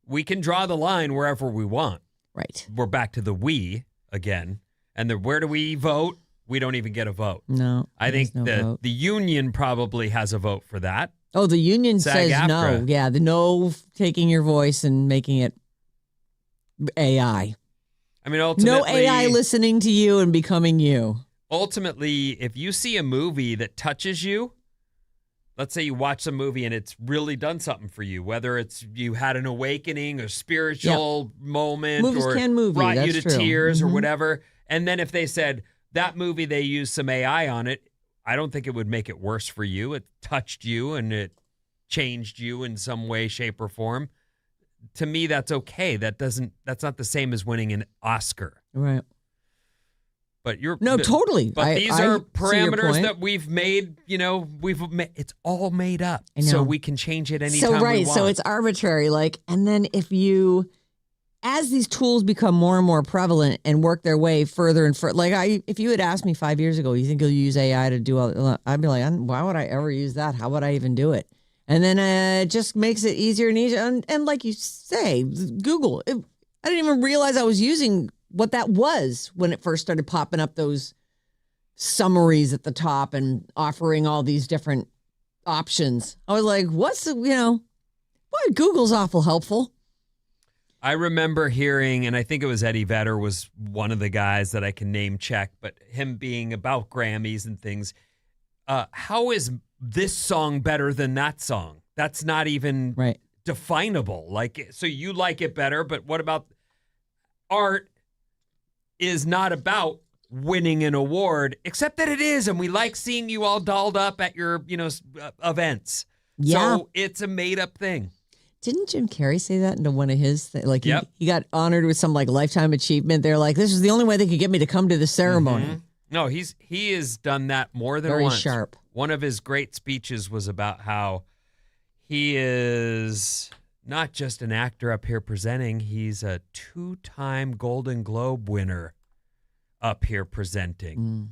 we can draw the line wherever we want. Right. We're back to the we again. And where do we vote? We don't even get a vote. No. I think vote. The union probably has a vote for that. Oh, the union says no. Yeah, the no taking your voice and making it AI. I mean, ultimately, no AI listening to you and becoming you. Ultimately, if you see a movie that touches you, let's say you watch a movie and it's really done something for you, whether it's you had an awakening, a spiritual moment, Movies or can move brought you that's to true. tears or whatever, and then if they said that movie, they used some AI on it, I don't think it would make it worse for you. It touched you and it changed you in some way, shape, or form. To me, that's okay. That's not the same as winning an Oscar. Right. But totally. But these are parameters that we've made. It's all made up, so we can change it anytime we want. So it's arbitrary. And then as these tools become more and more prevalent and work their way further and further, if you had asked me 5 years ago, you think you'll use AI to do all? I'd be like, why would I ever use that? How would I even do it? And then it just makes it easier and easier. And like you say, Google. I didn't even realize I was using what that was when it first started popping up those summaries at the top and offering all these different options. I was like, Google's awful helpful. I remember hearing, and I think it was Eddie Vedder was one of the guys that I can name check, but him being about Grammys and things. How is this song better than that song? That's not even definable. So you like it better, but what about art is not about winning an award, except that it is, and we like seeing you all dolled up at your, events. Yeah. So it's a made-up thing. Didn't Jim Carrey say that into one of his he got honored with some lifetime achievement? They're like, this is the only way they could get me to come to the ceremony. Mm-hmm. No, he has done that more than once. Very sharp. One of his great speeches was about how he is not just an actor up here presenting, he's a 2-time Golden Globe winner up here presenting.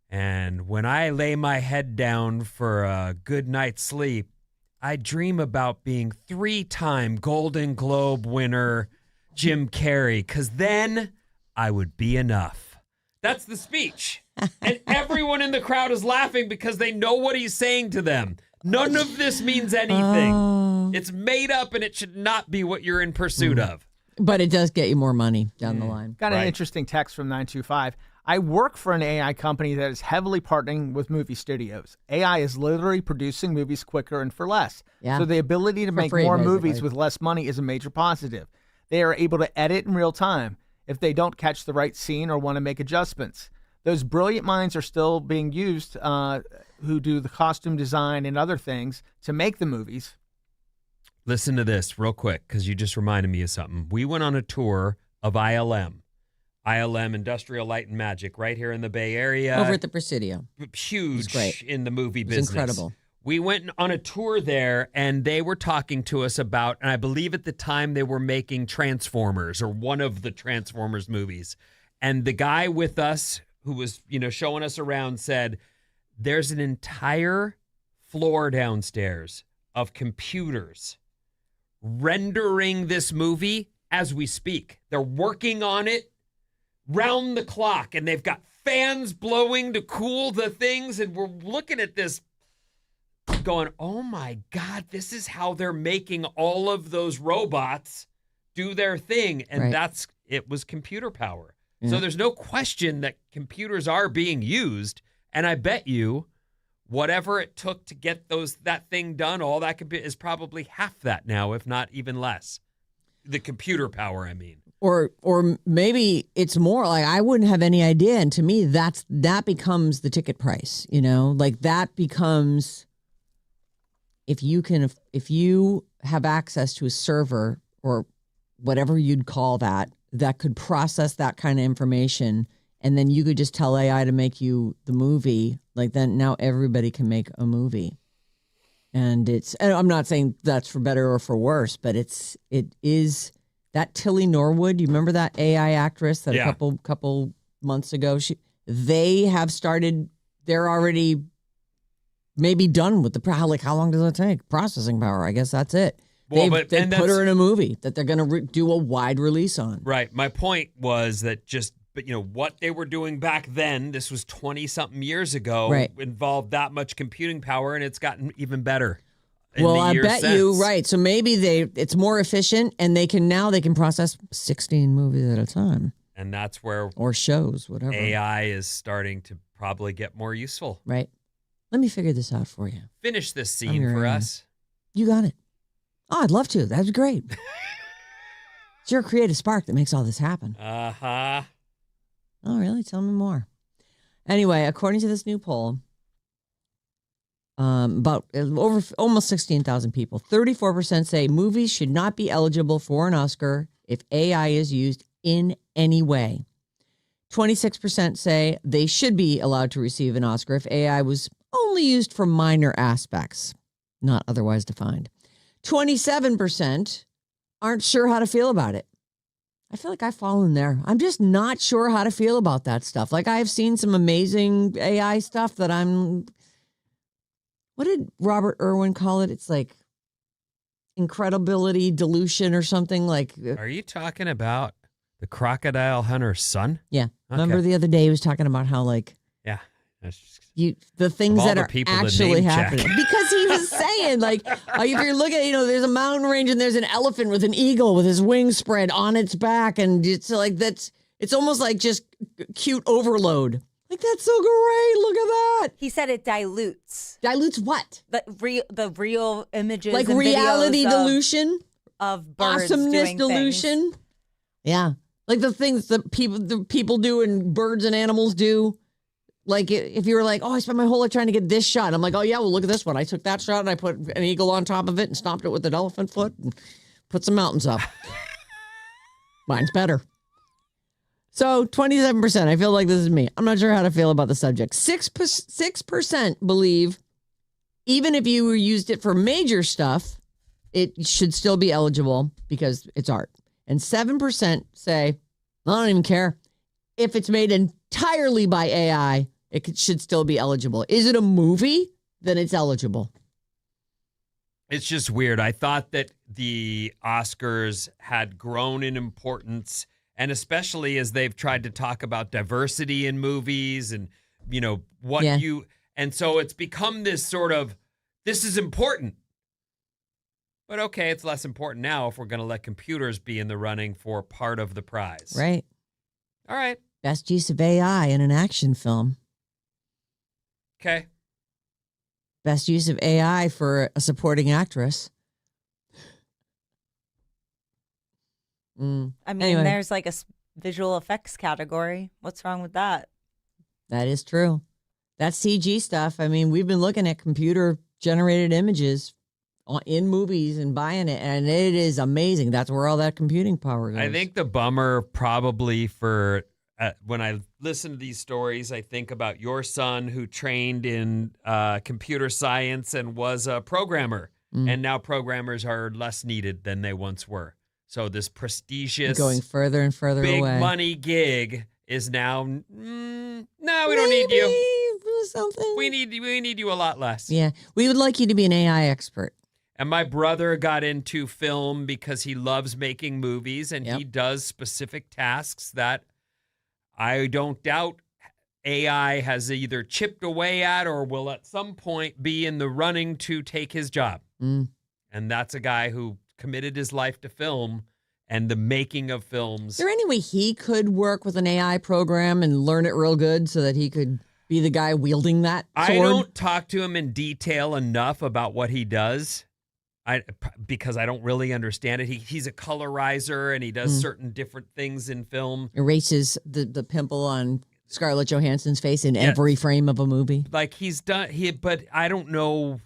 And when I lay my head down for a good night's sleep, I dream about being 3-time Golden Globe winner Jim Carrey, because then I would be enough. That's the speech. And everyone in the crowd is laughing because they know what he's saying to them. None of this means anything. It's made up and it should not be what you're in pursuit of. But it does get you more money down the line. Got an interesting text from 925. I work for an AI company that is heavily partnering with movie studios. AI is literally producing movies quicker and for less. Yeah. So the ability to make free, more basically. movies with less money is a major positive. They are able to edit in real time if they don't catch the right scene or want to make adjustments. Those brilliant minds are still being used who do the costume design and other things to make the movies. Listen to this real quick, because you just reminded me of something. We went on a tour of ILM, Industrial Light and Magic, right here in the Bay Area. Over at the Presidio. Huge great. in the movie It was business. incredible. We went on a tour there, and they were talking to us about, and I believe at the time they were making Transformers or one of the Transformers movies. And the guy with us who was, showing us around said, there's an entire floor downstairs of computers rendering this movie as we speak. They're working on it round the clock, and they've got fans blowing to cool the things, and we're looking at this going, oh my God, this is how they're making all of those robots do their thing. And it was computer power. Yeah. So there's no question that computers are being used. And I bet you whatever it took to get that thing done, all that is probably half that now, if not even less. The computer power, I mean. Or maybe it's more like I wouldn't have any idea. And to me, that becomes the ticket price, like that becomes, if you have access to a server or whatever you'd call that could process that kind of information, and then you could just tell AI to make you the movie, like then now everybody can make a movie. And I'm not saying that's for better or for worse, but it is that Tilly Norwood. You remember that AI actress that a couple months ago? They're already maybe done with how long does it take? Processing power. I guess that's it. Well, they put her in a movie that they're going to do a wide release on. Right. My point was that what they were doing back then, this was 20-something years ago, involved that much computing power, and it's gotten even better. I bet you, right. So maybe it's more efficient, and they can process 16 movies at a time. And that's where... Or shows, whatever. AI is starting to probably get more useful. Right. Let me figure this out for you. Finish this scene for us. You got it. Oh, I'd love to. That'd be great. It's your creative spark that makes all this happen. Uh-huh. Oh, really? Tell me more. Anyway, according to this new poll, about almost 16,000 people, 34% say movies should not be eligible for an Oscar if AI is used in any way. 26% say they should be allowed to receive an Oscar if AI was only used for minor aspects, not otherwise defined. 27% aren't sure how to feel about it. I feel like I fall in there. I'm just not sure how to feel about that stuff. Like I've seen some amazing AI stuff that what did Robert Irwin call it? It's like incredibility dilution or something like. Are you talking about the crocodile hunter's son? Yeah. Okay. Remember the other day he was talking about how yeah. The things that are actually happening. Because he was saying, like, if you're looking, there's a mountain range and there's an elephant with an eagle with his wings spread on its back. And it's like, it's almost like just cute overload. Like, that's so great. Look at that. He said it dilutes. Dilutes what? The real images. Like and reality dilution? Of birds awesomeness doing dilution? Things. Yeah. Like the things that people do and birds and animals do. Like if you were like, oh, I spent my whole life trying to get this shot. I'm like, oh, yeah, well, look at this one. I took that shot and I put an eagle on top of it and stomped it with an elephant foot and put some mountains up. Mine's better. So 27%. I feel like this is me. I'm not sure how to feel about the subject. 6% believe even if you used it for major stuff, it should still be eligible because it's art. And 7% say, I don't even care. If it's made entirely by AI, it should still be eligible. Is it a movie? Then it's eligible. It's just weird. I thought that the Oscars had grown in importance, and especially as they've tried to talk about diversity in movies and, and so it's become this sort of, this is important. But okay, it's less important now if we're going to let computers be in the running for part of the prize. Right. All right. Best use of AI in an action film. Okay. Best use of AI for a supporting actress. I mean, there's like a visual effects category. What's wrong with that? That is true. That CG stuff. I mean, we've been looking at computer generated images in movies and buying it, and it is amazing. That's where all that computing power goes. I think the bummer probably for when I listen to these stories, I think about your son who trained in computer science and was a programmer. And now programmers are less needed than they once were. So this prestigious, Going further and further big away. money gig is now, no, we don't need you. Maybe something. We need you a lot less. Yeah, we would like you to be an AI expert. And my brother got into film because he loves making movies, and he does specific tasks that I don't doubt AI has either chipped away at or will at some point be in the running to take his job. And that's a guy who committed his life to film and the making of films. Is there any way he could work with an AI program and learn it real good so that he could be the guy wielding that sword? I don't talk to him in detail enough about what he does. Because I don't really understand it. He's a colorizer and he does certain different things in film. Erases the pimple on Scarlett Johansson's face in every frame of a movie. Like he's done but I don't know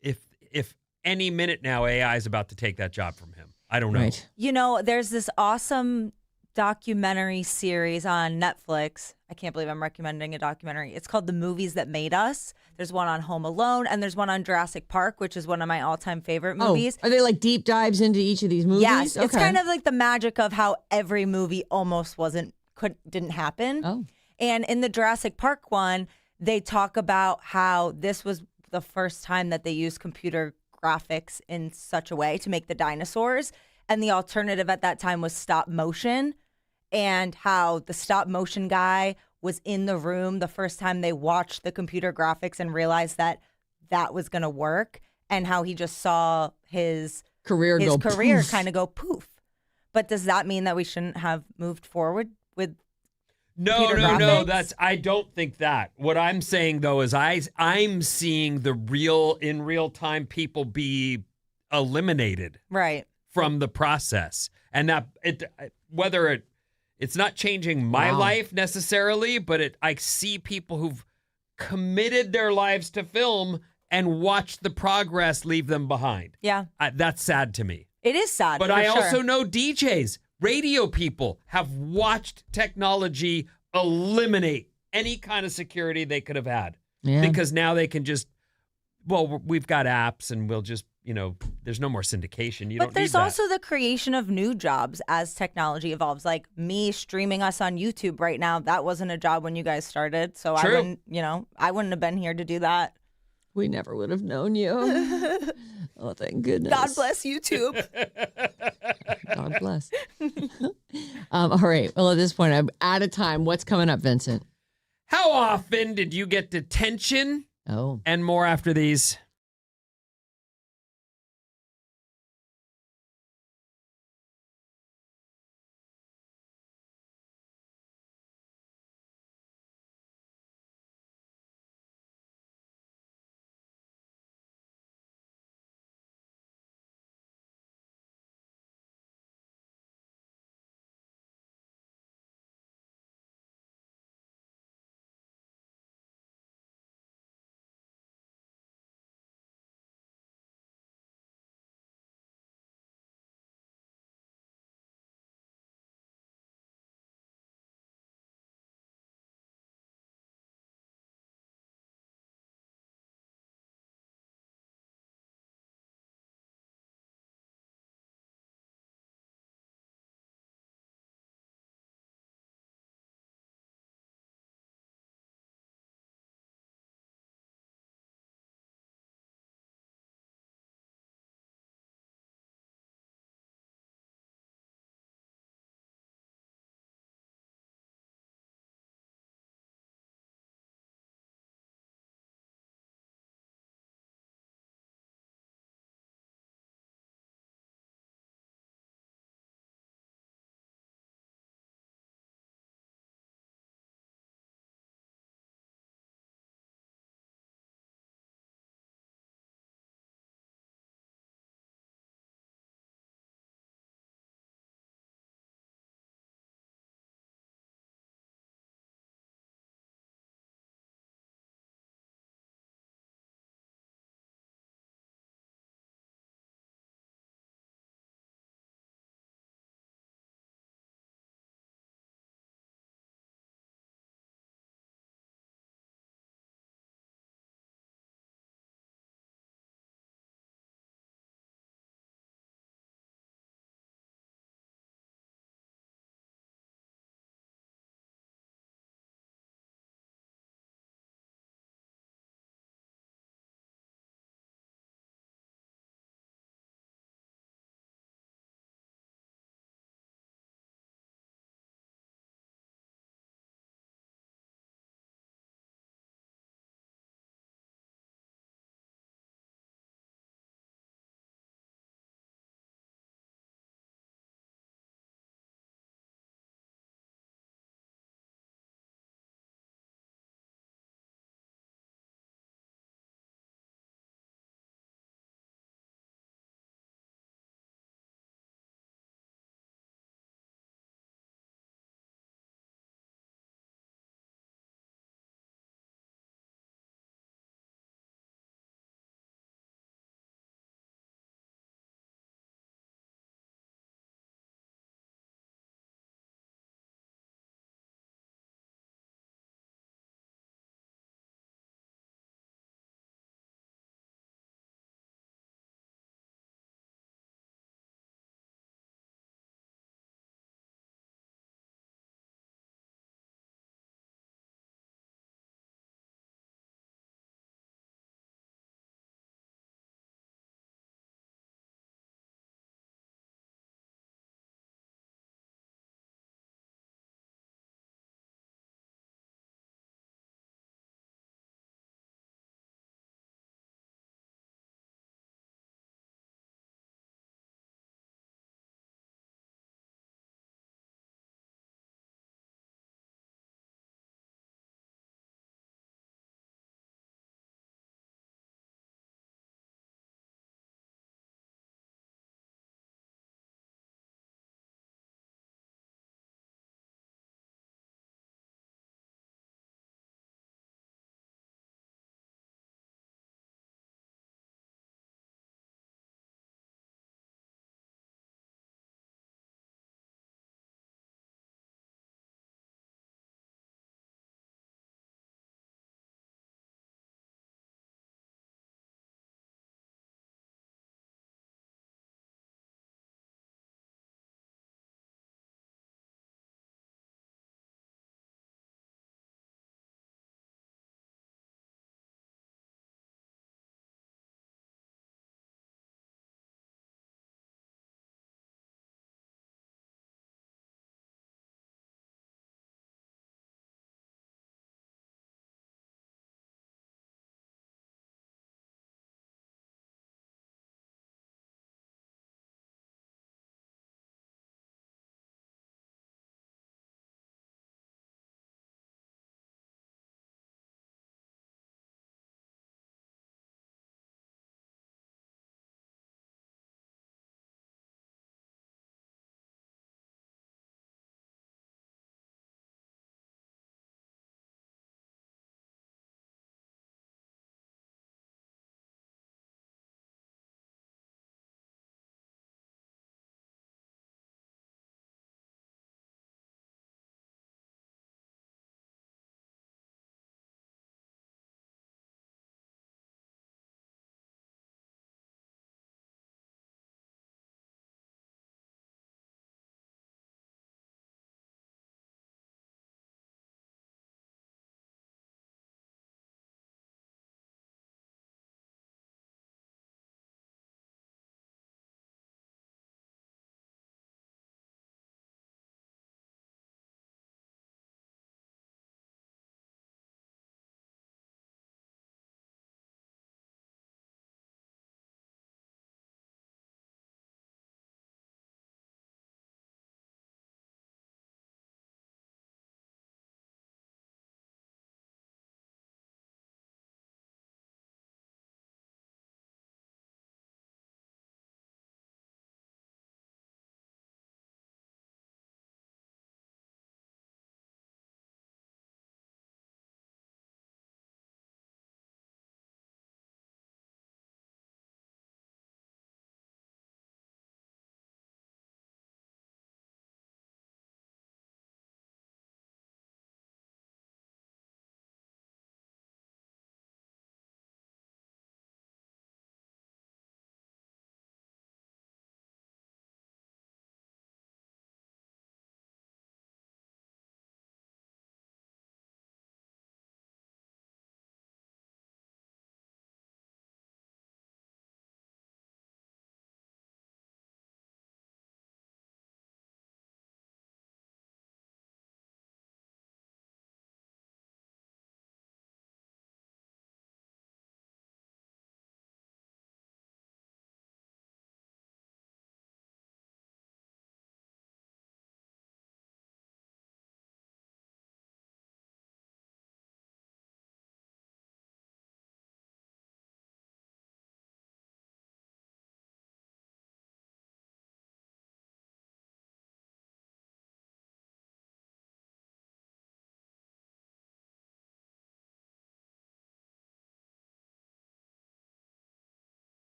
if any minute now AI is about to take that job from him. I don't know. Right. You know, there's this awesome documentary series on Netflix. I can't believe I'm recommending a documentary. It's called The Movies That Made Us. There's one on Home Alone, and there's one on Jurassic Park, which is one of my all-time favorite movies. Are they like deep dives into each of these movies? Yes, it's Okay. kind of like the magic of how every movie almost didn't happen. Oh. And in the Jurassic Park one, they talk about how this was the first time that they used computer graphics in such a way to make the dinosaurs. And the alternative at that time was stop motion, and how the stop motion guy was in the room the first time they watched the computer graphics and realized that that was going to work, and how he just saw his career poof. kind of go poof. But does that mean that we shouldn't have moved forward with No. computer graphics? I don't think that. What I'm saying though is I'm seeing the in real time people be eliminated Right. from the process, and that it's not changing my life necessarily, but I see people who've committed their lives to film and watched the progress leave them behind. Yeah. That's sad to me. It is sad. But for I sure. also know DJs, radio people have watched technology eliminate any kind of security they could have had. Yeah. Because now they can just, we've got apps and we'll just, there's no more syndication. But there's also the creation of new jobs as technology evolves. Like me streaming us on YouTube right now, that wasn't a job when you guys started. So True. I wouldn't have been here to do that. We never would have known you. Oh, thank goodness. God bless YouTube. God bless. All right. Well, at this point, I'm out of time. What's coming up, Vincent? How often did you get detention? Oh. And more after these.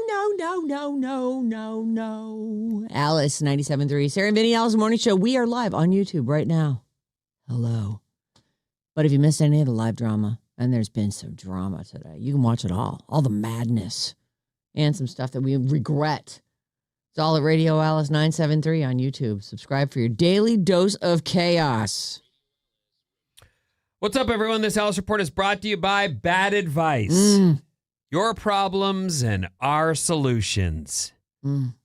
no. Alice 97.3. Sarah Vinnie, Alice Morning Show. We are live on YouTube right now. Hello. But if you missed any of the live drama, and there's been some drama today, you can watch it all the madness, and some stuff that we regret. It's all at Radio Alice 973 on YouTube. Subscribe for your daily dose of chaos. What's up, everyone? This Alice Report is brought to you by Bad Advice. Your problems and our solutions.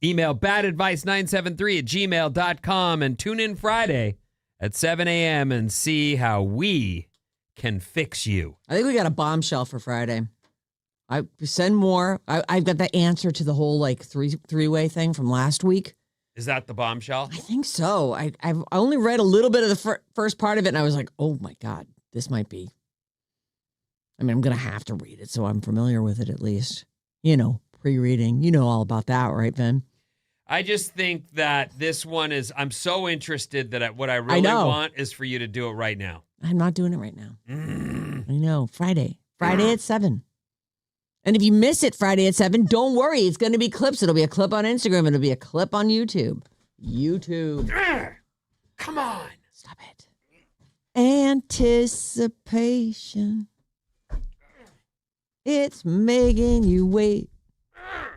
Email badadvice973@gmail.com and tune in Friday at 7 a.m. and see how we can fix you. I think we got a bombshell for Friday. I send more. I've got the answer to the whole like three-way thing from last week. Is that the bombshell? I think so. I've only read a little bit of the first part of it, and I was like, oh my God, this might be. I mean, I'm going to have to read it, so I'm familiar with it at least. You know, pre-reading. You know all about that, right, Ben? I just think that this one is, I'm so interested that what I really want is for you to do it right now. I'm not doing it right now. I know. Friday at 7. And if you miss it Friday at 7, don't worry. It's going to be clips. It'll be a clip on Instagram. It'll be a clip on YouTube. Come on. Stop it. Anticipation. It's making you wait. How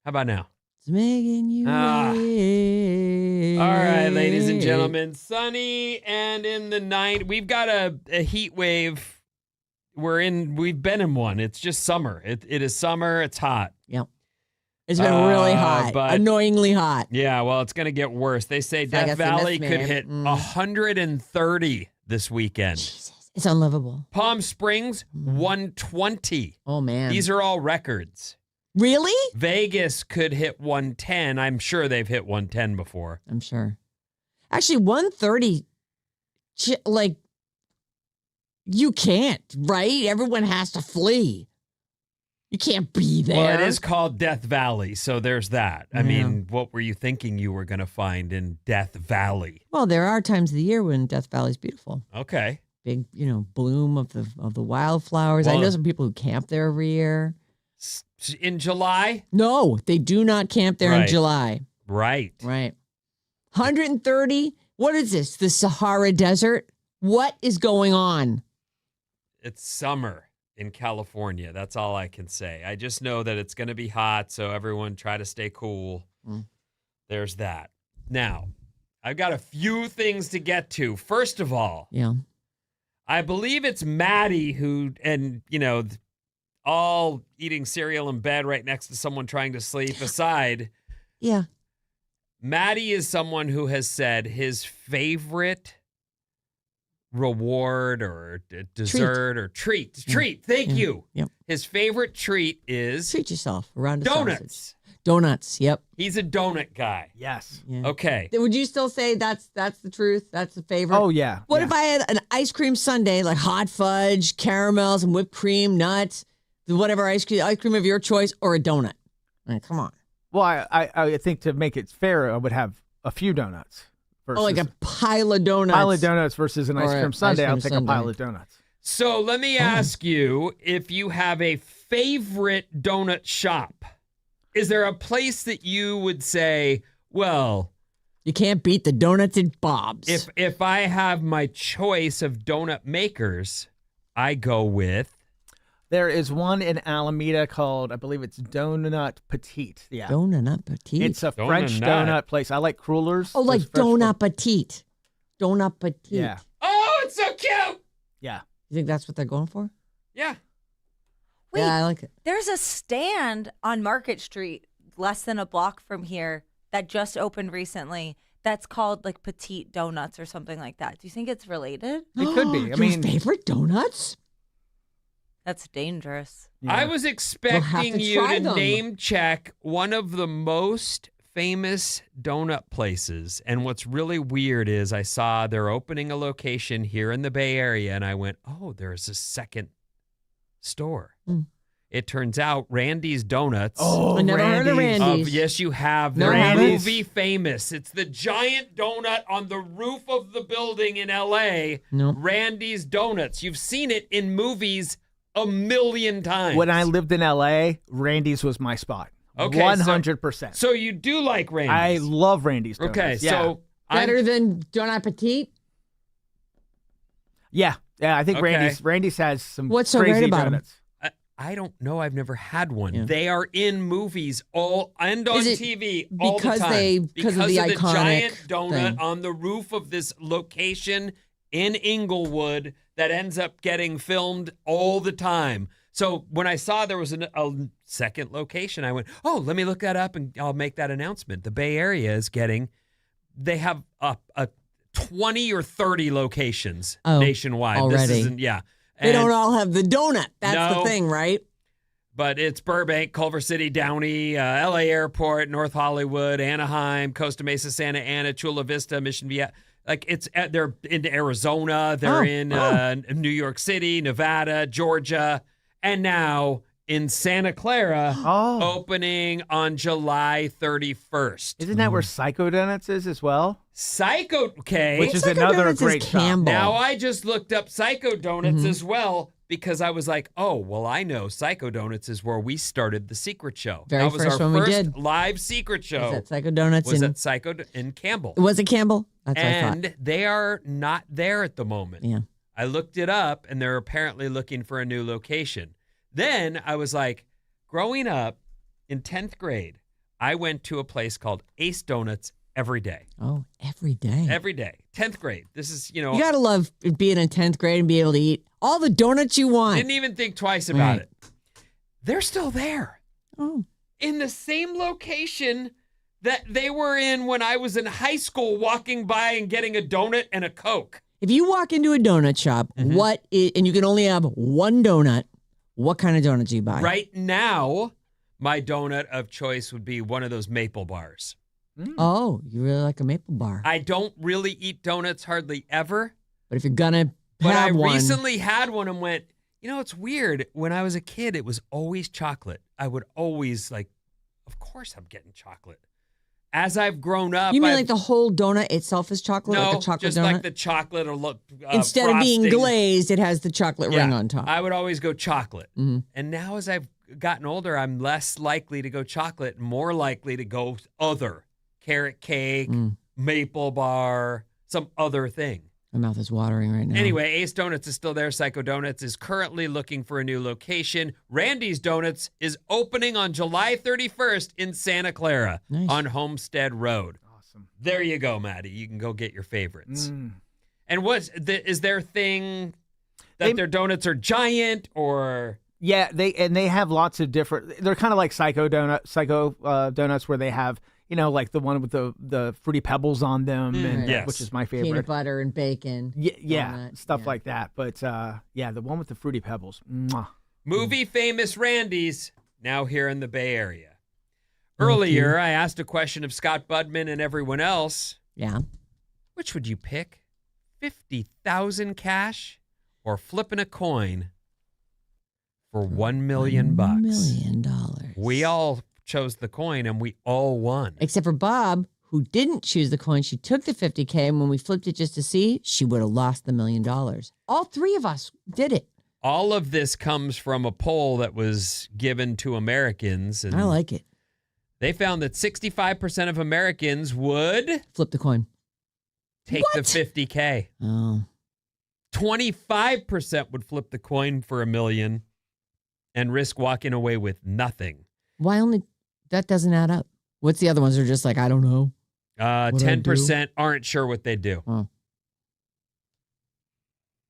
about now? It's making you wait. All right, ladies and gentlemen. Sunny and in the night. We've got a heat wave. We've been in one. It's just summer. It is summer. It's hot. Yep. It's been really hot. Annoyingly hot. Yeah, well, it's going to get worse. They say Death Valley could hit 130 this weekend. Jesus. It's unlivable. Palm Springs, 120. Oh, man. These are all records. Really? Vegas could hit 110. I'm sure they've hit 110 before. I'm sure. Actually, 130, like, you can't, right? Everyone has to flee. You can't be there. Well, it is called Death Valley, so there's that. I mean, what were you thinking you were going to find in Death Valley? Well, there are times of the year when Death Valley's beautiful. Okay. Big, bloom of the wildflowers. Well, I know some people who camp there every year. In July? No, they do not camp there in July. Right. 130? What is this? The Sahara Desert? What is going on? It's summer in California. That's all I can say. I just know that it's going to be hot, so everyone try to stay cool. There's that. Now, I've got a few things to get to. First of all, I believe it's Maddie who, all eating cereal in bed right next to someone trying to sleep aside. Yeah. Maddie is someone who has said his favorite reward or dessert or treat. Thank you. Yep. His favorite treat is treat yourself around donuts. Donuts. Yep. He's a donut guy. Yes. Yeah. Okay. Would you still say that's the truth? That's the favorite? Oh, yeah. What if I had an ice cream sundae, like hot fudge, caramels, and whipped cream, nuts, whatever ice cream of your choice, or a donut? I mean, come on. Well, I think to make it fair, I would have a few donuts. Versus like a pile of donuts. Pile of donuts versus an ice cream sundae. I'll take a pile of donuts. So let me ask you if you have a favorite donut shop. Is there a place that you would say, well, you can't beat the donuts at Bob's? If I have my choice of donut makers, I go with. There is one in Alameda called, I believe it's Donut Petite. Yeah. Donut Petite? It's a French donut place. I like crullers. Oh, like Donut Petite. Donut Petite. Yeah. Oh, it's so cute. Yeah. You think that's what they're going for? Yeah. Wait, yeah, I like it. There's a stand on Market Street, less than a block from here, that just opened recently. That's called like Petite Donuts or something like that. Do you think it's related? It could be. Your favorite donuts? That's dangerous. Yeah. I was expecting you to name check one of the most famous donut places. And what's really weird is I saw they're opening a location here in the Bay Area, and I went, oh, there's a second store. It turns out Randy's Donuts. Oh, I never heard of Randy's. Yes, you have. No, They're movie famous. It's the giant donut on the roof of the building in L.A. Nope. Randy's Donuts. You've seen it in movies a million times. When I lived in LA, Randy's was my spot. Okay, 100%. So you do like Randy's. I love Randy's donuts. Okay, yeah. so Better than Don Appetit? Yeah, I think Okay. Randy's has some What's so crazy great about 'em? donuts. I don't know. I've never had one. Yeah. They are in movies and on Is it TV all the because time. because of the iconic giant donut thing? on the roof of this location in Inglewood that ends up getting filmed all the time. So when I saw there was a second location, I went, oh, let me look that up and I'll make that announcement. The Bay Area is they have a 20 or 30 locations nationwide. already. This isn't, yeah. They And- don't all have the donut. That's No. the thing, right? but it's Burbank, Culver City, Downey, LA Airport, North Hollywood, Anaheim, Costa Mesa, Santa Ana, Chula Vista, Mission Vieja. Like they're in Arizona, they're in New York City, Nevada, Georgia, and now in Santa Clara, opening on July 31st. Isn't that where Psycho Donuts is as well? Psycho, okay. Which is Psycho another Donuts is great shop. Campbell. Now I just looked up Psycho Donuts as well because I was like, oh, well, I know Psycho Donuts is where we started the Secret Show. Very that was first our one we first did. live Secret Show. Was that Psycho Donuts Was in at Psycho in Campbell. Was it Campbell? That's what I thought. And they are not there at the moment. Yeah. I looked it up, and they're apparently looking for a new location. Then I was like, growing up in 10th grade, I went to a place called Ace Donuts every day. Oh, every day. Every day. 10th grade. This is, You gotta love being in 10th grade and be able to eat all the donuts you want. didn't even think twice about Right. it. They're still there Oh, in the same location that they were in when I was in high school, walking by and getting a donut and a Coke. if you walk into a donut shop, Mm-hmm. and you can only have one donut, what kind of donut do you buy? Right now, my donut of choice would be one of those maple bars. Oh, you really like a maple bar. I don't really eat donuts hardly ever, But if you're gonna but I have one, recently had one and went, it's weird. When I was a kid, it was always chocolate. I would always of course I'm getting chocolate. As I've grown up, you mean like the whole donut itself is chocolate, no, like a chocolate just donut? like the chocolate or Instead of being frosting. glazed, it has the chocolate ring Yeah, on top. I would always go chocolate. Mhm. And now as I've gotten older, I'm less likely to go chocolate, more likely to go other. Carrot cake, maple bar, some other thing. My mouth is watering right now. Anyway, Ace Donuts is still there. Psycho Donuts is currently looking for a new location. Randy's Donuts is opening on July 31st in Santa Clara Nice. on Homestead Road. Awesome. There you go, Maddie. You can go get your favorites. Mm. And is their thing that their donuts are giant or... Yeah, they have lots of different. They're kind of like Psycho Donuts, where they have like the one with the fruity pebbles on them, and Yes. which is my favorite. peanut butter and bacon. Yeah, donut, stuff yeah. like that. But the one with the fruity pebbles. Mwah. Movie famous Randy's, now here in the Bay Area. Earlier, I asked a question of Scott Budman and everyone else. Yeah. Which would you pick? 50,000 cash or flipping a coin for $1 million bucks? $1 million. We all chose the coin and we all won. Except for Bob, who didn't choose the coin. She took the 50K, and when we flipped it just to see, she would have lost the $1 million. All three of us did it. All of this comes from a poll that was given to Americans. And I like it. they found that 65% of Americans would Flip the coin. take the What? 50K. Oh. 25% would flip the coin for $1 million and risk walking away with nothing. Why only? That doesn't add up. What's the other ones? Are just like, I don't know. What'd I 10% aren't sure what they do. Oh.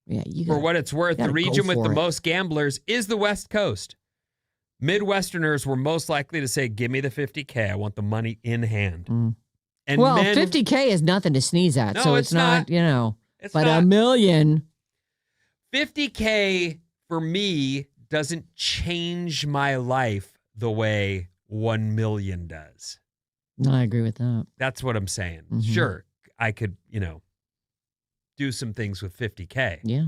Yeah, you For got what it's worth, the gotta go region with for the it. most gamblers is the West Coast. Midwesterners were most likely to say, give me the 50K. I want the money in hand. And Well, men, 50K is nothing to sneeze at, No, so it's it's not, not. It's but not. $1 million. 50K for me doesn't change my life the way 1 million does. No, I agree with that. That's what I'm saying. Mhm. Sure, I could, do some things with 50K. Yeah.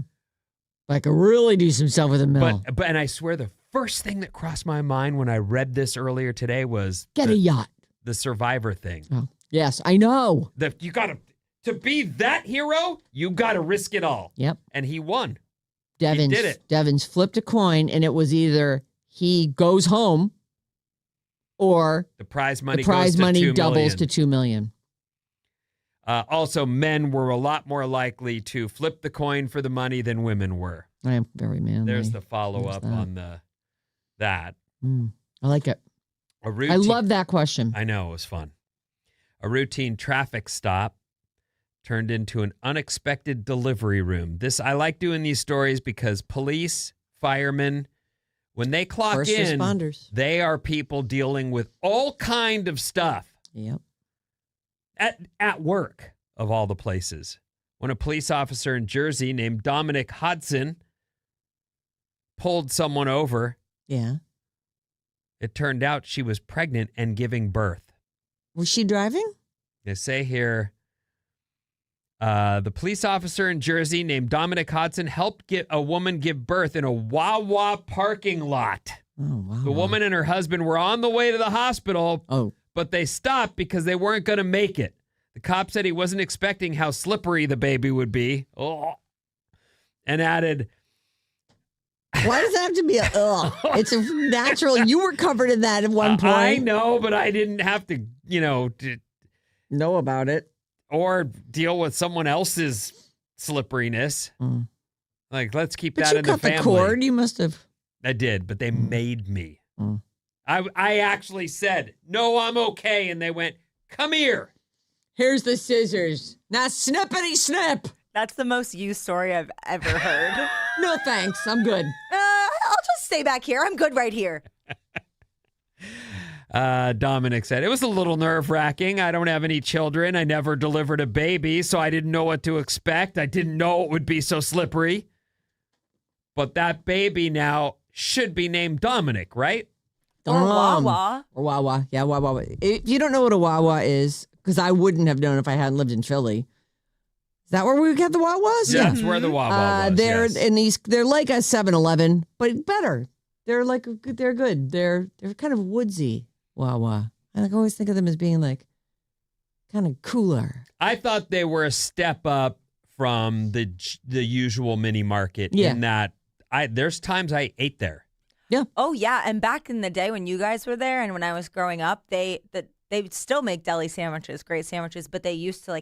But I could really do some stuff with $1 million. But and I swear the first thing that crossed my mind when I read this earlier today was Get a yacht. the Survivor thing. Oh, yes, I know. That you got to be that hero, you got to risk it all. Yep. And he won. Devin did it. Devin's flipped a coin, and it was either he goes home or The prize money doubles $2 to $2 million. Also, men were a lot more likely to flip the coin for the money than women were. I am very manly. There's the follow-up There's that. on that. I like it. A routine, I love that question. I know, it was fun. A routine traffic stop turned into an unexpected delivery room. I like doing these stories because police, firemen, when they clock First in, responders. they are people dealing with all kind of stuff Yep. at work, of all the places. When a police officer in Jersey named Dominic Hodson pulled someone over, Yeah. it turned out she was pregnant and giving birth. Was she driving? They say here, the police officer in Jersey named Dominic Hodson helped get a woman give birth in a Wawa parking lot. Oh, wow. The woman and her husband were on the way to the hospital, but they stopped because they weren't going to make it. The cop said he wasn't expecting how slippery the baby would be. Oh. And added, Why does it have to be it's a natural. You were covered in that at one point. I know, but I didn't have to, know about it. Or deal with someone else's slipperiness. Like, let's keep But that you in the cut family. the cord. You must have. I did, but they made me. I actually said, no, I'm okay. And they went, come here. Here's the scissors. Now snippity snip. That's the most used story I've ever heard. No thanks. I'm good. I'll just stay back here. I'm good right here. Dominic said, it was a little nerve-wracking. I don't have any children. I never delivered a baby, so I didn't know what to expect. I didn't know it would be so slippery. But that baby now should be named Dominic, right? Or Wawa. Or Wawa. Yeah, Wawa. If you don't know what a Wawa is, because I wouldn't have known if I hadn't lived in Philly. Is that where we got the Wawas? Yeah, that's where the Wawa was. They're yes. in these. They're like a 7-Eleven, but better. They're like they're good. They're kind of woodsy Wawa. I always think of them as being like kind of cooler. I thought they were a step up from the usual mini market. Yeah. In that there's times I ate there. Yeah. Oh yeah, and back in the day when you guys were there and when I was growing up, they still make deli sandwiches, great sandwiches, but they used to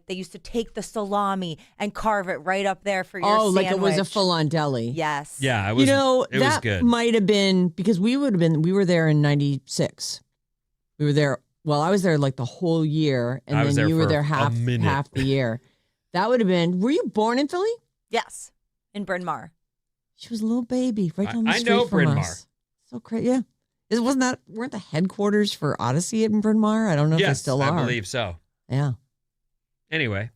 they used to take the salami and carve it right up there for your sandwich. Like it was a full-on deli. Yes. Yeah, it was. It was good. Might have been because we were there in 96. We were there. Well, I was there like the whole year, and then you were there half the year. That would have been. Were you born in Philly? Yes, in Bryn Mawr. She was a little baby right down the street know from Bryn Mawr. us. So crazy. Yeah. Weren't the headquarters for Odyssey in Bryn Mawr? I don't know if they still are. I believe so. Yeah. Anyway.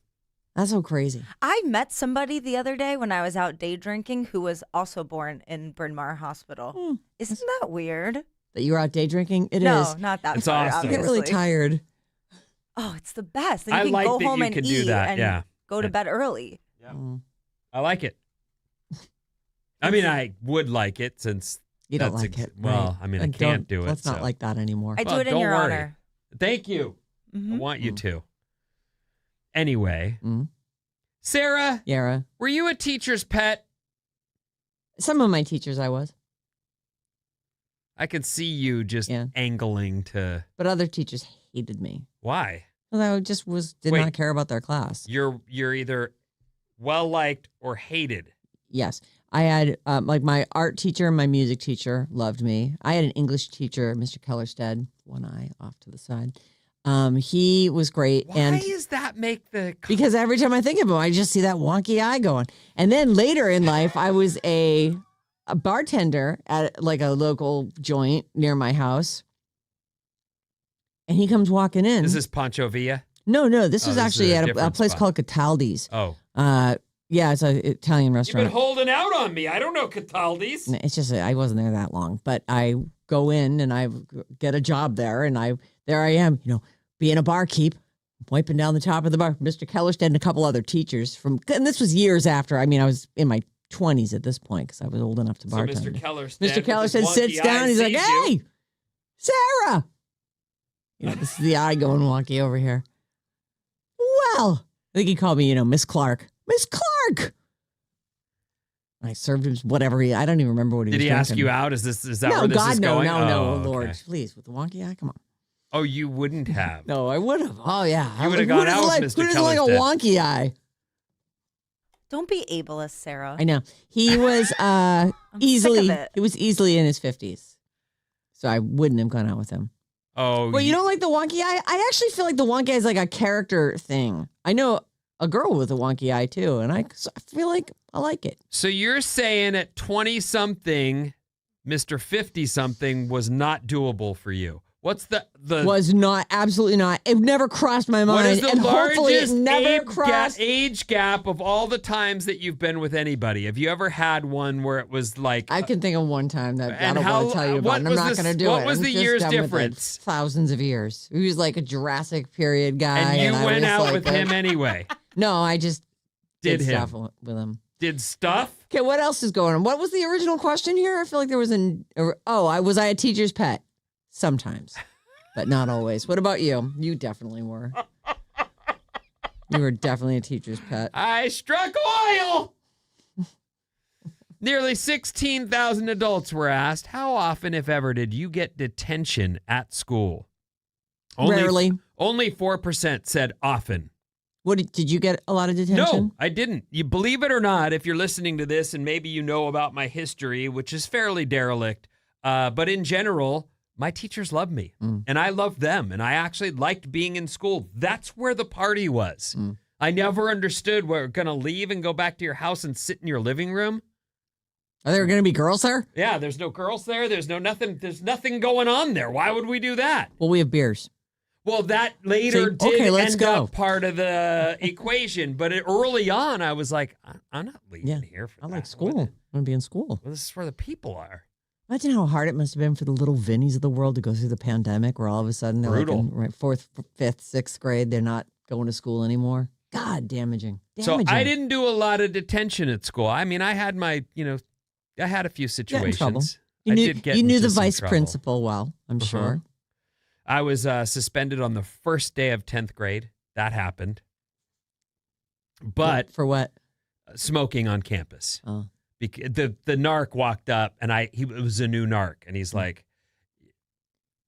That's so crazy. I met somebody the other day when I was out day drinking who was also born in Bryn Mawr Hospital. Isn't that weird? That you were out day drinking? It is. No, not that It's far, awesome. I get really obviously. tired. Oh, it's the best. Then you I can like go that home you and can eat do that. and Yeah. go to bed early. Yeah. I like it. I mean, I would like it since You don't like it. Well, right. I mean, I And can't do it. Let's not so. like that anymore. I do Well, it in don't your worry. honor. Thank you. I want you to. Anyway, Sarah, Yara. were you a teacher's pet? Some of my teachers I was, I could see you just angling to. but other teachers hated me. Why? Well, I just did Wait. not care about their class. You're either well liked or hated. Yes. I had like my art teacher and my music teacher loved me. I had an English teacher, Mr. Kellerstead, one eye off to the side. He was great. Why does that make the... Because every time I think of him, I just see that wonky eye going. And then later in life, I was a bartender at like a local joint near my house. And he comes walking in. Is this Pancho Villa? No. This was this actually is a at a different place spot. called Cataldi's. Oh. Yeah, it's an Italian You've restaurant. been holding out on me. I don't know Cataldi's. It's just I wasn't there that long, but I go in and I get a job there, and there I am, being a barkeep, wiping down the top of the bar. Mr. Kellerstead and a couple other teachers and this was years after. I mean, I was in my 20s at this point because I was old enough to bartend. So Mr. Kellerstead sits down. He's like, "Hey, Sarah." This is the eye going wonky over here. Well, I think he called me, Miss Clark. Miss Clark. I served him whatever I don't even remember what he was Did he drinking. ask you out? Is that No, where this God, is no, going? no, Oh, Lord, okay. please, with the wonky eye, come on. Oh, you wouldn't have. No, I would have. Oh yeah, You would have gone out with Mr. Who doesn't like a Kellerstedt? wonky eye? Don't be ableist, Sarah. I know he was sick of easily. it. He was easily in his 50s, so I wouldn't have gone out with him. Oh, Well, you don't like the wonky eye? I actually feel like the wonky eye is like a character thing. I know a girl with a wonky eye too, and I feel like I like it. So you're saying at 20-something, Mr. 50-something was not doable for you? What's the Was not, absolutely not. It never crossed my mind. what is the and hopefully it largest never crossed. age gap of all the times that you've been with anybody? Have you ever had one where it was like I can think of one time that I And don't how- want to tell you about, what and I'm was not the- going to do it. what was I'm the just year's done with it. difference? Thousands of years. He was like a Jurassic period guy. and you I went was out like with him anyway? No, I just Did him. stuff with him. Did stuff? Okay, what else is going on? What was the original question here? I feel like there was was I a teacher's pet? Sometimes, but not always. What about you? You definitely were. You were definitely a teacher's pet. I struck oil. Nearly 16,000 adults were asked, how often, if ever, did you get detention at school? Rarely. Only 4% said often. What did you get a lot of detention? No, I didn't. You believe it or not, if you're listening to this and maybe you know about my history, which is fairly derelict, but in general, my teachers loved me and I loved them. And I actually liked being in school. That's where the party was. I never understood we're going to leave and go back to your house and sit in your living room. Are there going to be girls there? Yeah, there's no girls there. There's nothing going on there. Why would we do that? Well, we have beers. Well, that later See, did okay, let's end go. up part of the equation. But early on, I was like, I'm not leaving here for I that. like school. I want to be in school. Well, this is where the people are. Imagine how hard it must have been for the little Vinnies of the world to go through the pandemic where all of a sudden they're Brutal. like in fourth, fifth, sixth grade. They're not going to school anymore. God, damaging. So I didn't do a lot of detention at school. I mean, I had my, I had a few Get in trouble. situations. You I knew, did get you knew into the some vice trouble. principal well, I'm sure. I was suspended on the first day of 10th grade. That happened. But For what? smoking on campus. Oh. The narc walked up, and he was a new narc, and he's like,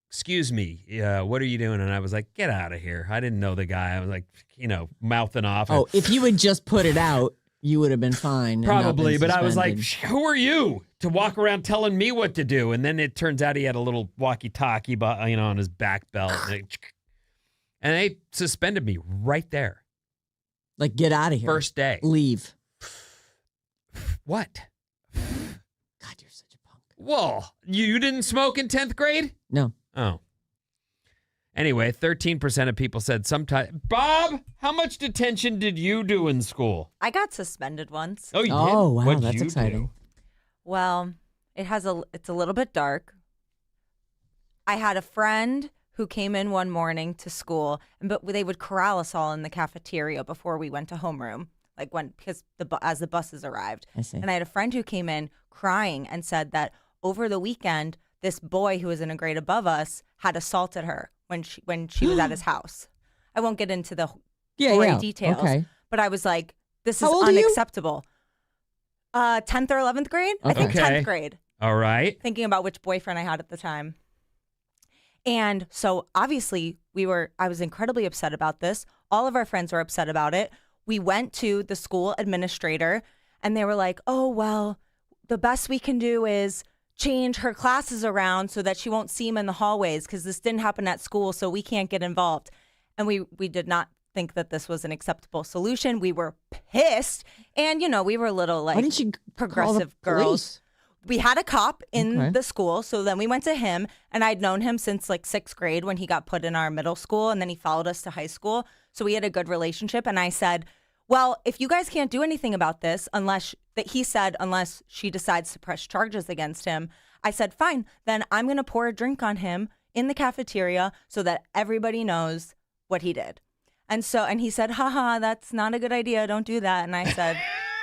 "Excuse me, what are you doing?" And I was like, "Get out of here!" I didn't know the guy. I was like, mouthing off. Oh, if you had just put it out, you would have been fine. and not Probably, been but I was like, suspended. "Who are you to walk around telling me what to do?" And then it turns out he had a little walkie-talkie, on his back belt, and they suspended me right there, Like, get out of here. first day. Leave. What? God, you're such a punk. Well, you didn't smoke in 10th grade? No. Oh. Anyway, 13% of people said sometime. Bob, how much detention did you do in school? I got suspended once. Oh, you did? Oh, wow, What'd that's you exciting. do? Well, it's a little bit dark. I had a friend who came in one morning to school, but they would corral us all in the cafeteria before we went to homeroom, because as the buses arrived. I see. And I had a friend who came in crying and said that over the weekend, this boy who was in a grade above us had assaulted her when she was at his house. I won't get into the gory details, Okay. but I was like, this is How old are you? unacceptable. 10th or 11th grade? I think Okay. 10th grade. All right. Thinking about which boyfriend I had at the time. And so obviously I was incredibly upset about this. All of our friends were upset about it. We went to the school administrator and they were like, oh, well, the best we can do is change her classes around so that she won't see him in the hallways because this didn't happen at school, so we can't get involved. And we did not think that this was an acceptable solution. We were pissed. And, we were little Why didn't you progressive call the girls. police? We had a cop in Okay. the school, so then we went to him, and I'd known him since like 6th grade when he got put in our middle school, and then he followed us to high school. So we had a good relationship, and I said, well, if you guys can't do anything about this, unless she decides to press charges against him, I said, fine, then I'm going to pour a drink on him in the cafeteria so that everybody knows what he did. And he said, haha, that's not a good idea. Don't do that. And I said,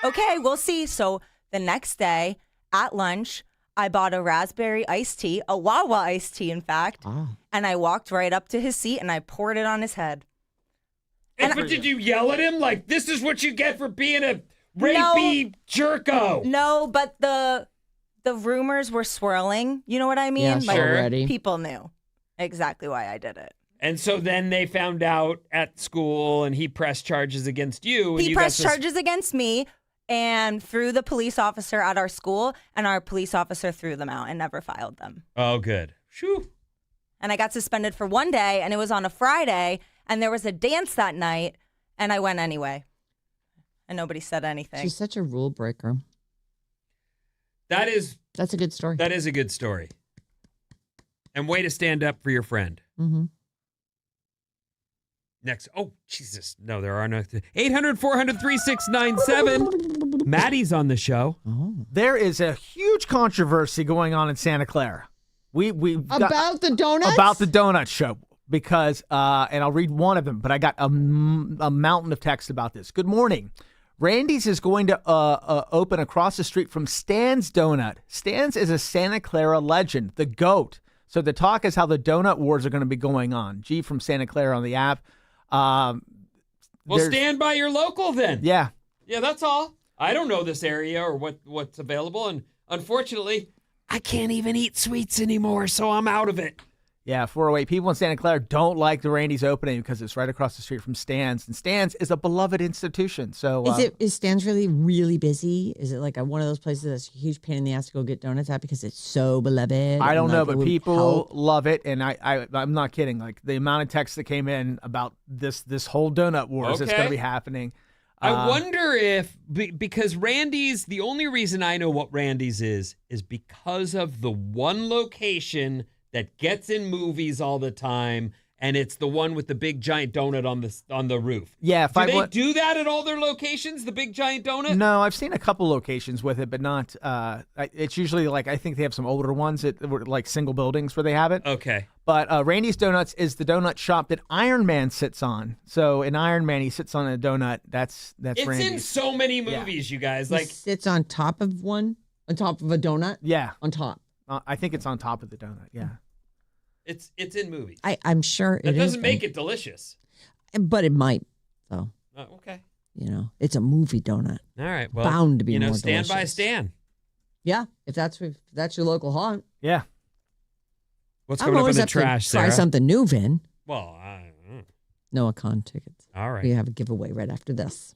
okay, we'll see. So the next day at lunch, I bought a raspberry iced tea, a Wawa iced tea, in fact. Ah. And I walked right up to his seat and I poured it on his head. But did you yell at him like, this is what you get for being a rapey jerko. No, but the rumors were swirling. You know what I mean? Yeah, Like, already. people knew exactly why I did it. And so then they found out at school, and he pressed charges against you. And He you got pressed charges against me and threw the police officer at our school, and our police officer threw them out and never filed them. Oh, good. Shoo. And I got suspended for one day, and it was on a Friday, and there was a dance that night, and I went anyway. And nobody said anything. She's such a rule breaker. That's a good story. That is a good story. And way to stand up for your friend. Mm-hmm. Next. Oh, Jesus. No, there are no. 800-400-3697. Maddie's on the show. Oh. There is a huge controversy going on in Santa Clara. About the donuts? About the donut show. Because, and I'll read one of them, but I got a mountain of text about this. Good morning. Randy's is going to open across the street from Stan's Donut. Stan's is a Santa Clara legend, the GOAT. So the talk is how the donut wars are going to be going on. G from Santa Clara on the app. Well, stand by your local then. Yeah. Yeah, that's all. I don't know this area or what's available. And unfortunately, I can't even eat sweets anymore, so I'm out of it. Yeah, 408. People in Santa Clara don't like the Randy's opening because it's right across the street from Stan's. And Stan's is a beloved institution. So Is Stan's really busy? Is it like one of those places that's a huge pain in the ass to go get donuts at because it's so beloved? I don't know, but people help? love it. And I'm not kidding. Like the amount of texts that came in about this whole donut wars that's going to be happening. I wonder if, because Randy's, the only reason I know what Randy's is because of the one location that gets in movies all the time, and it's the one with the big giant donut on the roof. Yeah, do they do that at all their locations? The big giant donut? No, I've seen a couple locations with it, but not. It's usually I think they have some older ones that were like single buildings where they have it. Okay. But Randy's Donuts is the donut shop that Iron Man sits on. So in Iron Man, he sits on a donut. That's it's Randy's. in so many movies, you guys. He sits on top of one, on top of a donut. Yeah, on top. I think it's on top of the donut. Yeah. It's in movies. I'm sure that doesn't make it delicious. But it might, though. Okay. It's a movie donut. All right. Well, bound to be more stand delicious. by Stan. Yeah, if that's your local haunt. Yeah. What's coming up in the trash, Sarah? Try something new, Vin. Well, Noah Con tickets. All right. We have a giveaway right after this.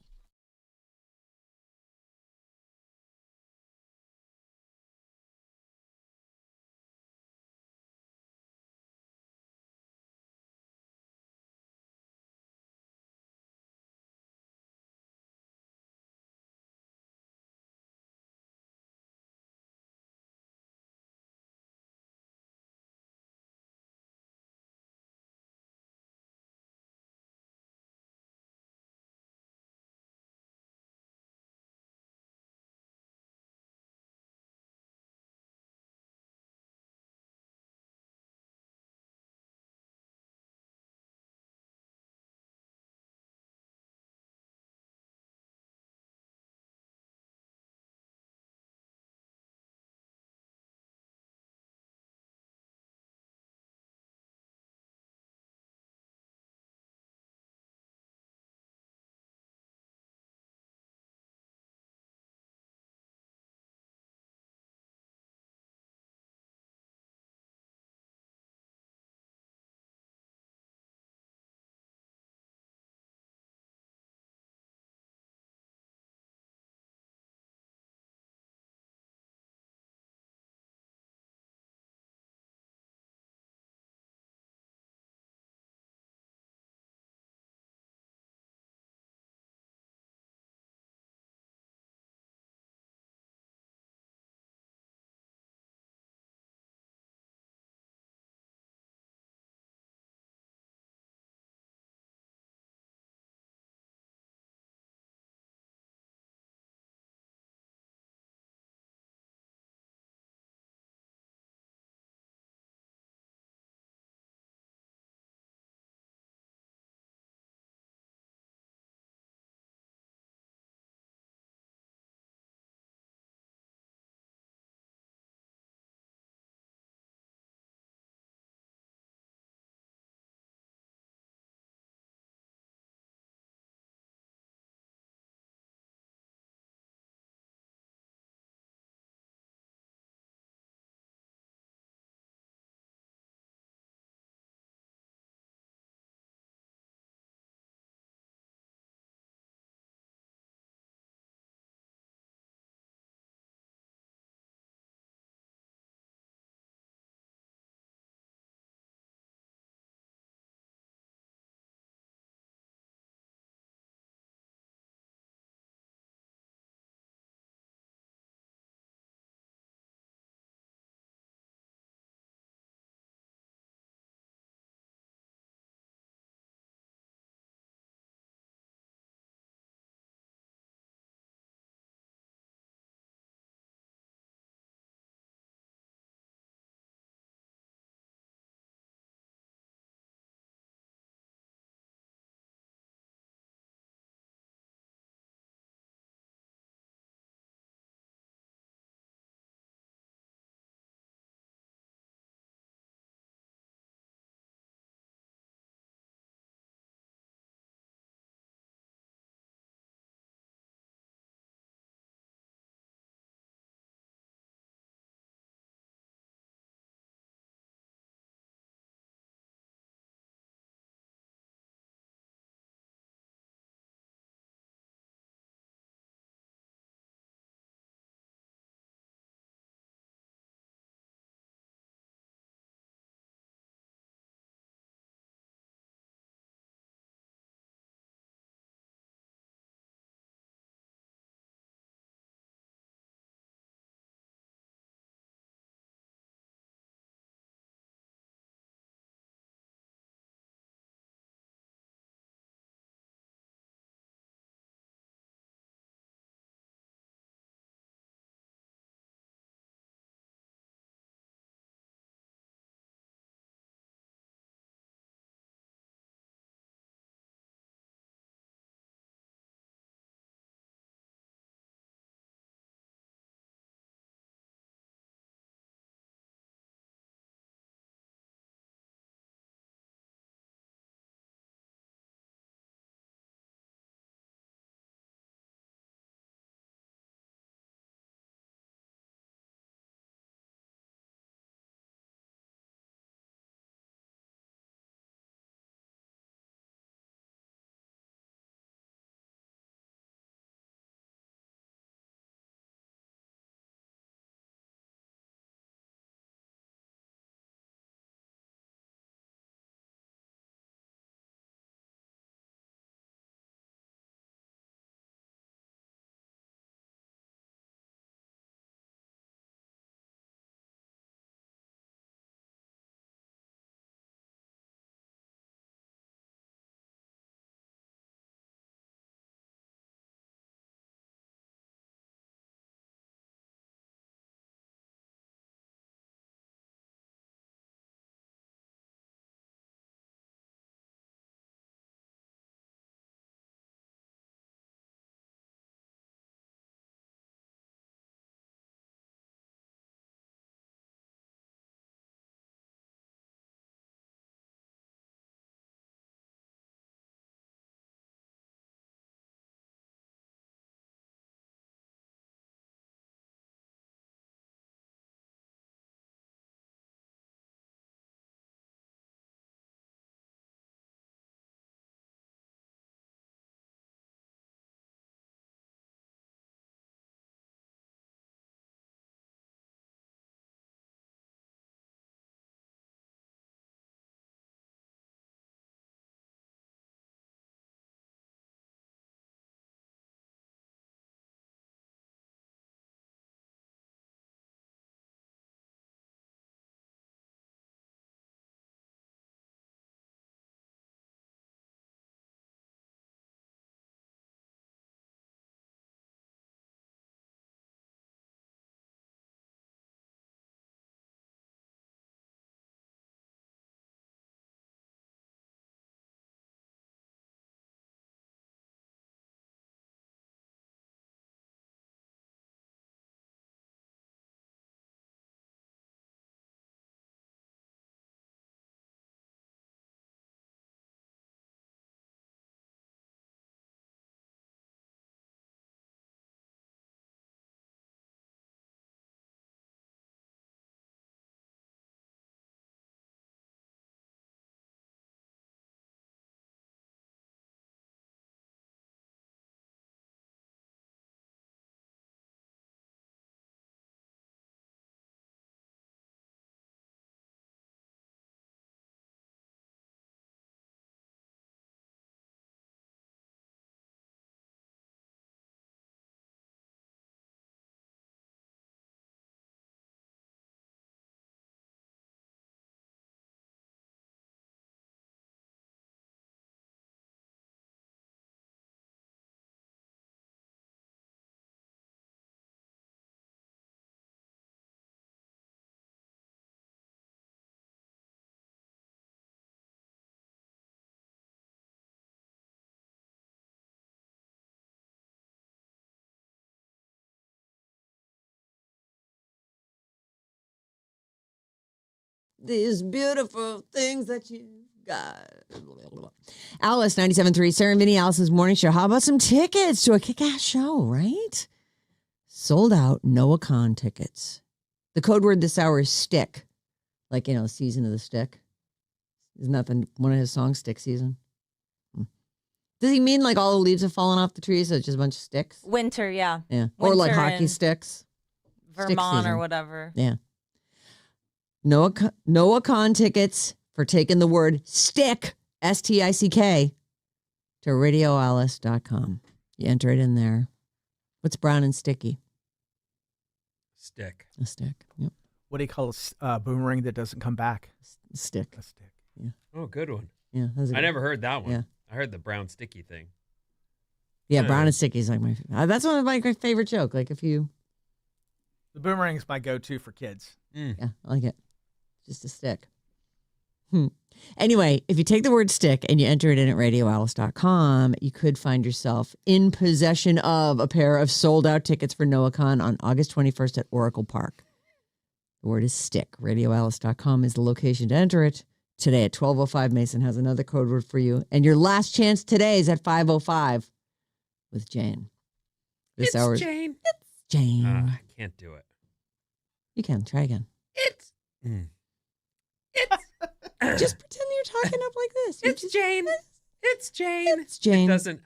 these beautiful things that you got. Alice, 97.3, Sarah and Vinnie, Alice's morning show. How about some tickets to a kick-ass show, right? Sold out Noah Khan tickets. The code word this hour is stick. Like, Season of the Stick. Isn't that one of his songs, Stick Season? Does he mean like all the leaves have fallen off the trees, so it's just a bunch of sticks? Winter, yeah. Yeah. Or like Winter hockey in sticks. Vermont season. or whatever. Yeah. Noah Khan tickets for taking the word stick, STICK, to radioalice.com. You enter it in there. What's brown and sticky? Stick. A stick. Yep. What do you call a boomerang that doesn't come back? Stick. A stick. Yeah. Oh, good one. Yeah. I never heard that one. Yeah. I heard the brown sticky thing. Yeah, brown and sticky is like my that's one of my favorite joke. Like if you The boomerang is my go-to for kids. Yeah, I like it. Just a stick. Anyway, if you take the word stick and you enter it in at radioalice.com, you could find yourself in possession of a pair of sold-out tickets for Noah Khan on August 21st at Oracle Park. The word is stick. Radioalice.com is the location to enter it. Today at 12:05, Mason has another code word for you. And your last chance today is at 5:05 with Jane. It's hour's Jane. It's Jane. I can't do it. You can. Try again. It's Just pretend you're talking up like this. You It's just- Jane. It's Jane. It's Jane. It doesn't.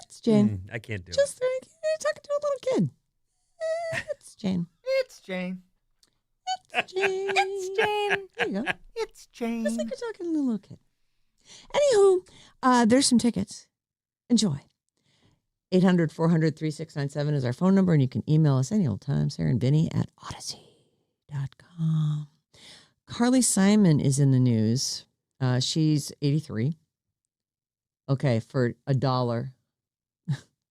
It's Jane. I can't do Just like you're talking to a little kid. It's Jane. It's Jane. It's Jane. It's Jane. There you go. It's Jane. Just like you're talking to a little kid. Anywho, there's some tickets. Enjoy. 800-400-3697 is our phone number, and you can email us any old time, Sarah and Vinnie at odyssey.com. Carly Simon is in the news. She's 83. Okay, for $1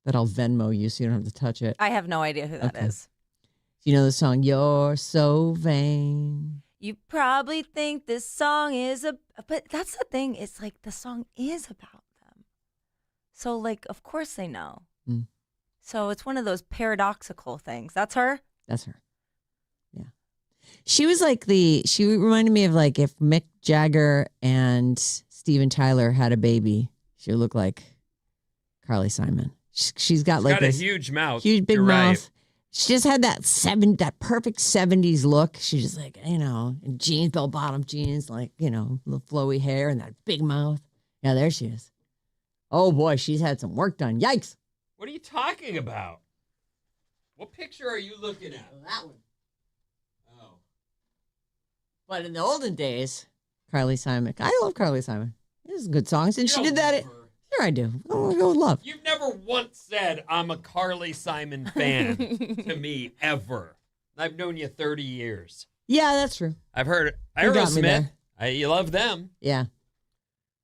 that I'll Venmo you so you don't have to touch it. I have no idea who that is. You know the song, You're So Vain. You probably think this song is but that's the thing. It's like the song is about them. So like, of course they know. Mm. So it's one of those paradoxical things. That's her? That's her. Yeah. She was like she reminded me of like if Mick Jagger and Steven Tyler had a baby, she would look like Carly Simon. She's got like got this a huge mouth. huge big You're mouth. right. She just had that perfect 70s look. She's just like, in jeans, bell-bottom jeans, like, little flowy hair and that big mouth. Yeah, there she is. Oh, boy, she's had some work done. Yikes. What are you talking about? What picture are you looking at? That one. Oh. But in the olden days, Carly Simon. I love Carly Simon. There's good songs. And You she don't did that. love her. Sure, I do. I want to go with love. You've never once said, I'm a Carly Simon fan to me, ever. I've known you 30 years. Yeah, that's true. I've heard You got me Aerosmith. there. You love them. Yeah.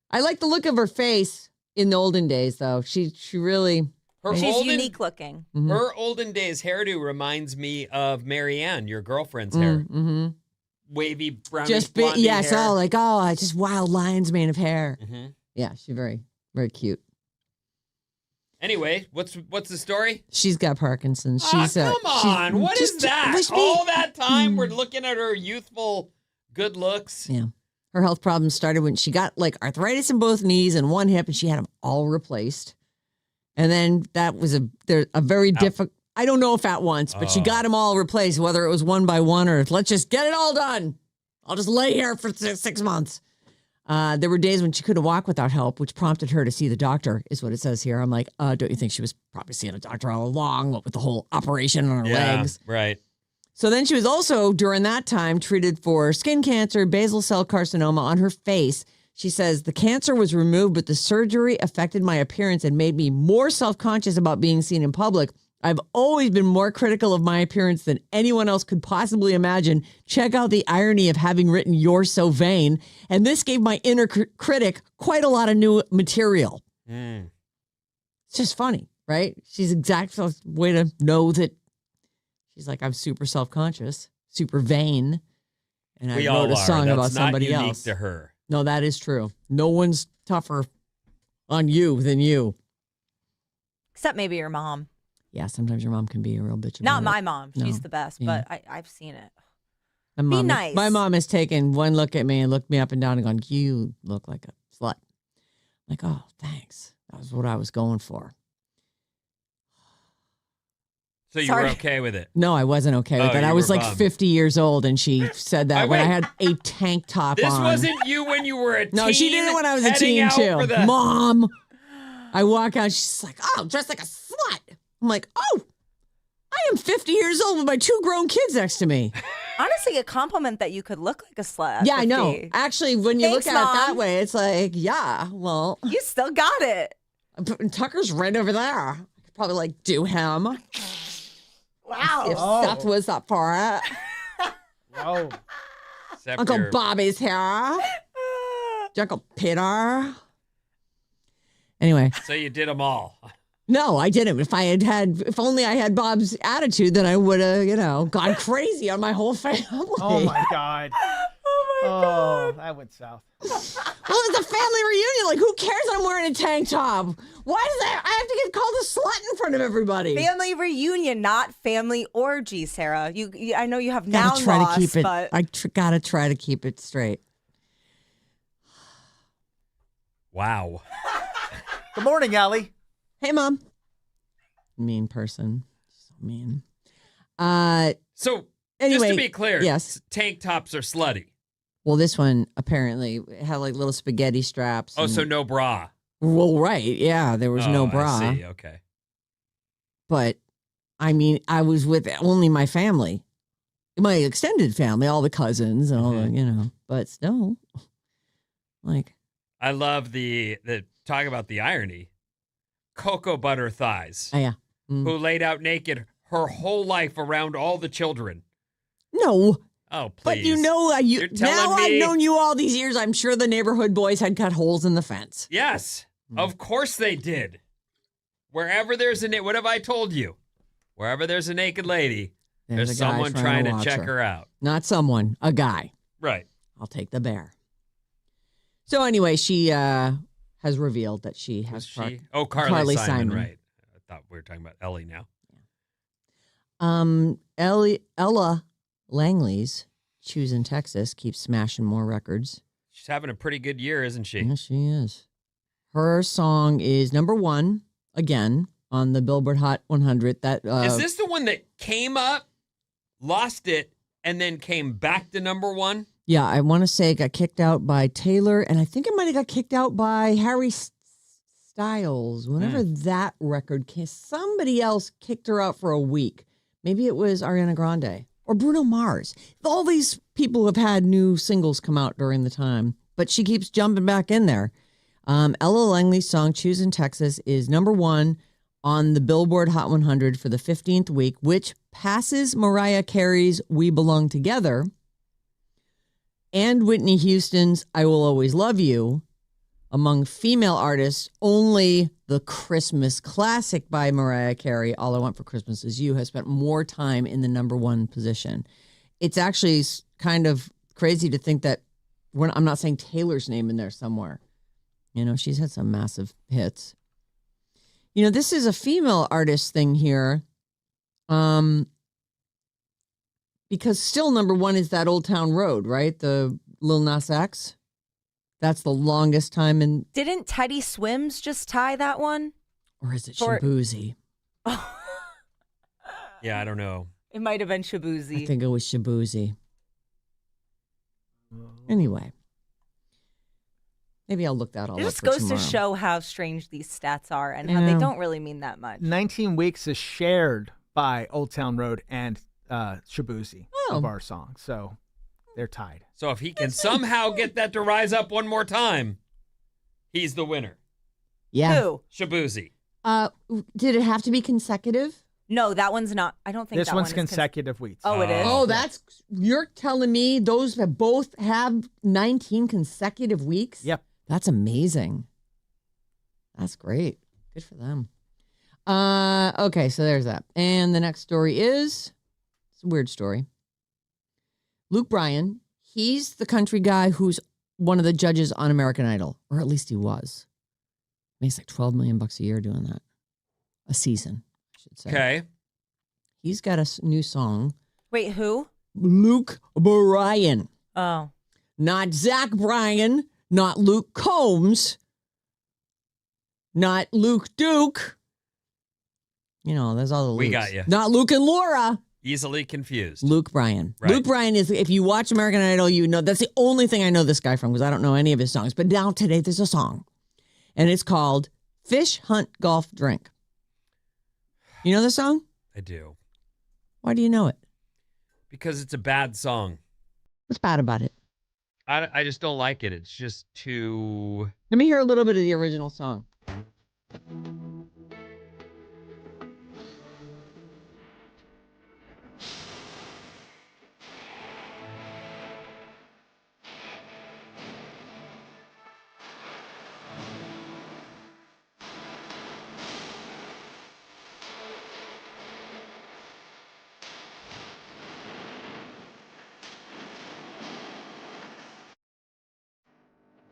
I like the look of her face in the olden days, though. She really. Her She's olden, unique looking. Mhm. Her olden days hairdo reminds me of Marianne, your girlfriend's hair. Mm-hmm. Wavy, brownish, Just blondie yes, hair. just wild lines made of hair. Mhm. Yeah, she's very, very cute. Anyway, what's the story? She's got Parkinson's. She's Come on. What is just- that? just be- All that time we're looking at her youthful good looks. Yeah. Her health problems started when she got like arthritis in both knees and one hip, and she had them all replaced. And then that was a very difficult. I don't know if at once, but she got them all replaced, whether it was one by one or let's just get it all done. I'll just lay here for 6 months. There were days when she couldn't walk without help, which prompted her to see the doctor, is what it says here. I'm like, don't you think she was probably seeing a doctor all along, what with the whole operation on her legs? Right. So then she was also, during that time, treated for skin cancer, basal cell carcinoma on her face. She says, the cancer was removed, but the surgery affected my appearance and made me more self-conscious about being seen in public. I've always been more critical of my appearance than anyone else could possibly imagine. Check out the irony of having written You're So Vain. And this gave my inner critic quite a lot of new material. Mm. It's just funny, right? She's exact way to know that she's like, I'm super self-conscious, super vain. And I We wrote all a are. song That's about somebody not unique else. to her. No, that is true. No one's tougher on you than you. Except maybe your mom. Yeah, sometimes your mom can be a real bitch. Not about my it. mom. No. She's the best, Yeah. but I've seen it. Be nice. My mom has taken one look at me and looked me up and down and gone, you look like a slut. I'm like, oh, thanks. That was what I was going for. So you Sorry. were okay with it? No, I wasn't okay with Oh, it. you I was were like bummed. 50 years old, and she said that when I wait. had a tank top This on. wasn't you when you were a teen. No, she did it when I was a heading teen out too. for the- Mom, I walk out. She's like, "Oh, dressed like a slut." I'm like, "Oh, I am 50 years old with my 2 grown kids next to me." Honestly, a compliment that you could look like a slut. At Yeah, I know. 50. Actually, when you Thanks, look at it that Mom. way, it's like, yeah, well, You still got it. Tucker's right over there. I could probably like do him Wow. if Seth was up for it. Oh, Except Uncle your- Bobby's here. Uncle Peter. Anyway, So you did them all. no, I didn't. If only I had Bob's attitude, then I would have, gone crazy on my whole family. oh my God. Oh, that went south. Well, it's a family reunion. Like, who cares? I'm wearing a tank top. Why does I have to get called a slut in front of everybody? Family reunion, not family orgy, Sarah. I know you have Gotta noun try loss, to keep it. but I gotta try to keep it straight. Wow. Good morning, Allie. Hey, Mom. Mean person. So mean. So Anyway, just to be clear, yes. tank tops are slutty. Well, this one apparently had like little spaghetti straps. Oh, and- so no bra. Well, right. Yeah, there was no Oh, bra. I see. Okay. But I mean, I was with only my family, my extended family, all the cousins and all the, but still, like, I love the talk about the irony. Cocoa butter thighs, yeah. who laid out naked her whole life around all the children. No, Oh, please. but You're now telling I've me- known you all these years. I'm sure the neighborhood boys had cut holes in the fence. Yes, of course they did. Wherever there's what have I told you? Wherever there's a naked lady, there's a guy someone trying to watch check her out. Not someone, a guy. Right. I'll take the bear. So anyway, she has revealed that she has Was Clark- she? Oh, Carly Simon, Simon. right. I thought we were talking about Ellie now. Ella Langley's Choosing Texas keeps smashing more records. She's having a pretty good year, isn't she? Yes, she is. Her song is number 1 again on the Billboard Hot 100. That Is this the one that came up, lost it, and then came back to number 1? Yeah, I want to say it got kicked out by Taylor, and I think it might have got kicked out by Harry Styles. Whenever that record came, somebody else kicked her out for a week. Maybe it was Ariana Grande or Bruno Mars. All these people have had new singles come out during the time, but she keeps jumping back in there. Ella Langley's song "Choosing Texas" is number 1 on the Billboard Hot 100 for the 15th week, which passes Mariah Carey's "We Belong Together" and Whitney Houston's "I Will Always Love You." Among female artists, only the Christmas classic by Mariah Carey, "All I Want for Christmas Is You," has spent more time in the number 1 position. It's actually kind of crazy to think that I'm not saying Taylor's name in there somewhere. She's had some massive hits. This is a female artist thing here. Because still number 1 is that Old Town Road, right? The Lil Nas X. That's the longest time in, didn't Teddy Swims just tie that one? or is it For- Shabuzi? Yeah, I don't know. It might have been I Shabuzi. think it was Shabuzi. Anyway. Maybe I'll look that all It up just for goes tomorrow. to show how strange these stats are and how they Yeah. don't really mean that much. 19 weeks is shared by Old Town Road and Shabuzi Oh. of our song. So they're tied. So if he can somehow get that to rise up one more time, he's the winner. Yeah. Who? Shabuzi. Did it have to be consecutive? No, that one's not. I don't think This that one's one is consecutive weeks. Oh, it is? Oh, you're telling me those that both have 19 consecutive weeks? Yep. That's amazing. That's great. Good for them. Okay, so there's that. And the next story is, it's a weird story. Luke Bryan, he's the country guy who's one of the judges on American Idol, or at least he was. Makes like $12 million a year doing that. A season, I should say. Okay. He's got a new song. Wait, who? Luke Bryan. Oh. Not Zach Bryan, not Luke Combs, not Luke Duke. You know, there's all the Lukes. We got you. Not Luke and Laura. Easily confused. Luke Bryan. Right. Luke Bryan is, if you watch American Idol, you know, that's the only thing I know this guy from because I don't know any of his songs. But now today there's a song, and it's called Fish Hunt Golf Drink. You know the song? I do. Why do you know it? Because it's a bad song. What's bad about it? I just don't like it. It's just too... Let me hear a little bit of the original song.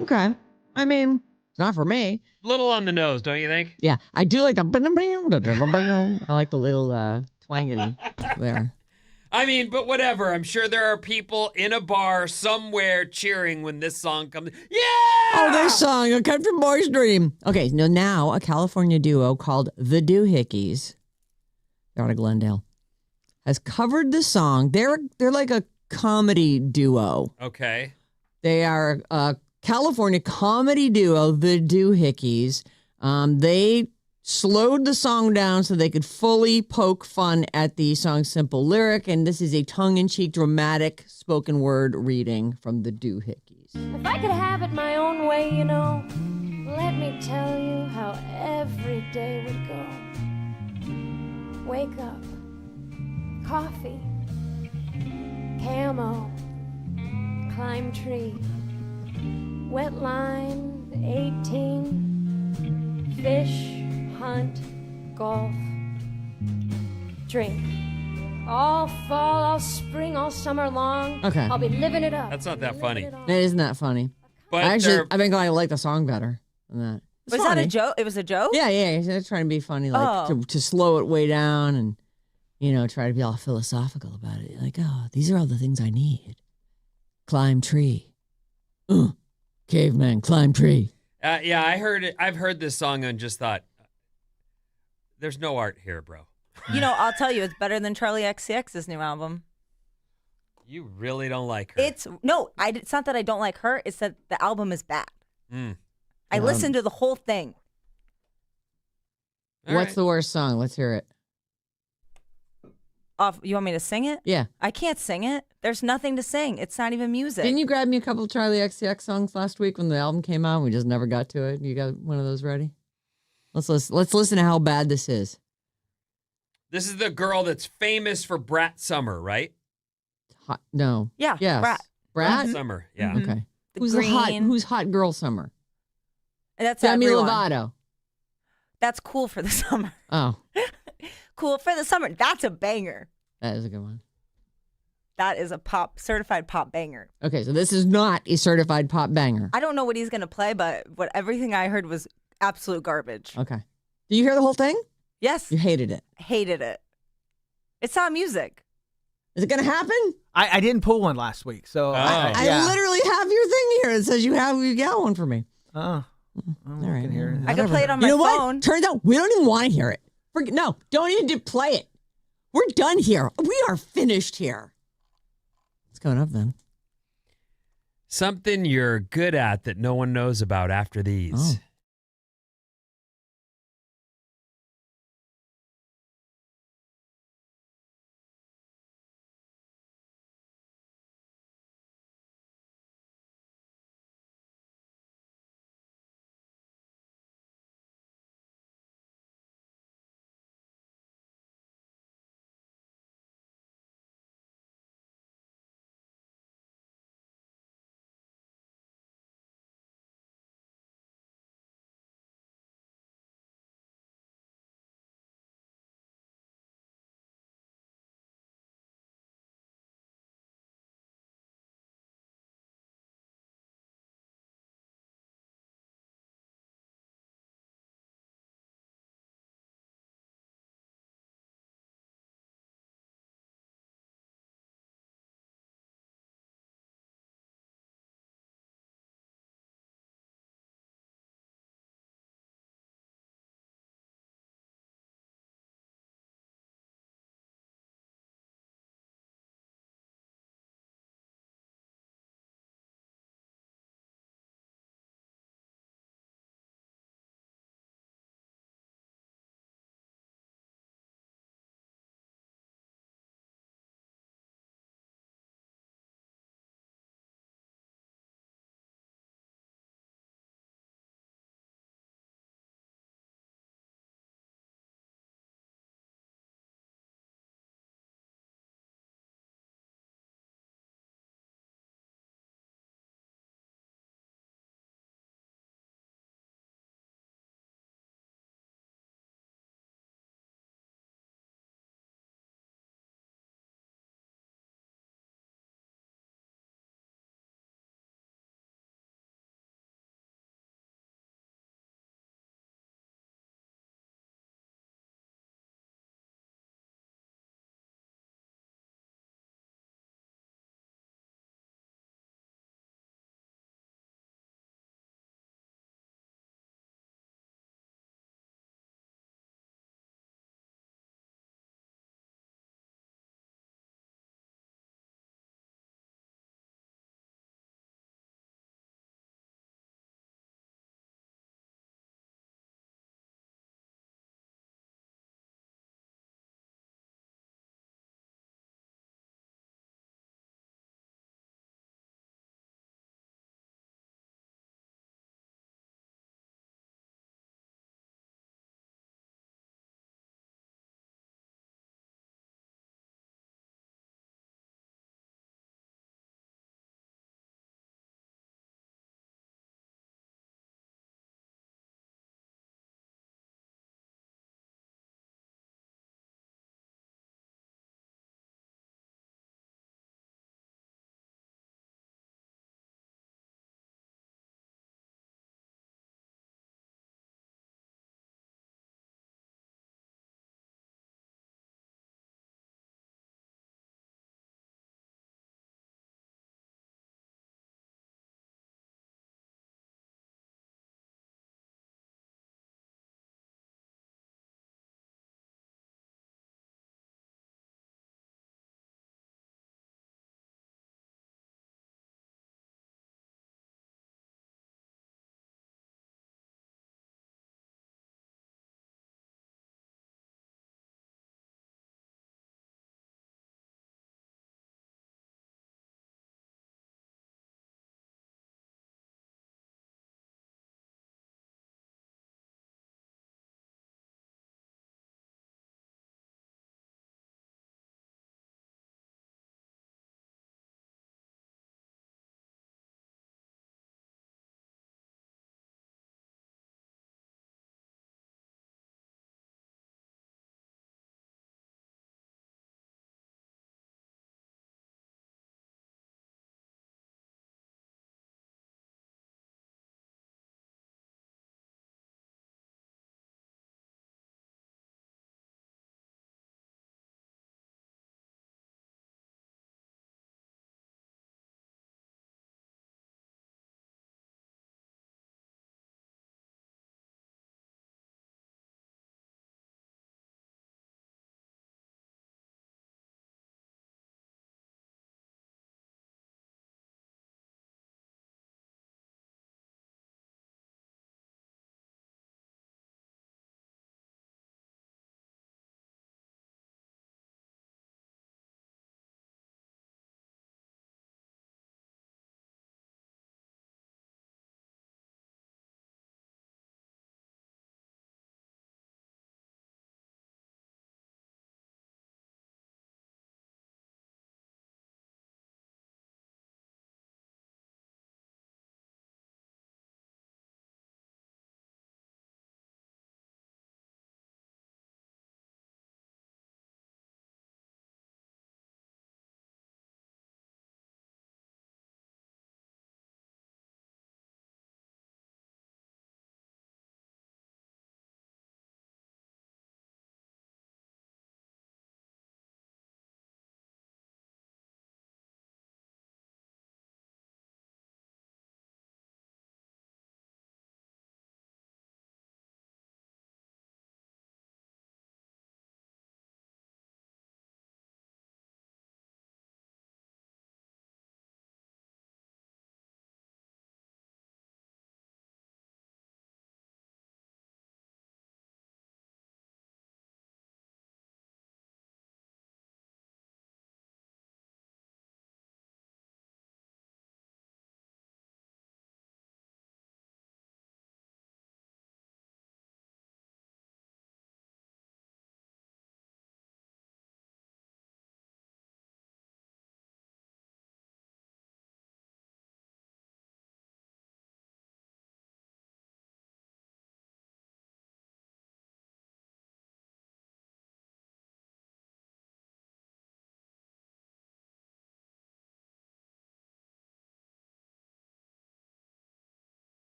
Okay. I mean, it's not for me. Little on the nose, don't you think? Yeah, I do like the. I like the little twangity there. I mean, but whatever. I'm sure there are people in a bar somewhere cheering when this song comes. Yeah! Oh, this song, A Country Boy's Dream. Okay, now a California duo called the Doohickeys, they're out of Glendale, has covered the song. They're like a comedy duo. Okay. They are a California comedy duo, the Doohickeys. They slowed the song down so they could fully poke fun at the song's simple lyric, and this is a tongue-in-cheek, dramatic spoken word reading from the Doohickeys. If I could have it my own way, you know, let me tell you how every day would go. Wake up, coffee, camo, climb tree, wet line, 18, fish, hunt, golf, drink. All fall, all spring, all summer long. Okay. I'll be living it up. That's not that funny. Isn't that funny? But I they're- think I like the song better than that. It's Was funny. that a joke? It was a joke? Yeah. They're trying to be funny, like to slow it way down and, try to be all philosophical about it. Like, oh, these are all the things I need. Climb tree. Caveman, climb tree. yeah, I heard it. I've heard this song and just thought, there's no art here, bro. You know, I'll tell you, it's better than Charlie XCX's new album. You really don't like her. It's not that I don't like her. It's that the album is bad. Mm. I listened to the whole thing. All What's right. the worst song? Let's hear it. You want me to sing it? Yeah. I can't sing it. There's nothing to sing. It's not even music. Didn't you grab me a couple of Charlie XCX songs last week when the album came out? We just never got to it. You got one of those ready? Let's listen to how bad this is. This is the girl that's famous for Brat Summer, right? Hot, no. Yeah. Yes. Brat. Brat? Summer, yeah. Mhm. Okay. The Who's green. who's hot girl summer? And that's Demi everyone. Lovato. That's cool for the summer. Oh, Cool for the summer. That's a banger. that is a good one. That is a certified pop banger. Okay, so this is not a certified pop banger. I don't know what he's gonna play, but everything I heard was absolute garbage. Okay. Did you hear the whole thing? Yes, You hated it. hated it. It's not music. Is it going to happen? I didn't pull one last week, so Oh. I literally have your thing here. It says you got one for me. Oh, All right. can hear it. I can play it on my You know phone. what? Turns out we don't even want to hear it. No, don't even play it. We're done here. We are finished here. What's going up then? Something you're good at that no one knows about after these. Oh.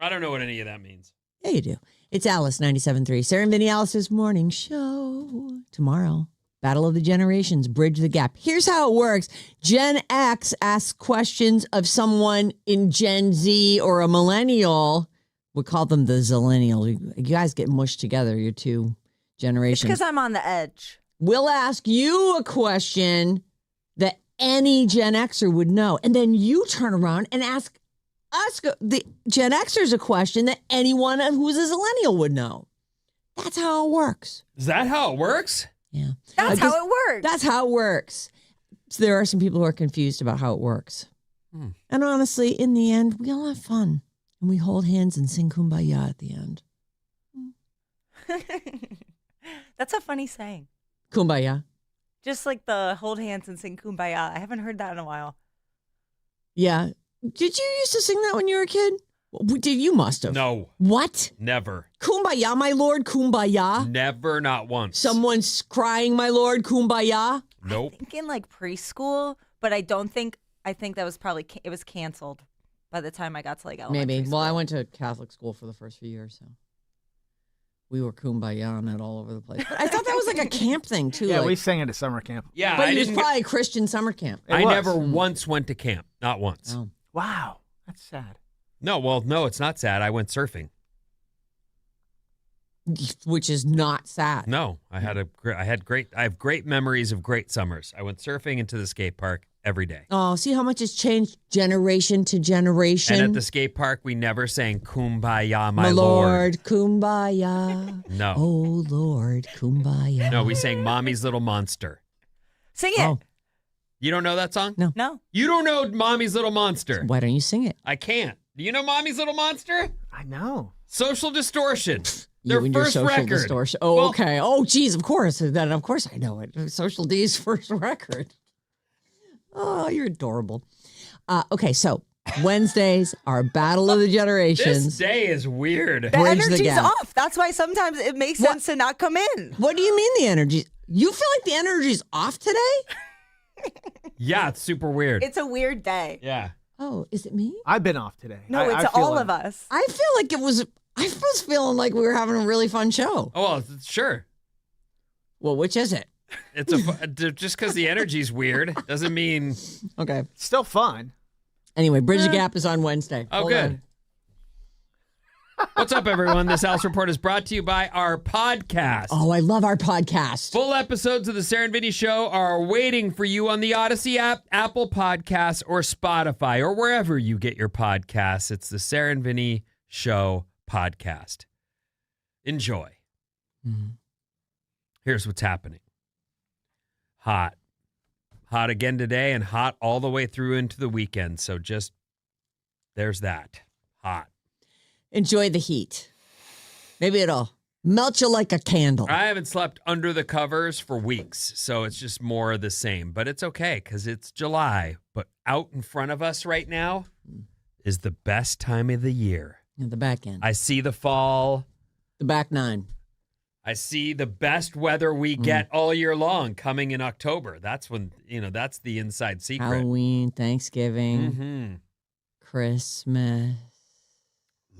I don't know what any of that means. Yeah, you do. It's Alice 97.3. Sarah and Vinnie Alice's morning show. Tomorrow, Battle of the Generations, Bridge the Gap. Here's how it works. Gen X asks questions of someone in Gen Z or a millennial. We call them the Zillennial. You guys get mushed together, your two generations. It's because I'm on the edge. We'll ask you a question that any Gen Xer would know. And then you turn around and ask us, the Gen Xers, a question that anyone who's a Zillennial would know. That's how it works. Is that how it works? Yeah. That's how it works. That's how it works. So there are some people who are confused about how it works. And honestly, in the end, we all have fun. And we hold hands and sing Kumbaya at the end. That's a funny saying. Kumbaya. Just like the hold hands and sing Kumbaya. I haven't heard that in a while. Yeah. Did you used to sing that when you were a kid? You must have. No. What? Never. Kumbaya, my lord, Kumbaya. Never, not once. Someone's crying, my lord, Kumbaya. Nope. I think in like preschool, but I think that was probably, it was canceled by the time I got to like elementary Maybe. school. Well, I went to Catholic school for the first few years, so we were Kumbaya it all over the place. But I thought that was like a camp thing, too. Yeah, like, we sang at a summer camp. Yeah, but I it was didn't. probably a Christian summer camp. It I was. never once went to camp. Not once. Oh. Wow, that's sad. No, well, no, it's not sad. I went surfing. Which is not sad. No, I have great memories of great summers. I went surfing into the skate park every day. Oh, see how much it's changed generation to generation? And at the skate park, we never sang Kumbaya, my Lord, Kumbaya. No. Oh, Lord, Kumbaya. No, we sang Mommy's Little Monster. Sing it. Oh, You don't know that song? No. No. You don't know Mommy's Little Monster. why don't you sing it? I can't. Do you know Mommy's Little Monster? I know. Social Distortion. You Their and your first social record. distortion. Oh, Well- okay. Oh, geez, of course. Then, of course I know it. Social D's first record. Oh, you're adorable. Okay, so Wednesdays are Battle of the This Generations. day is weird. The Bridge the energy's gap. off. That's why sometimes it makes What? sense to not come in. What do you mean the energy? You feel like the energy's off today? Yeah, it's super weird. It's a weird day. Yeah. Oh, is it me? I've been off today. No, I it's feel all like- of us. I feel like I was feeling like we were having a really fun show. Oh, well, sure. Well, which is it? It's just because the energy's weird doesn't mean. Okay. It's still fun. Anyway, Bridge the Gap is on Wednesday. Oh, Hold good. on. What's up, everyone? This Alice Report is brought to you by our podcast. Oh, I love our podcast. Full episodes of the Sarah Vinnie Show are waiting for you on the Odyssey app, Apple Podcasts, or Spotify, or wherever you get your podcasts. It's the Sarah Vinnie Show podcast. Enjoy. Mhm. Here's what's happening. Hot. Hot again today and hot all the way through into the weekend. So just, there's that. Hot. Enjoy the heat. Maybe it'll melt you like a candle. I haven't slept under the covers for weeks, so it's just more of the same. But it's okay because it's July. But out in front of us right now is the best time of the year. At the back end. I see the fall. The back nine. I see the best weather we get all year long coming in October. That's when, that's the inside secret. Halloween, Thanksgiving, Mm-hmm. Christmas.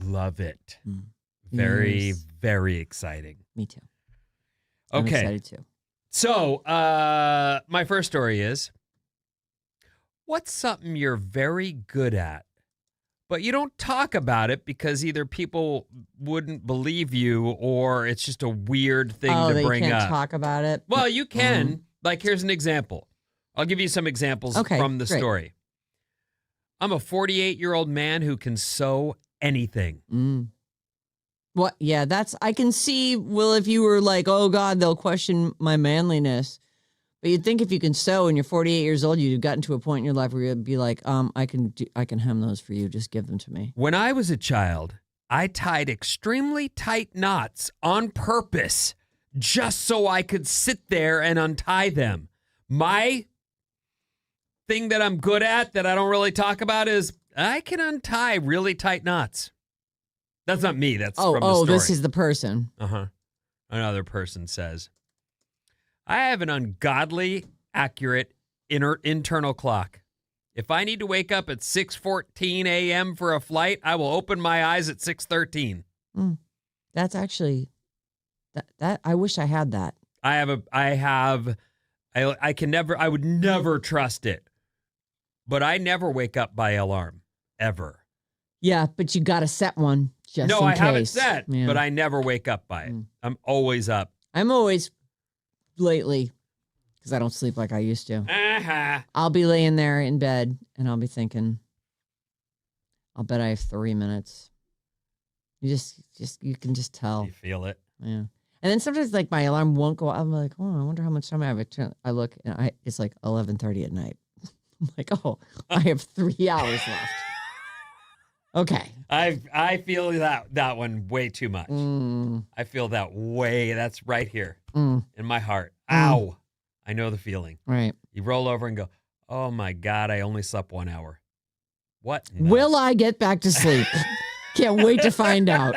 Love it. Mm. Very, Yes. very exciting. Me too. I'm Okay. excited too. So, my first story is, what's something you're very good at, but you don't talk about it because either people wouldn't believe you or it's just a weird thing Oh, to that you bring can't up? talk about it? Well, you can. Like, here's an example. I'll give you some examples Okay, from the great. story. I'm a 48-year-old man who can sew anything. Mm. What? Yeah, I can see, Will, if you were like, oh God, they'll question my manliness. But you'd think if you can sew and you're 48 years old, you'd have gotten to a point in your life where you'd be like, I can hem those for you. Just give them to me. When I was a child, I tied extremely tight knots on purpose just so I could sit there and untie them. My thing that I'm good at that I don't really talk about is I can untie really tight knots. That's not me. That's from the story. This is the person. Uh-huh. Another person says, I have an ungodly accurate internal clock. If I need to wake up at 6:14 a.m. for a flight, I will open my eyes at 6:13. That's actually that I wish I had that. I would never trust it. But I never wake up by alarm, ever. Yeah, but you got to set one just No, in I case. haven't set, Yeah. but I never wake up by it. I'm always up. I'm always lately, because I don't sleep like I used to. Uh-huh. I'll be laying there in bed and I'll be thinking, I'll bet I have 3 minutes. You can just tell. You feel it. Yeah. And then sometimes like my alarm won't go. I'm like, oh, I wonder how much time I have. I look and it's like 11:30 at night. I'm like, oh, I have 3 hours left. Okay. I feel that one way too much. I feel that way. That's right here in my heart. Ow. I know the feeling. Right. You roll over and go, oh my God, I only slept 1 hour. What? No. Will I get back to sleep? Can't wait to find out.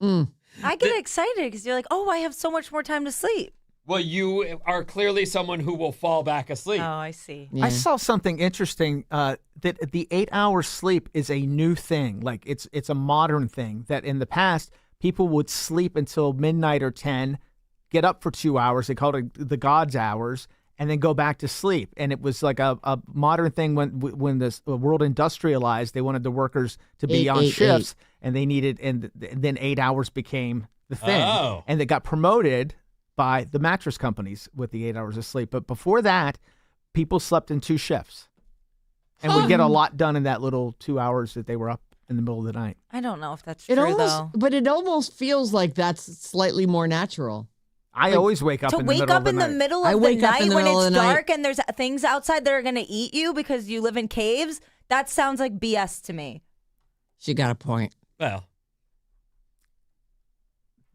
I get excited because you're like, oh, I have so much more time to sleep. Well, you are clearly someone who will fall back asleep. Oh, I see. Yeah. I saw something interesting that the 8-hour sleep is a new thing. Like it's a modern thing that in the past people would sleep until midnight or 10, get up for 2 hours. They called it the God's hours, and then go back to sleep. And it was like a modern thing when the world industrialized. They wanted the workers to be on shifts, and they needed, and then 8 hours became the thing. Oh. And they got promoted by the mattress companies with the 8 hours of sleep. But before that, people slept in 2 shifts and would get a lot done in that little 2 hours that they were up in the middle of the night. I don't know if that's true, though. But it almost feels like that's slightly more natural. I always wake up To in the wake middle up of the in night. the middle I of the wake up in night the when middle it's of the night. dark and there's things outside that are going to eat you because you live in caves, that sounds like BS to me. She got a point. Well,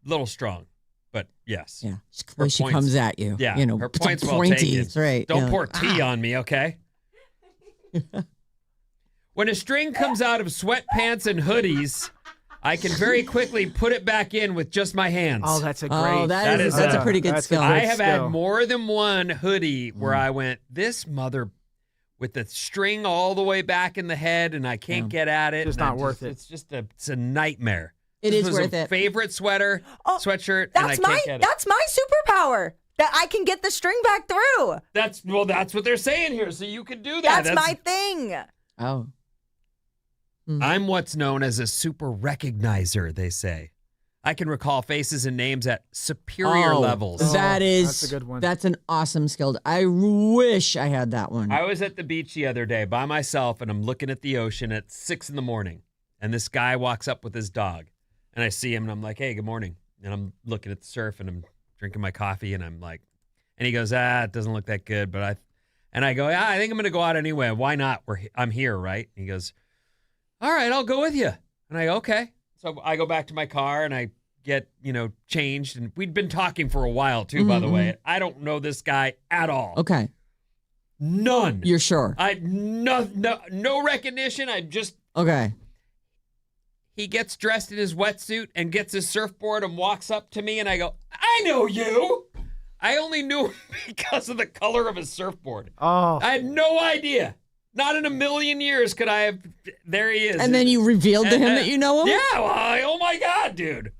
little strong, but yes. Yeah. Her She points- comes at you. Yeah, You know, her it's a point's well pointy. taken. That's right. Don't Yeah. pour tea on me, okay? When a string comes out of sweatpants and hoodies, I can very quickly put it back in with just my hands. Oh, that's a great. Oh, That is that's a- a pretty good that's a skill. good I have skill. had more than one hoodie where I went, this mother, with the string all the way back in the head, and I can't get at it. Just and not worth it. It's a nightmare. It This is was worth a it. favorite sweatshirt, and I That's can't get it. that's my superpower. That I can get the string back through. That's what they're saying here. So you can do that. That's my thing. Oh. I'm what's known as a super recognizer, they say. I can recall faces and names at superior levels. That's a good one. That's an awesome skill. I wish I had that one. I was at the beach the other day by myself, and I'm looking at the ocean at 6 a.m. And this guy walks up with his dog. And I see him, and I'm like, hey, good morning. And I'm looking at the surf, and I'm drinking my coffee, and I'm like, and he goes, it doesn't look that good. But I go, yeah, I think I'm going to go out anyway. Why not? I'm here, right? And he goes, all right, I'll go with you. And I go, okay. So I go back to my car, and I get, changed. And we'd been talking for a while, too, by the way. I don't know this guy at all. Okay. None. You're sure? No recognition. Okay. He gets dressed in his wetsuit and gets his surfboard and walks up to me, and I go, I know you. I only knew him because of the color of his surfboard. Oh, I had no idea. Not in a million years could I have. There he is. And then you revealed to him that you know him? Yeah. Well, oh my God, dude.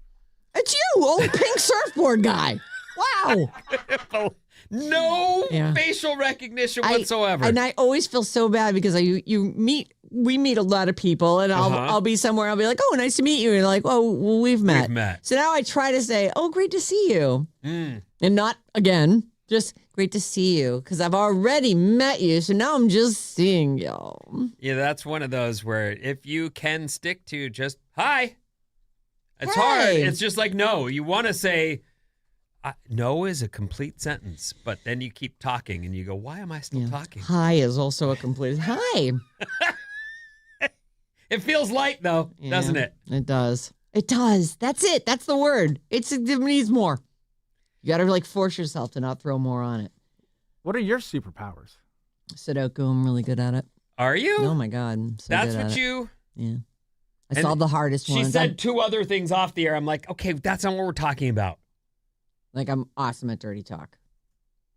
It's you, old pink surfboard guy. Wow. No Yeah. facial recognition whatsoever. And I always feel so bad because we meet a lot of people, and I'll be somewhere. I'll be like, oh, nice to meet you. And you're like, oh, well, we've met. So now I try to say, oh, great to see you. And not again, just great to see you because I've already met you. So now I'm just seeing you. Yeah, that's one of those where if you can stick to just hi, it's hard. Hey. It's just like no. You want to say no is a complete sentence, but then you keep talking and you go, why am I still talking? Hi is also a complete hi. It feels light though, doesn't it? It does. It does. That's it. That's the word. It needs more. You got to force yourself to not throw more on it. what are your superpowers? Sudoku, I'm really good at it. Are you? Oh my God. I'm so That's good at what it. you. Yeah. I And solved the hardest She ones. said 2 other things off the air. I'm like, okay, that's not what we're talking about. I'm awesome at dirty talk.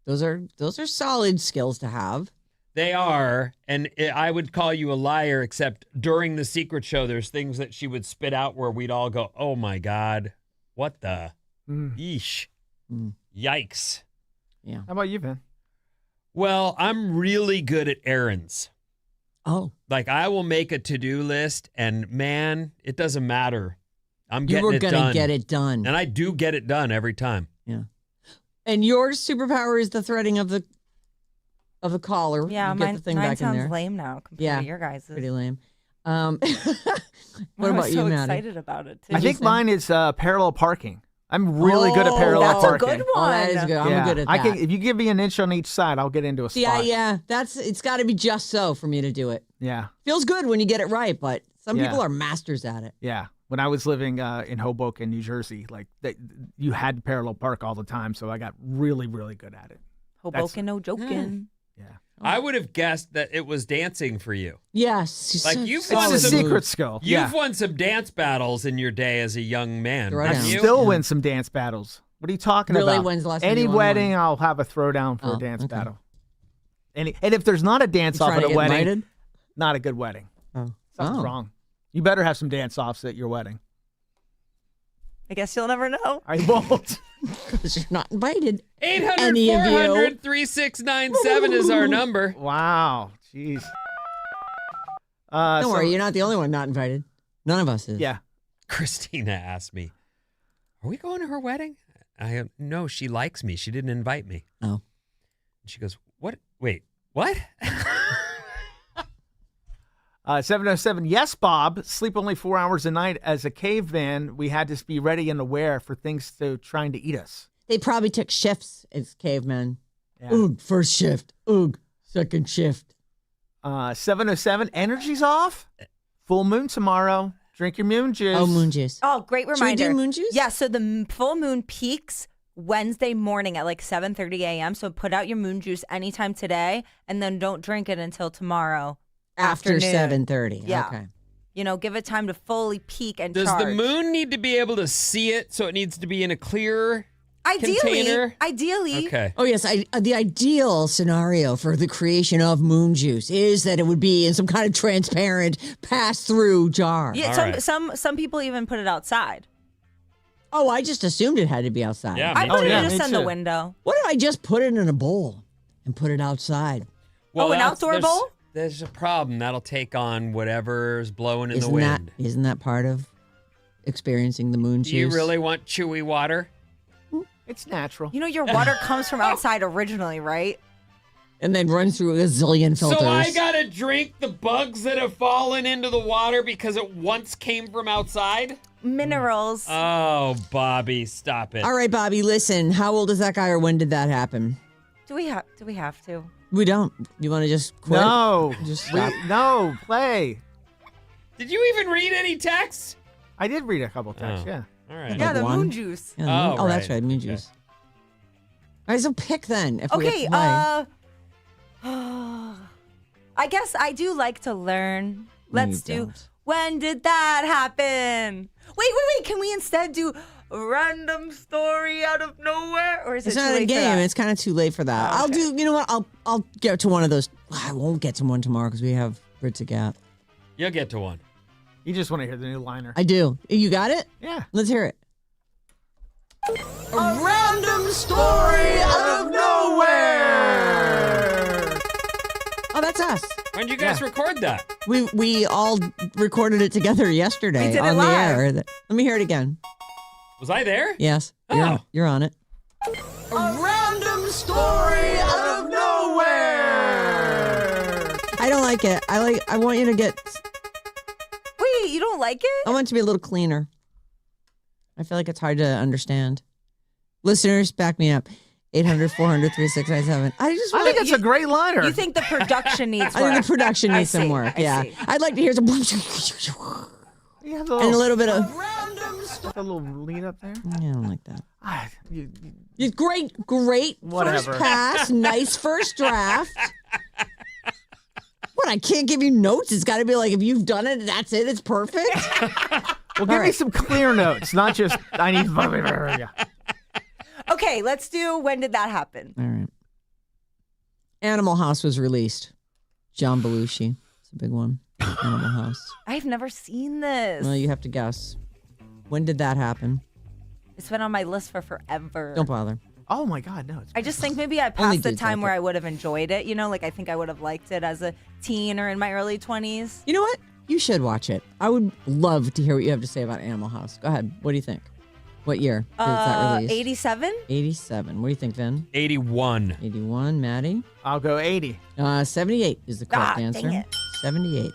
Those are solid skills to have. They are, and I would call you a liar, except during the secret show, there's things that she would spit out where we'd all go, oh my God, what the? Yeesh. Yikes. Yeah. How about you, Vin? Well, I'm really good at errands. Oh. Like, I will make a to-do list, and man, it doesn't matter. I'm You getting were it going done. to get it done. And I do get it done every time. Yeah. And your superpower is the threading of the collar. Yeah, You get mine, the thing mine back in sounds there. lame now compared Yeah, to your guys'. Pretty lame. What I about was you, so Maddie? excited about it, too. I think mine is parallel parking. I'm really good at parallel that's a parking. good Oh, that is one. good. I'm Yeah, good at that. I can. If you give me an inch on each side, I'll get into a See, spot. yeah, it's got to be just so for me to do it. Yeah. Feels good when you get it right, but some Yeah. people are masters at it. Yeah. When I was living in Hoboken, New Jersey, like you had to parallel park all the time, so I got really, really good at it. Hoboken, no joking. Yeah. I would have guessed that it was dancing for you. Yes. Like, you've It's won a some secret skill. You've won some dance battles in your day as a young man. Right I haven't on. you? still win some dance battles. What are you talking Really? about? When's the last time Any you won wedding, one? I'll have a throwdown for Oh, a dance okay. battle. And if there's not a dance off Trying at to a get wedding, invited? not a good wedding. Oh. Something's wrong. You better have some dance offs at your wedding. I guess you'll never know. I won't. Because you're not invited. 800 Any of you? 400 3697 is our number. Wow. Jeez. Don't worry, you're not the only one not invited. None of us is. Yeah. Christina asked me, are we going to her wedding? No, she likes me. She didn't invite me. Oh. And she goes, what? Wait, what? 707. Yes, Bob. Sleep only 4 hours a night. As a caveman, we had to be ready and aware for things trying to eat us. They probably took shifts as cavemen. Yeah. Oog, first shift. Oog, second shift. 707. Energy's off. Full moon tomorrow. Drink your moon juice. Oh, moon juice. Oh, great Should we reminder. do moon juice? Yeah, so the full moon peaks Wednesday morning at like 7:30 a.m. So put out your moon juice anytime today, and then don't drink it until tomorrow After afternoon. 7:30. Yeah. Okay. You know, give it time to fully peak and Does charge. the moon need to be able to see it, so it needs to be in a clear container? Ideally. Okay. Oh, yes. The ideal scenario for the creation of moon juice is that it would be in some kind of transparent pass-through jar. Yeah, All some, right. some people even put it outside. Oh, I just assumed it had to be outside. Yeah, I me put too. it yeah, just me in the too. window. What if I just put it in a bowl and put it outside? Well, an that's- outdoor there's- bowl? There's a problem. That'll take on whatever's blowing in the wind. Isn't that part of experiencing the moon juice? Do you really want chewy water? It's natural. You know, your water comes from outside originally, right? And then run through a zillion filters. So I gotta drink the bugs that have fallen into the water because it once came from outside? Minerals. Oh, Bobby, stop it. All right, Bobby, listen. How old is that guy or when did that happen? Do we have to? We don't. You want to just quit? No. Just stop. No, play. Did you even read any texts? I did read a couple texts, Oh. yeah. All right. Yeah, the one? moon juice. Yeah, the moon- Oh, that's right. right. Moon Okay. juice. All right, so pick then. If we Okay, have to play. I guess I do like to learn. Let's you do. don't. When did that happen? Wait. Can we instead do a random story out of nowhere? Or is It's it too not a late for game. that? It's kind of too late for that. Oh, I'll okay. do. You know what? I'll get to one of those. I won't get to one tomorrow because we have Ritz Gap. You'll get to one. You just want to hear the new liner. I do. You got it? Yeah. Let's hear it. A random story out of nowhere. Oh, that's us. When did you guys record that? We all recorded it together yesterday We did it on live. the air. Let me hear it again. Was I there? Yes. Oh. You're on it. A random story out of nowhere. I don't like it. I want you to get. Wait, you don't like it? I want it to be a little cleaner. I feel like it's hard to understand. Listeners, back me up. 800-400-3697. I just I want think it's a great liner. You think the production needs I work? think the production I needs some see, work. I Yeah. see. I'd like to hear some. You have And a little bit of. a little lead up there. I don't like that. Ah, It's great Whatever. first pass, nice first draft. What, I can't give you notes? It's got to be like, if you've done it, that's it, it's perfect? well, give me right. some clear notes, not just I need. Yeah. Okay, let's do when did that happen? All right. Animal House was released. John Belushi. It's a big one. Animal House. I've never seen this. Well, you have to guess. When did that happen? It's been on my list for forever. Don't bother. Oh my God, no! I just think maybe I Only passed the dudes time like where it. I would have enjoyed it. You know, like I think I would have liked it as a teen or in my early 20s. You know what? You should watch it. I would love to hear what you have to say about Animal House. Go ahead. What do you think? What year did that release? 87? 87. What do you think, Vin? 81. 81. Maddie? I'll go 80. 78 is the correct dang answer. it. 78.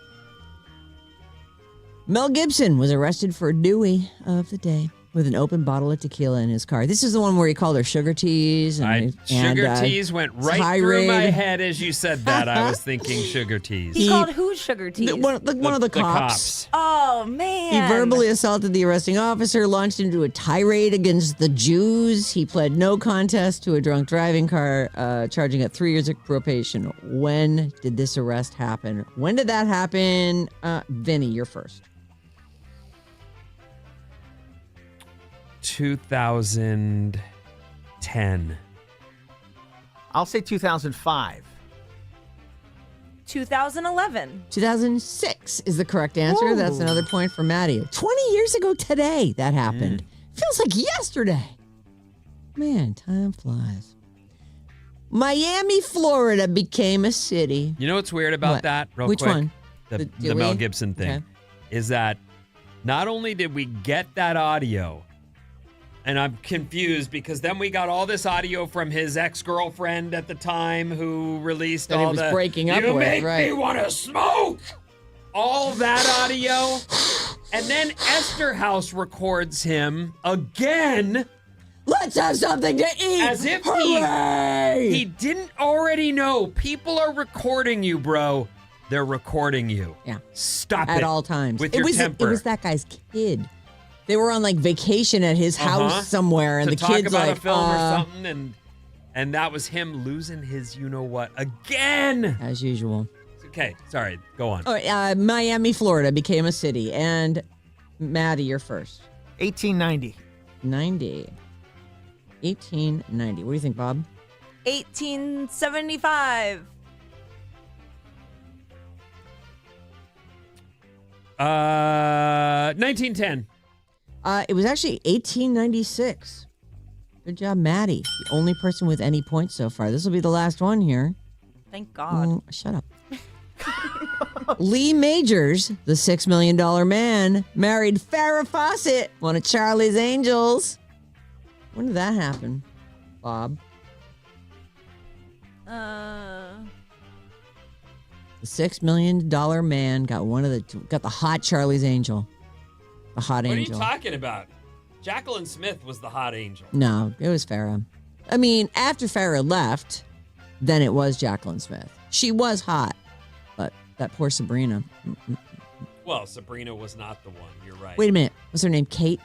Mel Gibson was arrested for Dewey of the day with an open bottle of tequila in his car. This is the one where he called her sugar teas. Sugar teas went right through my tirade. head as you said that. I was thinking sugar teas. He called who sugar teas? One of the cops. Oh, man. He verbally assaulted the arresting officer, launched into a tirade against the Jews. He pled no contest to a drunk driving car, charging at 3 years of probation. When did this arrest happen? When did that happen? Vinny, you're first. 2010. I'll say 2005. 2011. 2006 is the correct answer. That's another point for Maddie. 20 years ago today that happened. Feels like yesterday. Man, time flies. Miami, Florida became a city. You know what's weird about What? that? Real Which quick? one? The Dewey? Mel Gibson thing. Okay. Is that not only did we get that audio, and I'm confused because then we got all this audio from his ex-girlfriend at the time who released That he all was the breaking up "You with, make me right. want to smoke." All that audio, and then Esther House records him again. Let's have something to eat. As if Hooray! he didn't already know. People are recording you, bro. They're recording you. Yeah. Stop At it. all times. With it your was, temper. It was that guy's kid. They were on like vacation at his house somewhere, and to the talk kid's about like, a film or something, and that was him losing his you-know-what again. as usual. Okay, sorry. Go on. All right, Miami, Florida became a city. And Maddie, you're first. 1890. 1890. What do you think, Bob? 1875. 1910. It was actually 1896. Good job, Maddie. The only person with any points so far. This will be the last one here. Thank God. Shut up. Lee Majors, the $6 million man, married Farrah Fawcett, one of Charlie's Angels. When did that happen, Bob? The $6 million man got got the hot Charlie's Angel. The hot What angel. are you talking about? Jacqueline Smith was the hot angel. No, it was Farrah. I mean, after Farrah left, then it was Jacqueline Smith. She was hot, but that poor Sabrina. Well, Sabrina was not the one. You're right. Wait a minute. What's her name? Kate?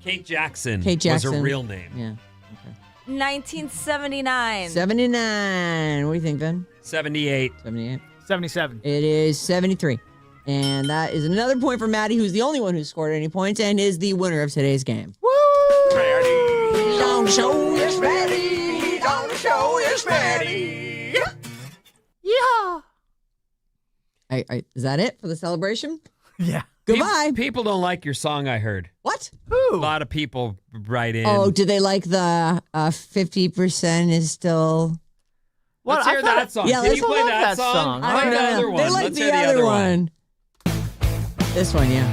Kate Jackson, Kate Jackson. was her real name. Yeah. Okay. 1979. 79. What do you think, Ben? 78. 78. 77. It is 73. And that is another point for Maddie, who's the only one who scored any points and is the winner of today's game. Woo! He's on the show, yes, Maddie. He's on the show, yes, Maddie. Yeah. Is that it for the celebration? Yeah. Goodbye. People don't like your song, I heard. What? A Who? lot of people write in. Oh, do they like the 50% is still... Let's hear that song. Yeah, Can let's you play love that that song? song. Play I the don't other know. one. They like Let's the hear other one. This one, yeah.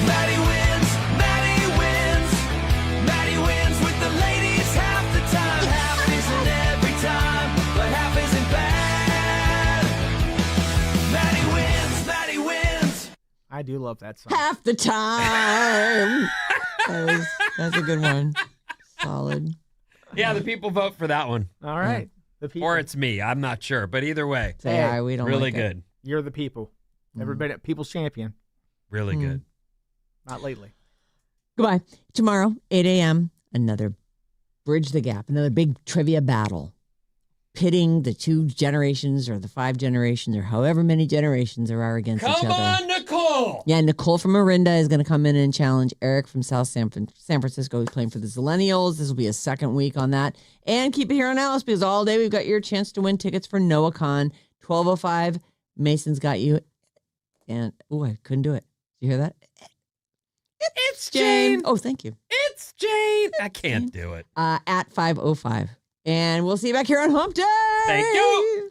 Maddie wins, Maddie wins, Maddie wins with the ladies half the time. Half isn't every time, but half isn't bad. Maddie wins, I do love that song. Half the time. That's a good one. Solid. Yeah, the people vote for that one. All right. The people. Or it's me. I'm not sure. But either way, Say, Hey, we don't really like it. good. You're the people. Everybody, people's champion. Really good. Not lately. Goodbye. Tomorrow, 8 a.m., another Bridge the Gap, another big trivia battle. Pitting the 2 generations or the 5 generations or however many generations there are against each Come other. on, Nicole. Yeah, Nicole from Orinda is going to come in and challenge Eric from South San Francisco, who's playing for the Zillennials. This will be a second week on that. And keep it here on Alice because all day we've got your chance to win tickets for NoahCon 12:05. Mason's got you. And I couldn't do it. Did you hear that? It's Jane. Oh, thank you. It's Jane. I can't do it. At 5:05. And we'll see you back here on Hump Day. Thank you.